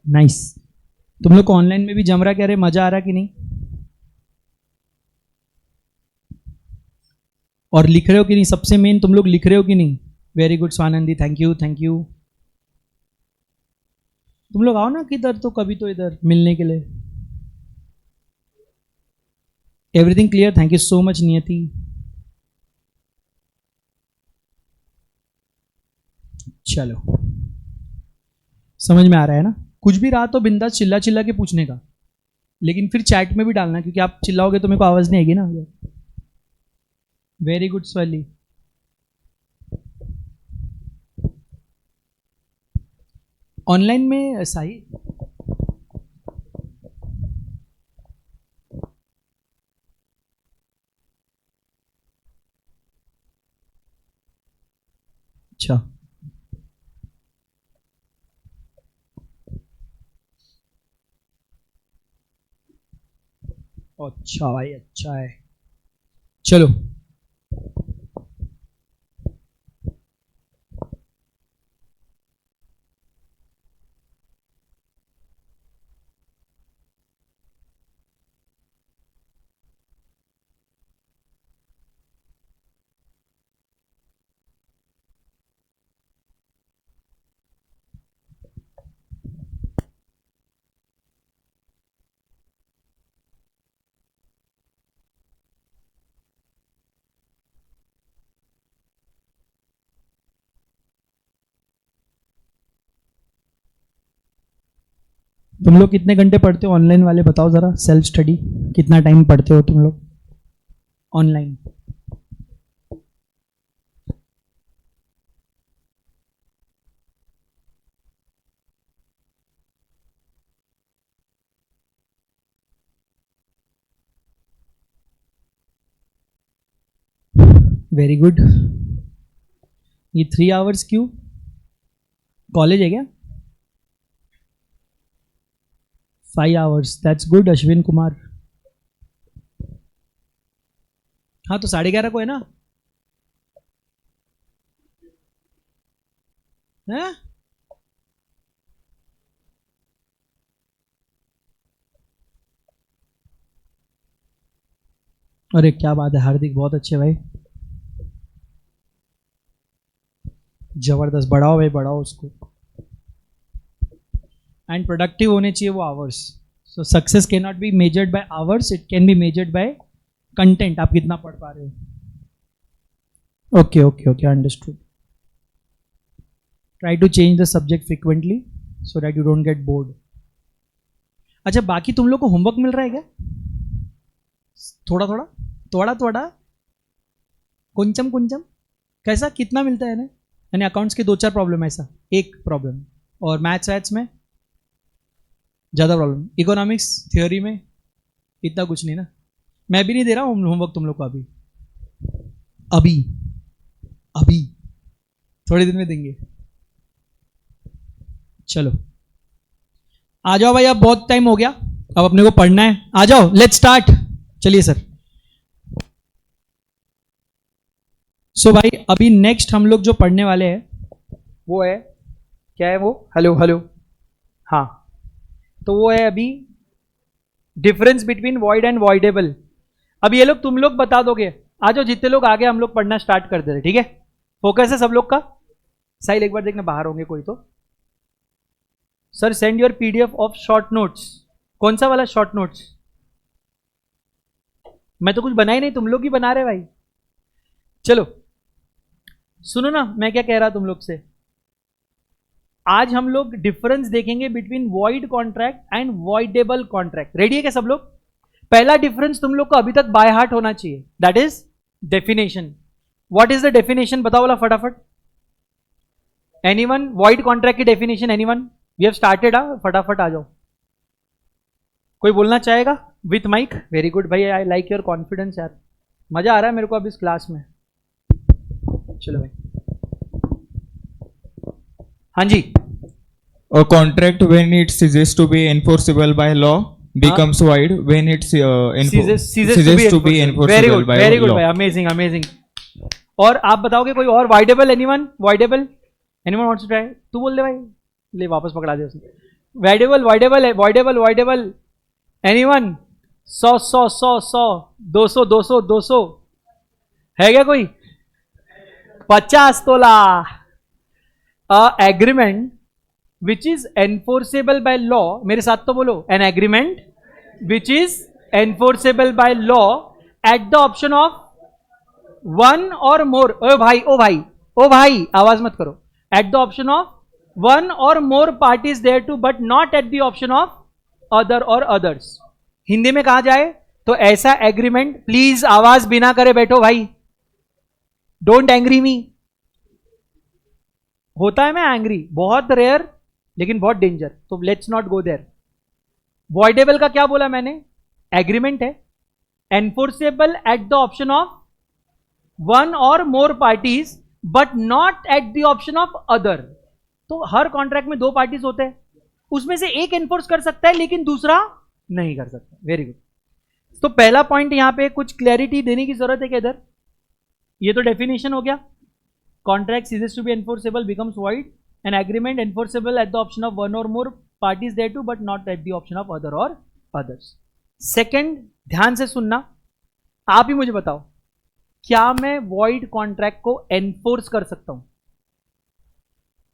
नाइस। तुम लोग को ऑनलाइन में भी जम रहा, कह रहे मजा आ रहा कि नहीं? और लिख रहे हो कि नहीं? सबसे मेन, तुम लोग लिख रहे हो कि नहीं? Very good Swanandi, thank you thank you. तुम लोग आओ ना किधर तो, कभी तो इधर मिलने के लिए। Everything clear? Thank you so much नियति। चलो, समझ में आ रहा है ना? कुछ भी रहा तो बिंदास चिल्ला चिल्ला के पूछने का, लेकिन फिर चैट में भी डालना, क्योंकि आप चिल्लाओगे तो मेरे को आवाज नहीं आएगी ना। Very good स्वली। ऑनलाइन में साई, अच्छा अच्छा भाई, अच्छा है। चलो, तुम लोग कितने घंटे पढ़ते हो ऑनलाइन वाले, बताओ जरा। सेल्फ स्टडी कितना टाइम पढ़ते हो तुम लोग ऑनलाइन? Very good. ये 3 आवर्स क्यों? कॉलेज है क्या? 5 hours, that's good Ashwin Kumar. हाँ तो 11:30 को है ना, है? अरे क्या बात है हार्दिक, बहुत अच्छे भाई, जबरदस्त, बढ़ाओ भाई बढ़ाओ उसको। एंड प्रोडक्टिव होने चाहिए वो hours. So success can not be measured by hours, it can be measured by content, आप कितना पढ़ पा रहे हो। Okay okay okay, understood. Try to change the subject frequently so that you don't get bored. अच्छा बाकी तुम लोग को होमवर्क मिल रहा है क्या? थोड़ा थोड़ा थोड़ा थोड़ा कुंचम कुंचम, कैसा कितना मिलता है ना? यानी अकाउंट्स के 2-4 प्रॉब्लम, ऐसा एक प्रॉब्लम, और मैथ्स वैथ्स में ज़्यादा प्रॉब्लम, इकोनॉमिक्स थियोरी में इतना कुछ नहीं ना। मैं भी नहीं दे रहा हूँ होमवर्क तुम लोग को अभी अभी अभी थोड़े दिन में देंगे। चलो आ जाओ भाई, अब बहुत टाइम हो गया, अब अपने को पढ़ना है, आ जाओ लेट्स स्टार्ट। चलिए सर। सो भाई अभी नेक्स्ट हम लोग जो पढ़ने वाले हैं वो है, क्या है वो, हेलो हेलो, हाँ तो वो है अभी difference between void and voidable. अब ये लोग तुम लोग बता दोगे, आ जाओ जितने लोग आगे, हम लोग पढ़ना स्टार्ट कर दे रहे, ठीक है? फोकस है सब लोग का। साहिल एक बार देखना बाहर होंगे कोई तो। Sir send your PDF of short notes. कौन सा वाला शॉर्ट नोट्स? मैं तो कुछ बना ही नहीं, तुम लोग ही बना रहे भाई। चलो सुनो ना मैं क्या कह रहा तुम लोग से। आज हम लोग डिफरेंस देखेंगे between void contract and voidable contract. Ready है क्या सब लोग? पहला डिफरेंस तुम लोग को अभी तक बाय हार्ट होना चाहिए, that is definition. What is the definition बताओ वाला फटाफट। एनीवन? वॉइड कॉन्ट्रैक्ट की definition anyone? We have started, फटाफट आ जाओ। कोई बोलना चाहेगा विथ माइक? वेरी गुड भाई, आई लाइक योर कॉन्फिडेंस यार, मजा आ रहा है मेरे को अब इस क्लास में। चलो भाई, हाँ जी। A contract when it ceases to be enforceable by law becomes void when it ceases to be enforceable by very good law. भाई, अमेजिंग अमेजिंग। और आप बताओगे कोई और? Voidable anyone? Voidable anyone wants to try? तू बोल दे भाई, ले वापस पकड़ा दे उसने। वाइडेबल वाइडेबल है, वाइडेबल वाइडेबल एनीवन? 100 200 200 200 है क्या कोई? 50 तोला। Agreement which is enforceable by law, मेरे साथ तो बोलो, an agreement which is enforceable by law at the option of one or more, ओ भाई ओ भाई ओ भाई आवाज मत करो, at the option of one or more parties thereto, but not at the option of other or others. Hindi में कहा जाए तो ऐसा एग्रीमेंट, प्लीज आवाज बिना करे बैठो भाई, डोंट एंग्री मी। होता है मैं एंग्री, बहुत रेयर लेकिन बहुत डेंजर, तो let's not go there. Voidable का क्या बोला मैंने? एग्रीमेंट है enforceable at the option of one or more parties but not at the option of other. तो हर कॉन्ट्रैक्ट में 2 पार्टीज होते हैं, उसमें से एक एनफोर्स कर सकता है लेकिन दूसरा नहीं कर सकता। Very good. तो पहला पॉइंट यहां पे कुछ क्लैरिटी देने की जरूरत है कि इधर ये तो डेफिनेशन हो गया, contract ceases to be enforceable becomes void, an agreement enforceable at the option of one or more parties thereto but not at the option of other or others. Second, ध्यान से सुनना, आप ही मुझे बताओ, क्या मैं void कॉन्ट्रैक्ट को enforce कर सकता हूं?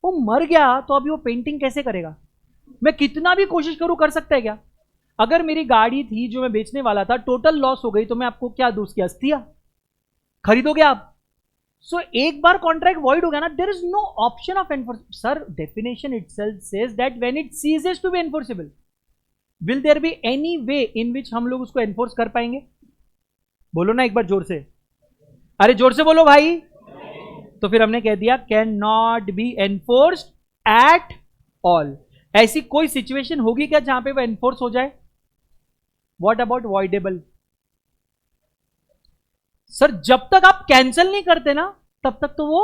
वो मर गया तो अभी वो पेंटिंग कैसे करेगा? मैं कितना भी कोशिश करूं, कर सकता है क्या? अगर मेरी गाड़ी थी जो मैं बेचने वाला था, टोटल लॉस हो गई, तो मैं आपको क्या दूं? उसकी अस्थियां खरीदोगे आप? सो एक बार कॉन्ट्रैक्ट वॉइड हो गया ना, there is no option of enforce. Sir definition itself says that when it ceases to be enforceable, will there be any way in which हम लोग उसको एनफोर्स कर पाएंगे? बोलो ना एक बार जोर से, अरे जोर से बोलो भाई। तो फिर हमने कह दिया can not be enforced at all. ऐसी कोई सिचुएशन होगी क्या जहां पे वो एनफोर्स हो जाए? What about voidable? सर जब तक आप कैंसिल नहीं करते ना तब तक तो वो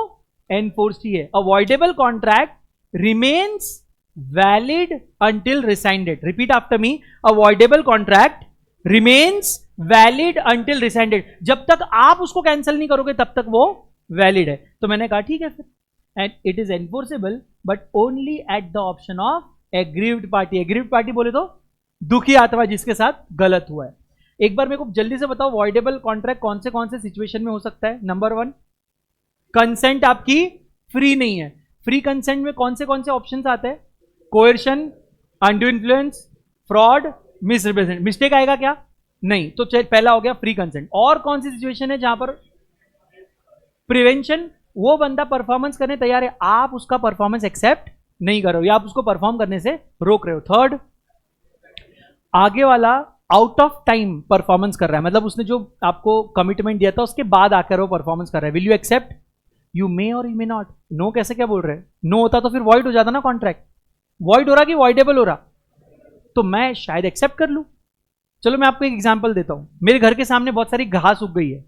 एनफोर्स्ड ही है। A voidable contract remains valid until rescinded. Repeat after me, a voidable contract remains valid until rescinded, जब तक आप उसको कैंसिल नहीं करोगे तब तक वो वैलिड है। तो मैंने कहा ठीक है फिर, and it is enforceable but only eight the option of aggrieved party. Aggrieved party बोले तो दुखी आत्मा जिसके साथ गलत हुआ है। एक बार मेरे को जल्दी से बताओ वॉइडेबल कॉन्ट्रैक्ट कौन से सिचुएशन में हो सकता है। नंबर 1, कंसेंट आपकी फ्री नहीं है। फ्री कंसेंट में कौन से ऑप्शंस आते हैं? Coercion, undue influence, fraud, misrepresent. Mistake आएगा क्या? नहीं। तो पहला हो गया फ्री कंसेंट। और कौन सी सिचुएशन है जहां पर प्रिवेंशन, वो बंदा परफॉर्मेंस करने तैयार है, आप उसका परफॉर्मेंस एक्सेप्ट नहीं कर रहे हो या आप उसको परफॉर्म करने से रोक रहे हो। थर्ड, आगे वाला आउट ऑफ टाइम परफॉर्मेंस कर रहा है, मतलब उसने जो आपको कमिटमेंट दिया था उसके बाद आकर वो परफॉर्मेंस कर रहा है। Will you accept? You may or you may not. No कैसे क्या बोल रहे हैं? नो होता तो फिर वॉइड हो जाता ना कॉन्ट्रैक्ट। वॉइड हो रहा कि वॉइडेबल हो रहा? तो मैं शायद एक्सेप्ट कर लूं। चलो मैं आपको एक एग्जांपल देता हूं। मेरे घर के सामने बहुत सारी घास उग गई है,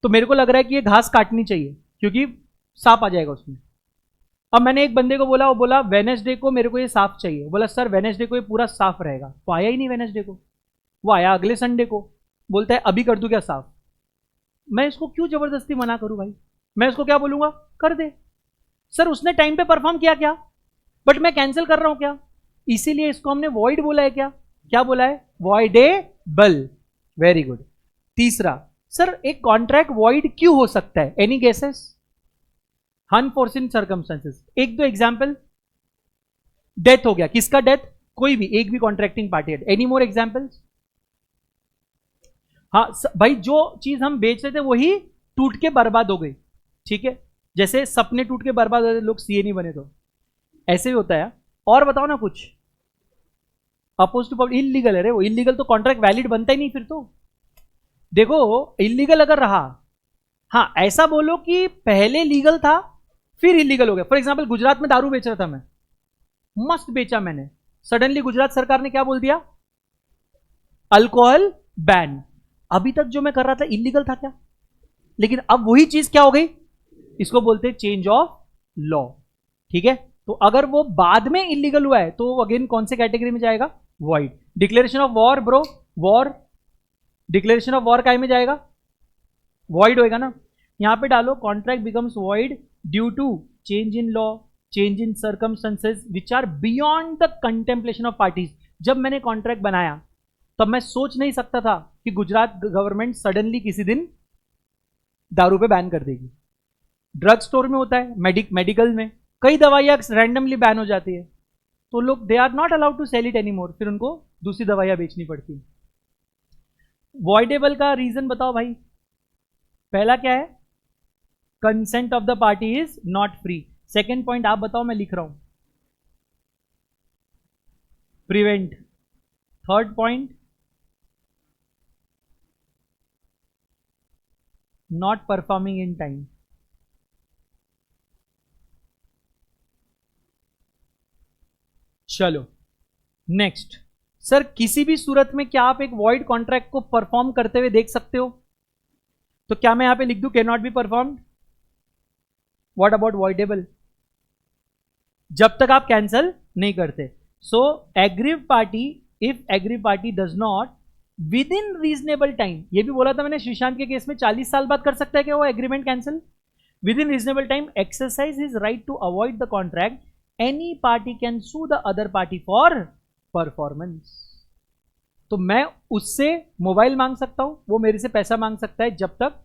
तो मेरे को लग रहा है कि ये घास काटनी चाहिए क्योंकि सांप आ जाएगा उसमें। अब मैंने एक बंदे को बोला, वो बोला वेडनेसडे को मेरे को ये साफ चाहिए। बोला सर वेडनेसडे को ये पूरा साफ रहेगा। वो आया ही नहीं वेडनेसडे को, वो आया अगले संडे को। बोलता है अभी कर दूं क्या साफ? मैं इसको क्यों जबरदस्ती मना करूं भाई? मैं इसको क्या बोलूंगा? कर दे। सर उसने टाइम पे परफॉर्म किया क्या? बट मैं कैंसिल कर रहा हूं क्या? इसीलिए इसको हमने वॉइड बोला है। क्या बोला है? वॉइडेबल। Very good. तीसरा, सर एक कॉन्ट्रैक्ट वॉइड क्यों हो सकता है? Any guesses? Unforeseen circumstances. एक दो एग्जाम्पल। डेथ हो गया, किसका डेथ? कोई भी, एक भी कॉन्ट्रैक्टिंग पार्टी है। Any more examples? हाँ भाई, जो चीज हम बेच रहे थे वही टूट के बर्बाद हो गई। ठीक है, जैसे सपने टूट के बर्बाद हो गए, लोग सीए नहीं बने, तो ऐसे ही होता है। और बताओ ना कुछ। अपोज टू पब्लिक इलीगल है रे वो। इलीगल तो कॉन्ट्रैक्ट वैलिड बनता ही नहीं फिर तो। देखो इलीगल अगर रहा, हाँ ऐसा बोलो कि पहले लीगल था फिर इलीगल हो गया। फॉर एग्जाम्पल गुजरात में दारू बेच रहा था मैं, मस्त बेचा मैंने, सडनली गुजरात सरकार ने क्या बोल दिया? Alcohol ban. अभी तक जो मैं कर रहा था इलीगल था क्या? लेकिन अब वही चीज क्या हो गई? इसको बोलते हैं चेंज ऑफ लॉ। ठीक है, तो अगर वो बाद में इलीगल हुआ है तो अगेन कौन से कैटेगरी में जाएगा? Void. Declaration of war bro, war, declaration of war काय में जाएगा? वॉइड होएगा ना। यहां पे डालो contract becomes void due to change in law, change in circumstances which are beyond the contemplation of parties. जब मैंने कॉन्ट्रैक्ट बनाया तब मैं सोच नहीं सकता था कि गुजरात गवर्नमेंट सडनली किसी दिन दारू पे बैन कर देगी। ड्रग स्टोर में होता है, मेडिकल में कई दवाइयां रैंडमली बैन हो जाती है, तो लोग they are not allowed to sell it anymore, फिर उनको दूसरी दवाइयां बेचनी पड़ती है। वॉइडेबल का रीजन बताओ भाई। पहला क्या है? Consent of the party is not free. Second point आप बताओ, मैं लिख रहा हूं, prevent. Third point, not performing in time. चलो नेक्स्ट। सर किसी भी सूरत में क्या आप एक वॉइड कॉन्ट्रैक्ट को परफॉर्म करते हुए देख सकते हो? तो क्या मैं यहां पे लिख दूं can not be performed? What about voidable? जब तक आप कैंसल नहीं करते। So aggrieved party, if aggrieved party does not within reasonable time, ये भी बोला था मैंने श्रीशांत के केस में 40 साल बाद कर सकता है क्या वो agreement cancel? Within reasonable time exercise his right to avoid the contract, any party can sue the other party for performance. तो मैं उससे मोबाइल मांग सकता हूं, वो मेरे से पैसा मांग सकता है जब तक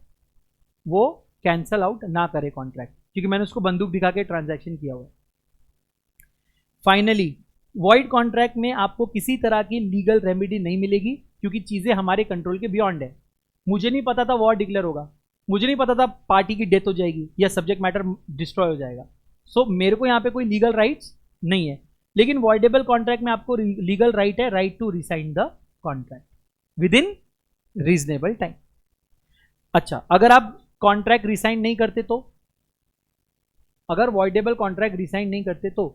वो कैंसल आउट ना करे कॉन्ट्रैक्ट, क्योंकि मैंने उसको बंदूक दिखा के ट्रांजैक्शन किया हुआ है। फाइनली वॉइड कॉन्ट्रैक्ट में आपको किसी तरह की लीगल रेमेडी नहीं मिलेगी क्योंकि चीजें हमारे कंट्रोल के बियॉन्ड है। मुझे नहीं पता था वॉर डिक्लेयर होगा, मुझे नहीं पता था पार्टी की डेथ हो जाएगी या सब्जेक्ट मैटर डिस्ट्रॉय हो जाएगा। सो मेरे को यहां पे कोई लीगल राइट्स नहीं है, लेकिन वॉइडेबल कॉन्ट्रैक्ट में आपको लीगल राइट है, right to resign the contract within reasonable time. अच्छा, अगर आप कॉन्ट्रैक्ट रिसाइन नहीं करते तो, अगर वॉइडेबल कॉन्ट्रैक्ट रिसाइन नहीं करते तो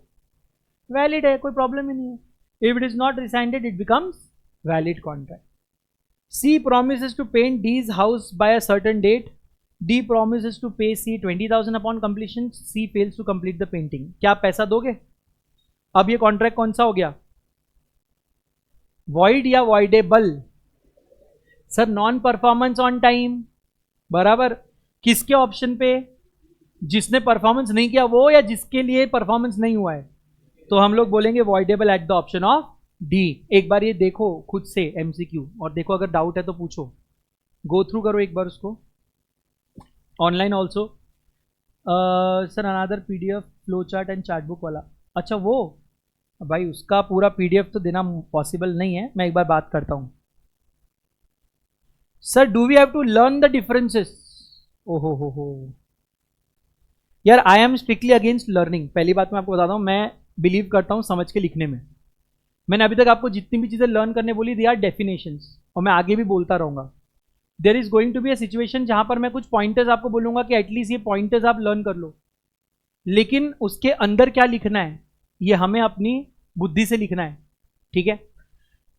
वैलिड है, कोई प्रॉब्लम ही नहीं है। If it is not rescind it becomes valid contract. C promises to paint D's house by a certain date. D promises to pay C 20,000 upon completion. C fails to complete the painting. क्या आप पैसा दोगे? अब ये contract कौन सा हो गया? वॉइड या voidable? Sir non performance on time बराबर किसके ऑप्शन पे, जिसने परफॉर्मेंस नहीं किया वो या जिसके लिए परफॉर्मेंस नहीं हुआ है, तो हम लोग बोलेंगे voidable eight the option of D. एक बार ये देखो खुद से एमसीक्यू और देखो अगर डाउट है तो पूछो, गो थ्रू करो एक बार उसको online also. Sir another PDF flow chart and chart book वाला, अच्छा वो भाई उसका पूरा पीडीएफ तो देना पॉसिबल नहीं है, मैं एक बार बात करता हूं। Sir do we have to learn the differences, ओहो हो यार I am strictly against learning. पहली बात मैं आपको बताता हूं, मैं बिलीव करता हूं समझ के लिखने में। मैंने अभी तक आपको जितनी भी चीजें लर्न करने बोली दे आर डेफिनेशंस, और मैं आगे भी बोलता रहूंगा। There is going to be a situation जहां पर मैं कुछ पॉइंटर्स आपको बोलूंगा कि एटलीस्ट ये पॉइंटर्स आप लर्न कर लो, लेकिन उसके अंदर क्या लिखना है ये हमें अपनी बुद्धि से लिखना है, ठीक है।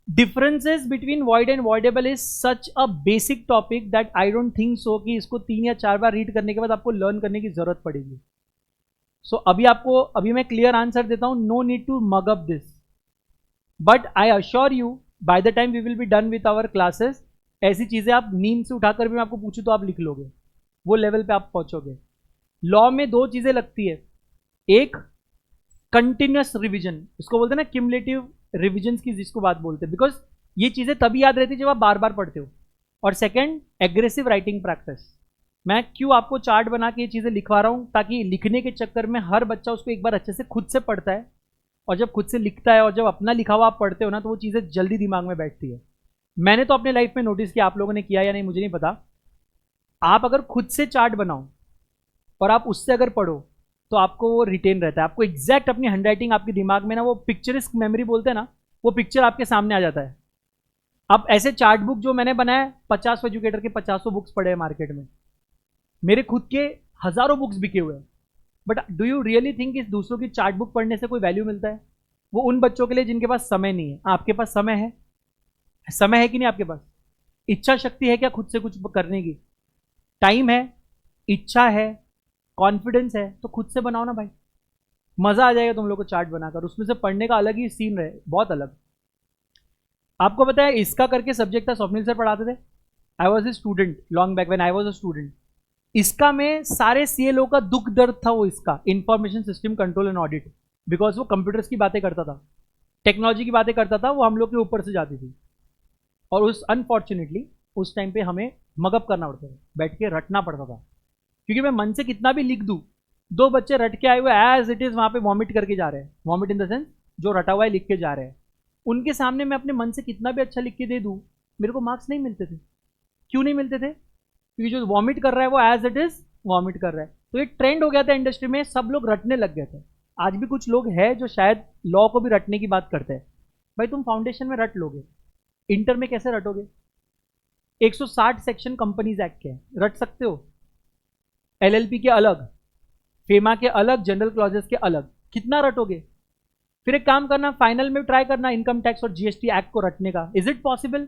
Differences between void and voidable is such a basic topic that I don't think so कि इसको 3 या 4 बार रीड करने के बाद आपको लर्न करने की जरूरत पड़ेगी। सो अभी मैं क्लियर आंसर देता हूं, no need to mug up this, but I assure you by the time we will be done with our classes, ऐसी चीजें आप नींद से उठाकर भी मैं आपको पूछूं तो आप लिख लोगे, वो लेवल पे आप पहुंचोगे। लॉ में 2 चीजें लगती है, एक कंटिन्यूअस रिवीजन, इसको बोलते हैं ना क्यूमुलेटिव रिवीजन की जिसको बात बोलते हैं, बिकॉज ये चीजें तभी याद रहती है जब आप बार बार पढ़ते हो। और सेकंड एग्रेसिव राइटिंग प्रैक्टिस। मैं क्यों आपको चार्ट बना के ये चीजें लिखवा रहा हूं, ताकि लिखने के चक्कर में हर बच्चा उसको एक बार अच्छे से खुद से पढ़ता है, और जब खुद से लिखता है और जब अपना लिखा हुआ आप पढ़ते हो ना, तो वो चीजें जल्दी दिमाग में बैठती है। मैंने तो अपने लाइफ में नोटिस किया, आप लोगों ने किया या नहीं मुझे नहीं पता, आप अगर खुद से चार्ट बनाओ और आप उससे अगर पढ़ो तो आपको वो रिटेन रहता है, आपको एग्जैक्ट अपनी हैंडराइटिंग आपके दिमाग में ना, वो पिक्चरिस्क मेमोरी बोलते हैं ना, वो पिक्चर आपके सामने आ जाता है। अब ऐसे चार्ट बुक जो मैंने बनाए, 50 एजुकेटर के 50 बुक्स पड़े हैं मार्केट में, मेरे खुद के हजारों बुक्स बिके हुए हैं, but do you really think इस दूसरों की चार्ट बुक पढ़ने से कोई वैल्यू मिलता है? वो उन बच्चों के लिए जिनके पास समय नहीं है। आपके पास समय है, समय है कि नहीं आपके पास? इच्छा शक्ति है क्या खुद से कुछ करने की? टाइम है, इच्छा है, कॉन्फिडेंस है, तो खुद से बनाओ ना भाई, मजा आ जाएगा तुम लोग को चार्ट बनाकर। उसमें से पढ़ने का अलग ही सीन रहे, बहुत अलग। आपको पता है इसका करके सब्जेक्ट था, स्वप्निल सर पढ़ाते थे, I was a student long back when I was a student. इसका में सारे सीएलओ का दुख दर्द था, वो इसका information system control and audit, because वो कंप्यूटर्स की बातें करता था, टेक्नोलॉजी की बातें करता था, वो हम लोग के ऊपर से जाती थी। और उस अनफॉर्चुनेटली उस टाइम पे हमें मगअप करना पड़ता था, बैठ के रटना पड़ता था, क्योंकि मैं मन से कितना भी लिख दूं, 2 बच्चे रट के आए हुए एज इट इज वहां पे वॉमिट करके जा रहे हैं, वॉमिट इन द सेंस जो रटा हुआ है लिख के जा रहे हैं, उनके सामने मैं अपने मन से कितना भी अच्छा लिख के दे दूं, मेरे को मार्क्स नहीं मिलते थे। क्यों नहीं मिलते थे? क्योंकि जो वॉमिट कर रहा है वो एज इट इज वॉमिट कर रहा है। तो ये ट्रेंड हो गया था इंडस्ट्री में, सब लोग रटने लग गए थे। आज भी कुछ लोग हैं जो शायद लॉ को भी रटने की बात करते हैं। भाई तुम फाउंडेशन में रट लोगे, इंटर में कैसे रटोगे? 160 सेक्शन कंपनीज एक्ट के हैं, रट सकते हो? एलएलपी के अलग, फेमा के अलग, जनरल क्लॉजेस के अलग, कितना रटोगे? फिर एक काम करना, फाइनल में ट्राई करना इनकम टैक्स और जीएसटी एक्ट को रटने का। Is it possible?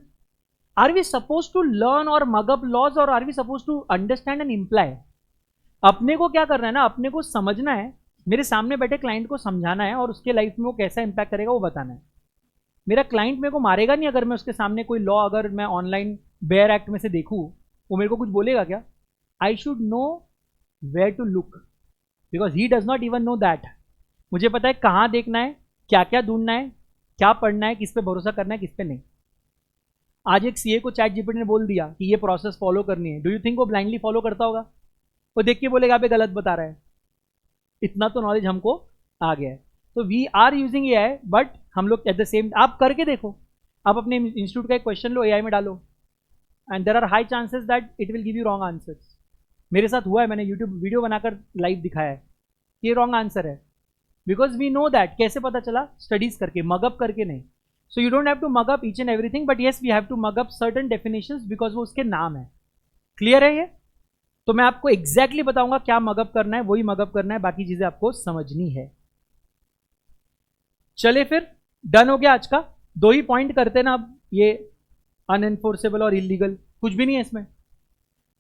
Are we suppose to learn or mug up laws, or are we suppose to understand and imply? अपने को क्या करना है ना, अपने को समझना है, मेरे सामने बैठे क्लाइंट को समझाना है, और उसके लाइफ में वो कैसा इंपैक्ट करेगा वो बताना है। मेरा क्लाइंट मेरे को मारेगा नहीं अगर मैं उसके सामने कोई लॉ, अगर मैं ऑनलाइन बेयर एक्ट में से देखूं, वो मेरे को कुछ बोलेगा क्या? I should know where to look, because he does not even know that. मुझे पता है कहाँ देखना है, क्या क्या ढूंढना है, क्या पढ़ना है, किस पे भरोसा करना है, किस पे नहीं। आज एक सीए को चैट जीपीटी ने बोल दिया कि ये प्रोसेस फॉलो करनी है, डू यू थिंक वो ब्लाइंडली फॉलो करता होगा? वो देख के बोलेगा आप गलत बता रहा है। इतना तो नॉलेज हमको आ गया है। तो we are using AI, but हम लोग एट द सेम, आप करके देखो, आप अपने इंस्टीट्यूट का एक क्वेश्चन लो, एआई में डालो, and there are high chances that it will give you wrong answers. मेरे साथ हुआ है, मैंने यूट्यूब वीडियो बनाकर लाइव दिखाया है, ये रॉन्ग आंसर है, बिकॉज वी नो दैट। कैसे पता चला? स्टडीज करके, मगअप करके नहीं। So you don't have to mug up each and everything, but yes we have to mug up certain definitions, because वो उसके नाम है। क्लियर है ये? तो मैं आपको एग्जैक्टली बताऊंगा क्या मगअप करना है, वही मगअप करना है, बाकी चीजें आपको समझनी है। चले फिर, डन हो गया आज का। 2 ही पॉइंट करते ना अब, ये अनएनफोर्सेबल और इलीगल, कुछ भी नहीं है इसमें।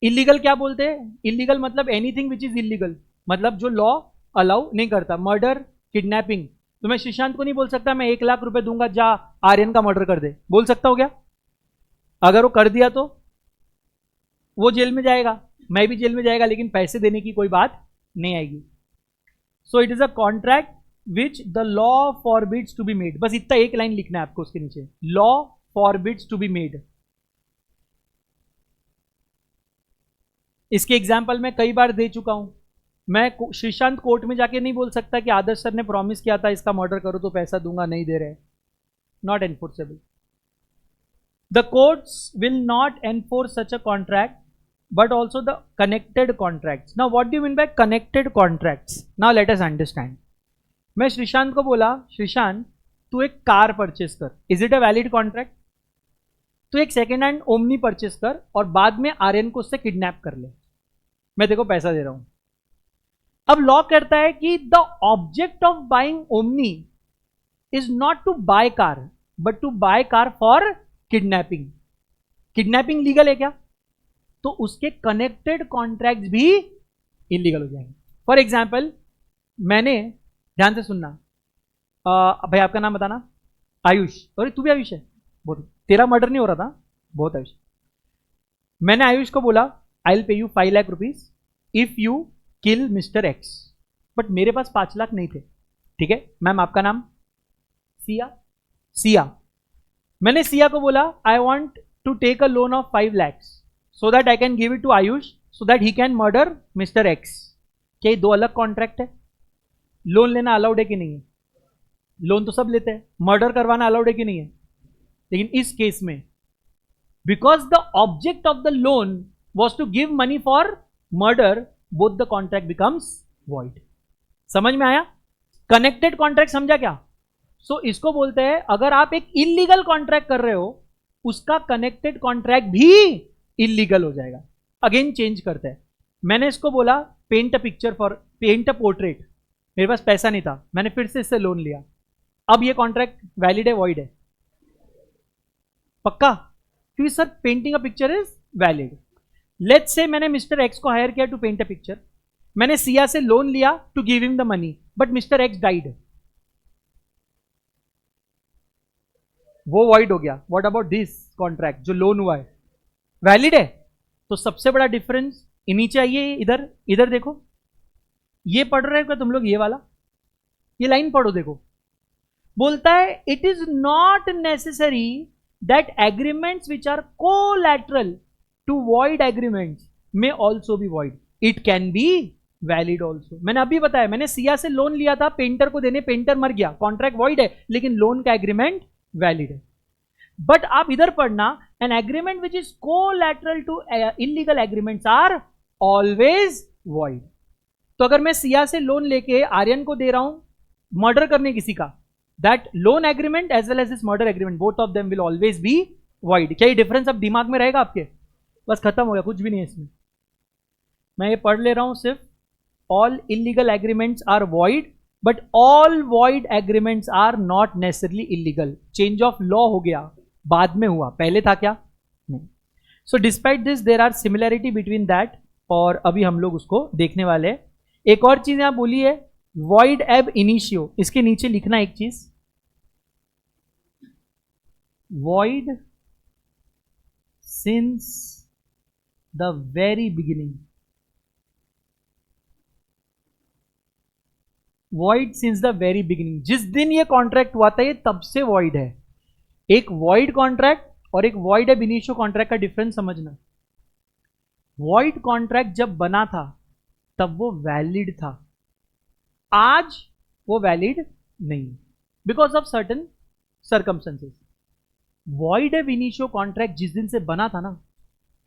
इलीगल क्या बोलते हैं? इलीगल मतलब एनीथिंग विच इज इलीगल, मतलब जो लॉ अलाउ नहीं करता। मर्डर, किडनैपिंग, तो मैं श्रीशांत को नहीं बोल सकता मैं 1 लाख रुपए दूंगा, जा आर्यन का मर्डर कर दे, बोल सकता हूं क्या? अगर वो कर दिया तो वो जेल में जाएगा, मैं भी जेल में जाएगा, लेकिन पैसे देने की कोई बात नहीं आएगी. So it is a contract which the law forbids to be made. बस इतना एक लाइन लिखना है आपको उसके नीचे, law forbids to be made. इसके एग्जाम्पल मैं कई बार दे चुका हूं. मैं श्रीशांत कोर्ट में जाके नहीं बोल सकता कि आदर्श सर ने प्रॉमिस किया था इसका मर्डर करो तो पैसा दूंगा, नहीं दे रहे. Not enforceable. The courts will not enforce such a contract but also the connected contracts. Now what do you mean by connected contracts? Now let us understand. मैं श्रीशांत को बोला, श्रीशांत तू एक कार परचेस कर. Is it a valid contract? तू एक second hand omni purchase कर और बाद में आर्यन को उससे किडनैप कर ले, मैं तेरे को पैसा दे रहा हूं. अब लॉ कहता है कि the object of buying Omni is not to buy car but to buy car for kidnapping. Kidnapping legal है क्या? तो उसके कनेक्टेड कॉन्ट्रैक्ट भी इलीगल हो जाएंगे. फॉर एग्जाम्पल, मैंने, ध्यान से सुनना, भाई आपका नाम बताना. आयुष. अरे तू भी आयुष है? बहुत. तेरा मर्डर नहीं हो रहा था? बहुत आयुष. मैंने आयुष को बोला I will pay you 5 lakh rupees if you kill mister x. But मेरे पास 5 लाख नहीं थे. ठीक है मैम, आपका नाम? सिया. सिया. मैंने सिया को बोला I want to take a loan of 5 lakhs so that I can give it to Ayush so that he can murder Mr. X. क्या ये दो अलग कॉन्ट्रैक्ट है? लोन लेना अलाउड है कि नहीं है? लोन तो सब लेते हैं. मर्डर करवाना अलाउड है कि नहीं है? लेकिन इस केस में because the object of the loan was to give money for murder, both the contract becomes void. समझ में आया? कनेक्टेड कॉन्ट्रैक्ट समझा क्या? सो इसको बोलते हैं अगर आप एक इलीगल कॉन्ट्रैक्ट कर रहे हो उसका कनेक्टेड कॉन्ट्रैक्ट भी इलीगल हो जाएगा. अगेन चेंज करते हैं. मैंने इसको बोला paint a picture for, paint a portrait. मेरे पास पैसा नहीं था, मैंने फिर से इससे लोन लिया. अब ये कॉन्ट्रैक्ट वैलिड है वॉइड है? पक्का? क्योंकि sir painting a picture is valid. Let's say मैंने मिस्टर एक्स को हायर किया टू पेंट अ पिक्चर. मैंने सिया से लोन लिया to give him the money but mister X died. वो वॉइड हो गया. व्हाट अबाउट दिस कॉन्ट्रैक्ट जो लोन हुआ है? वैलिड है. तो सबसे बड़ा डिफरेंस नीचे आइए, इधर इधर देखो. ये पढ़ रहे हो क्या तुम लोग? ये वाला, ये लाइन पढ़ो. देखो बोलता है it is not necessary that agreements which are collateral to void agreements may also be void. It can be valid also. मैंने अभी बताया, मैंने सिया से लोन लिया था पेंटर को देने, पेंटर मर गया, कॉन्ट्रैक्ट वॉइड है, लेकिन लोन का एग्रीमेंट वैलिड है. बट आप इधर पढ़ना, an agreement which is collateral to illegal agreements are always void. तो अगर मैं सिया से लोन लेके आर्यन को दे रहा हूं मर्डर करने किसी का, that loan agreement as well as this murder agreement, both of them will always be void. क्या ये डिफरेंस अब दिमाग में रहेगा आपके? बस खत्म हो गया, कुछ भी नहीं है इसमें. मैं ये पढ़ ले रहा हूं सिर्फ, all illegal agreements are void but all void agreements are not necessarily illegal. Change of law हो गया, बाद में हुआ, पहले था क्या? नहीं. So despite this there are similarity between that, और अभी हम लोग उसको देखने वाले हैं. एक और चीज यहां बोली है वॉइड एब इनिशियो. इसके नीचे लिखना एक चीज, void since the very beginning. Void since the very beginning. जिस दिन ये कॉन्ट्रैक्ट हुआ था ये तब से वॉइड है. एक वॉइड कॉन्ट्रैक्ट और एक वॉइड एब इनिशियो कॉन्ट्रैक्ट का डिफरेंस समझना. वॉइड कॉन्ट्रैक्ट जब बना था तब वो वैलिड था, आज वो वैलिड नहीं because of certain circumstances. Void ab initio contract जिस दिन से बना था ना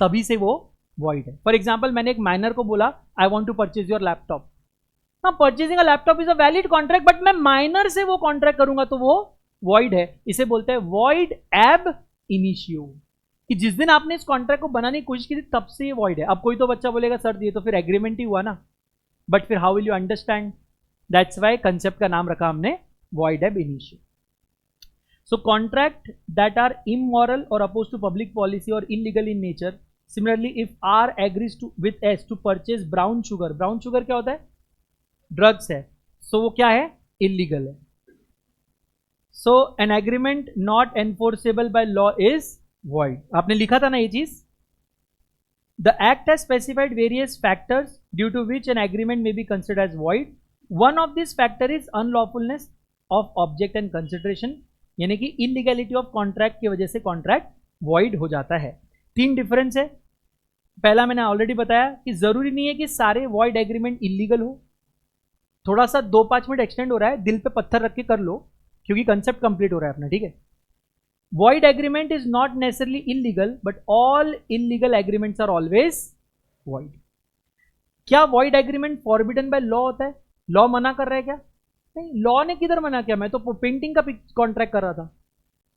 तभी से वो वॉइड है. फॉर एग्जाम्पल, मैंने एक माइनर को बोला I want to purchase your laptop. हाँ, purchasing a laptop is a valid contract, but मैं माइनर से वो कॉन्ट्रैक्ट करूंगा तो वो वॉइड है. इसे बोलते हैं वॉइड एब इनिशियो, कि जिस दिन आपने इस कॉन्ट्रैक्ट को बनाने की कोशिश की थी तब से ये वॉइड है. अब कोई तो बच्चा बोलेगा सर ये तो फिर एग्रीमेंट ही हुआ ना, बट फिर how will you understand? That's why concept का नाम रखा हमने void ab initio. So contract that are immoral or oppose to public policy or illegal in nature. Similarly if R agrees to with S to purchase brown sugar. Brown sugar क्या होता है? Drugs है. सो वो क्या है? Illegal है. So an agreement not enforceable by law is void. आपने लिखा था ना ये चीज. The act has specified various factors due to which an agreement may be considered as void. One of these factor is unlawfulness of object and consideration. यानी कि illegality of contract की वजह से contract void हो जाता है. 3 difference है. पहला मैंने ऑलरेडी बताया कि जरूरी नहीं है कि सारे void agreement illegal हो. थोड़ा सा 2-5 मिनट एक्सटेंड हो रहा है, दिल पे पत्थर रख के कर लो क्योंकि कंसेप्ट कंप्लीट हो रहा है अपना. ठीक है. Void agreement is not necessarily illegal, but all illegal agreements are always void. क्या void agreement forbidden by law होता है? लॉ मना कर रहा है क्या? नहीं, लॉ ने किधर मना किया? मैं तो पेंटिंग का कॉन्ट्रैक्ट कर रहा था,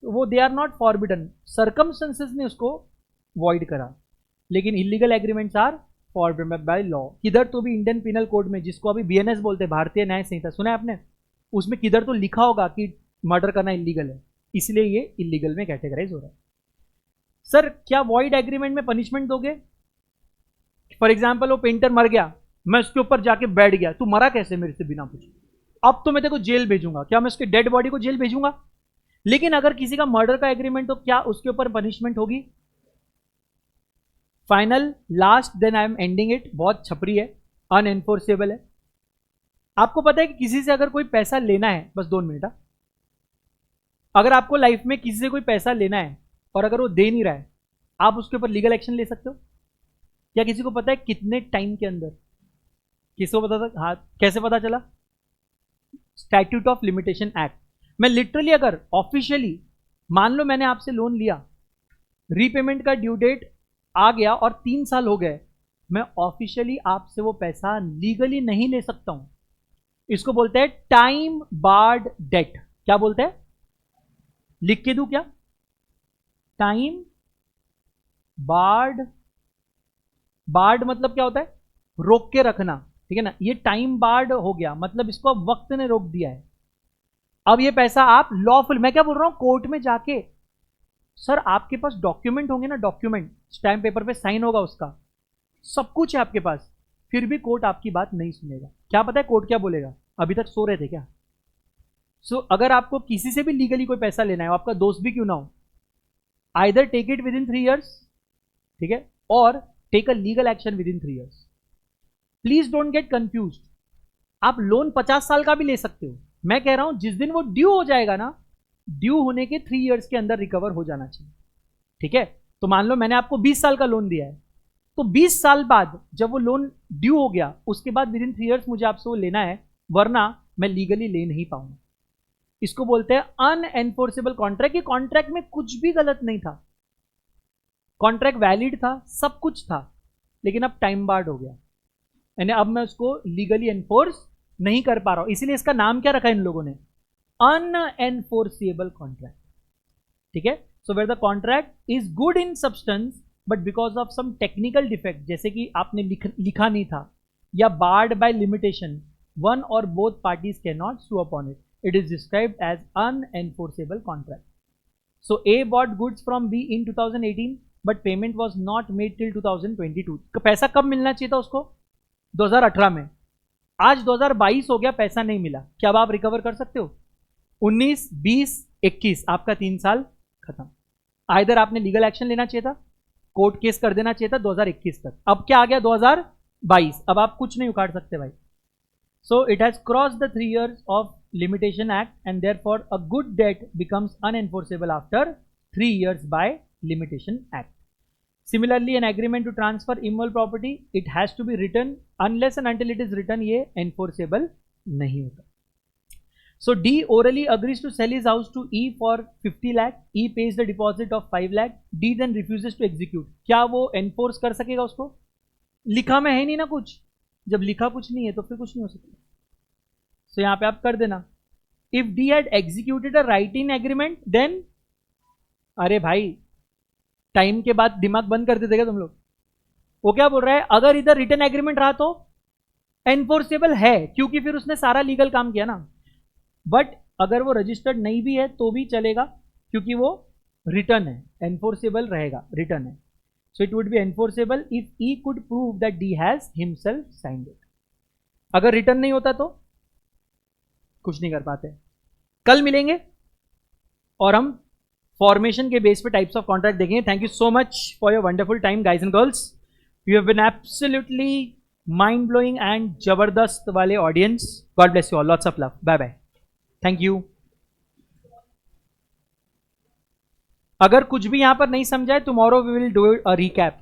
वो they are not forbidden, circumstances ने उसको void करा. लेकिन illegal agreements are forbidden by law. किधर तो भी इंडियन पिनल कोड में, जिसको अभी बीएनएस बोलते हैं, भारतीय न्याय संहिता, सुना है आपने? उसमें किधर तो लिखा होगा कि मर्डर करना इलीगल है, इसलिए ये इलीगल में कैटेगराइज हो रहा है. सर क्या वॉइड एग्रीमेंट में पनिशमेंट दोगे? फॉर एग्जांपल वो पेंटर मर गया, मैं उसके ऊपर जाके बैठ गया, तू मरा कैसे मेरे से बिना पूछे, अब तो मैं तेरे को जेल भेजूंगा. क्या मैं उसके डेड बॉडी को जेल भेजूंगा? लेकिन अगर किसी का मर्डर का एग्रीमेंट, तो क्या उसके ऊपर पनिशमेंट होगी? Final last, then I am ending it. बहुत छपरी है, अनएनफोर्सेबल है. आपको पता है कि किसी से अगर कोई पैसा लेना है, बस 2 मिनट, अगर आपको लाइफ में किसी से कोई पैसा लेना है और अगर वो दे नहीं रहा है, आप उसके ऊपर लीगल एक्शन ले सकते हो. क्या किसी को पता है कितने टाइम के अंदर? किसको पता था? हाँ, कैसे पता चला? Statute of limitation act. मैं लिटरली अगर ऑफिशियली मान लो मैंने आपसे लोन लिया, रीपेमेंट का ड्यू डेट आ गया और 3 साल हो गए, मैं ऑफिशियली आपसे वो पैसा लीगली नहीं ले सकता हूं. इसको बोलते हैं टाइम बार्ड डेट. क्या बोलते हैं? लिख के दूं क्या? Time barred. बार्ड मतलब क्या होता है? रोक के रखना. ठीक है ना. ये टाइम बार्ड हो गया, मतलब इसको अब वक्त ने रोक दिया है. अब ये पैसा आप लॉफुल, मैं क्या बोल रहा हूं, कोर्ट में जाके, सर आपके पास डॉक्यूमेंट होंगे ना, डॉक्यूमेंट, स्टैम्प पेपर पे साइन होगा उसका, सब कुछ है आपके पास, फिर भी कोर्ट आपकी बात नहीं सुनेगा. क्या पता है कोर्ट क्या बोलेगा? अभी तक सो रहे थे क्या? सो अगर आपको किसी से भी लीगली कोई पैसा लेना है, आपका दोस्त भी क्यों ना हो, either take it within 3 years, ठीक है, or take a legal action within 3 years. Please don't get confuse. आप लोन 50 साल का भी ले सकते हो. मैं कह रहा हूं जिस दिन वो ड्यू हो जाएगा ना, ड्यू होने के 3 years के अंदर रिकवर हो जाना चाहिए. ठीक है. तो मान लो मैंने आपको 20 साल का लोन दिया है, तो 20 साल बाद जब वो लोन ड्यू हो गया, उसके बाद विद इन 3 years मुझे आपसे वो लेना है, वरना मैं लीगली ले नहीं पाऊंगा. इसको बोलते हैं अनएनफोर्सेबल कॉन्ट्रैक्ट. ये कॉन्ट्रैक्ट में कुछ भी गलत नहीं था, कॉन्ट्रैक्ट वैलिड था, सब कुछ था, लेकिन अब टाइम बार्ड हो गया, यानी अब मैं उसको लीगली एनफोर्स नहीं कर पा रहा हूं. इसीलिए इसका नाम क्या रखा है इन लोगों ने? Unenforceable contract. ठीक है. So where the contract is good in substance but because of some technical defect, जैसे कि आपने लिखा नहीं था, या barred by limitation, one or both parties can not sue upon it, it is described as unenforceable contract. So A bought goods from B in 2018 but payment was not made till 2022. पैसा कब मिलना चाहिए था उसको? 2018 में. आज 2022 हो गया, पैसा नहीं मिला. क्या अब आप रिकवर कर सकते हो? 19, 20, 21 आपका 3 साल खत्म. आइदर आपने लीगल एक्शन लेना चाहिए था, कोर्ट केस कर देना चाहिए था 2021 तक. अब क्या आ गया? 2022. अब आप कुछ नहीं उखाड़ सकते भाई. So it has crossed the 3 years of limitation act and therefore a good debt becomes unenforceable after 3 years by limitation act. Similarly, an agreement to transfer immovable property, it has to be written. Unless and until it is written, ये enforceable नहीं होता. So D orally agrees to sell his house to E for 50 lakh. E pays the deposit of 5 lakh. D then refuses to execute. क्या वो enforce कर सकेगा उसको? लिखा में है नहीं ना कुछ. जब लिखा कुछ नहीं है तो फिर कुछ नहीं हो सकता. सो यहां पे आप कर देना. If D had executed a right in agreement then, अरे भाई टाइम के बाद दिमाग बंद कर देते क्या तुम लोग? वो क्या बोल रहा है? अगर इधर रिटर्न एग्रीमेंट रहा तो एनफोर्सेबल है, क्योंकि फिर उसने सारा लीगल काम किया ना. बट अगर वो रजिस्टर्ड नहीं भी है तो भी चलेगा, क्योंकि वो रिटर्न है, एनफोर्सेबल रहेगा, रिटर्न है. So it would be enforceable if E could prove that D has himself signed it. अगर रिटर्न नहीं होता तो कुछ नहीं कर पाते. कल मिलेंगे और हम फॉर्मेशन के बेस पे टाइप्स ऑफ कॉन्ट्रैक्ट देखेंगे. Thank you so much for your wonderful time guys and girls. You have been absolutely mind blowing and जबरदस्त वाले audience. God bless you all. Lots of love. Bye bye. Thank you. अगर कुछ भी यहां पर नहीं समझा है, tomorrow we will do a recap.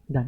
Done.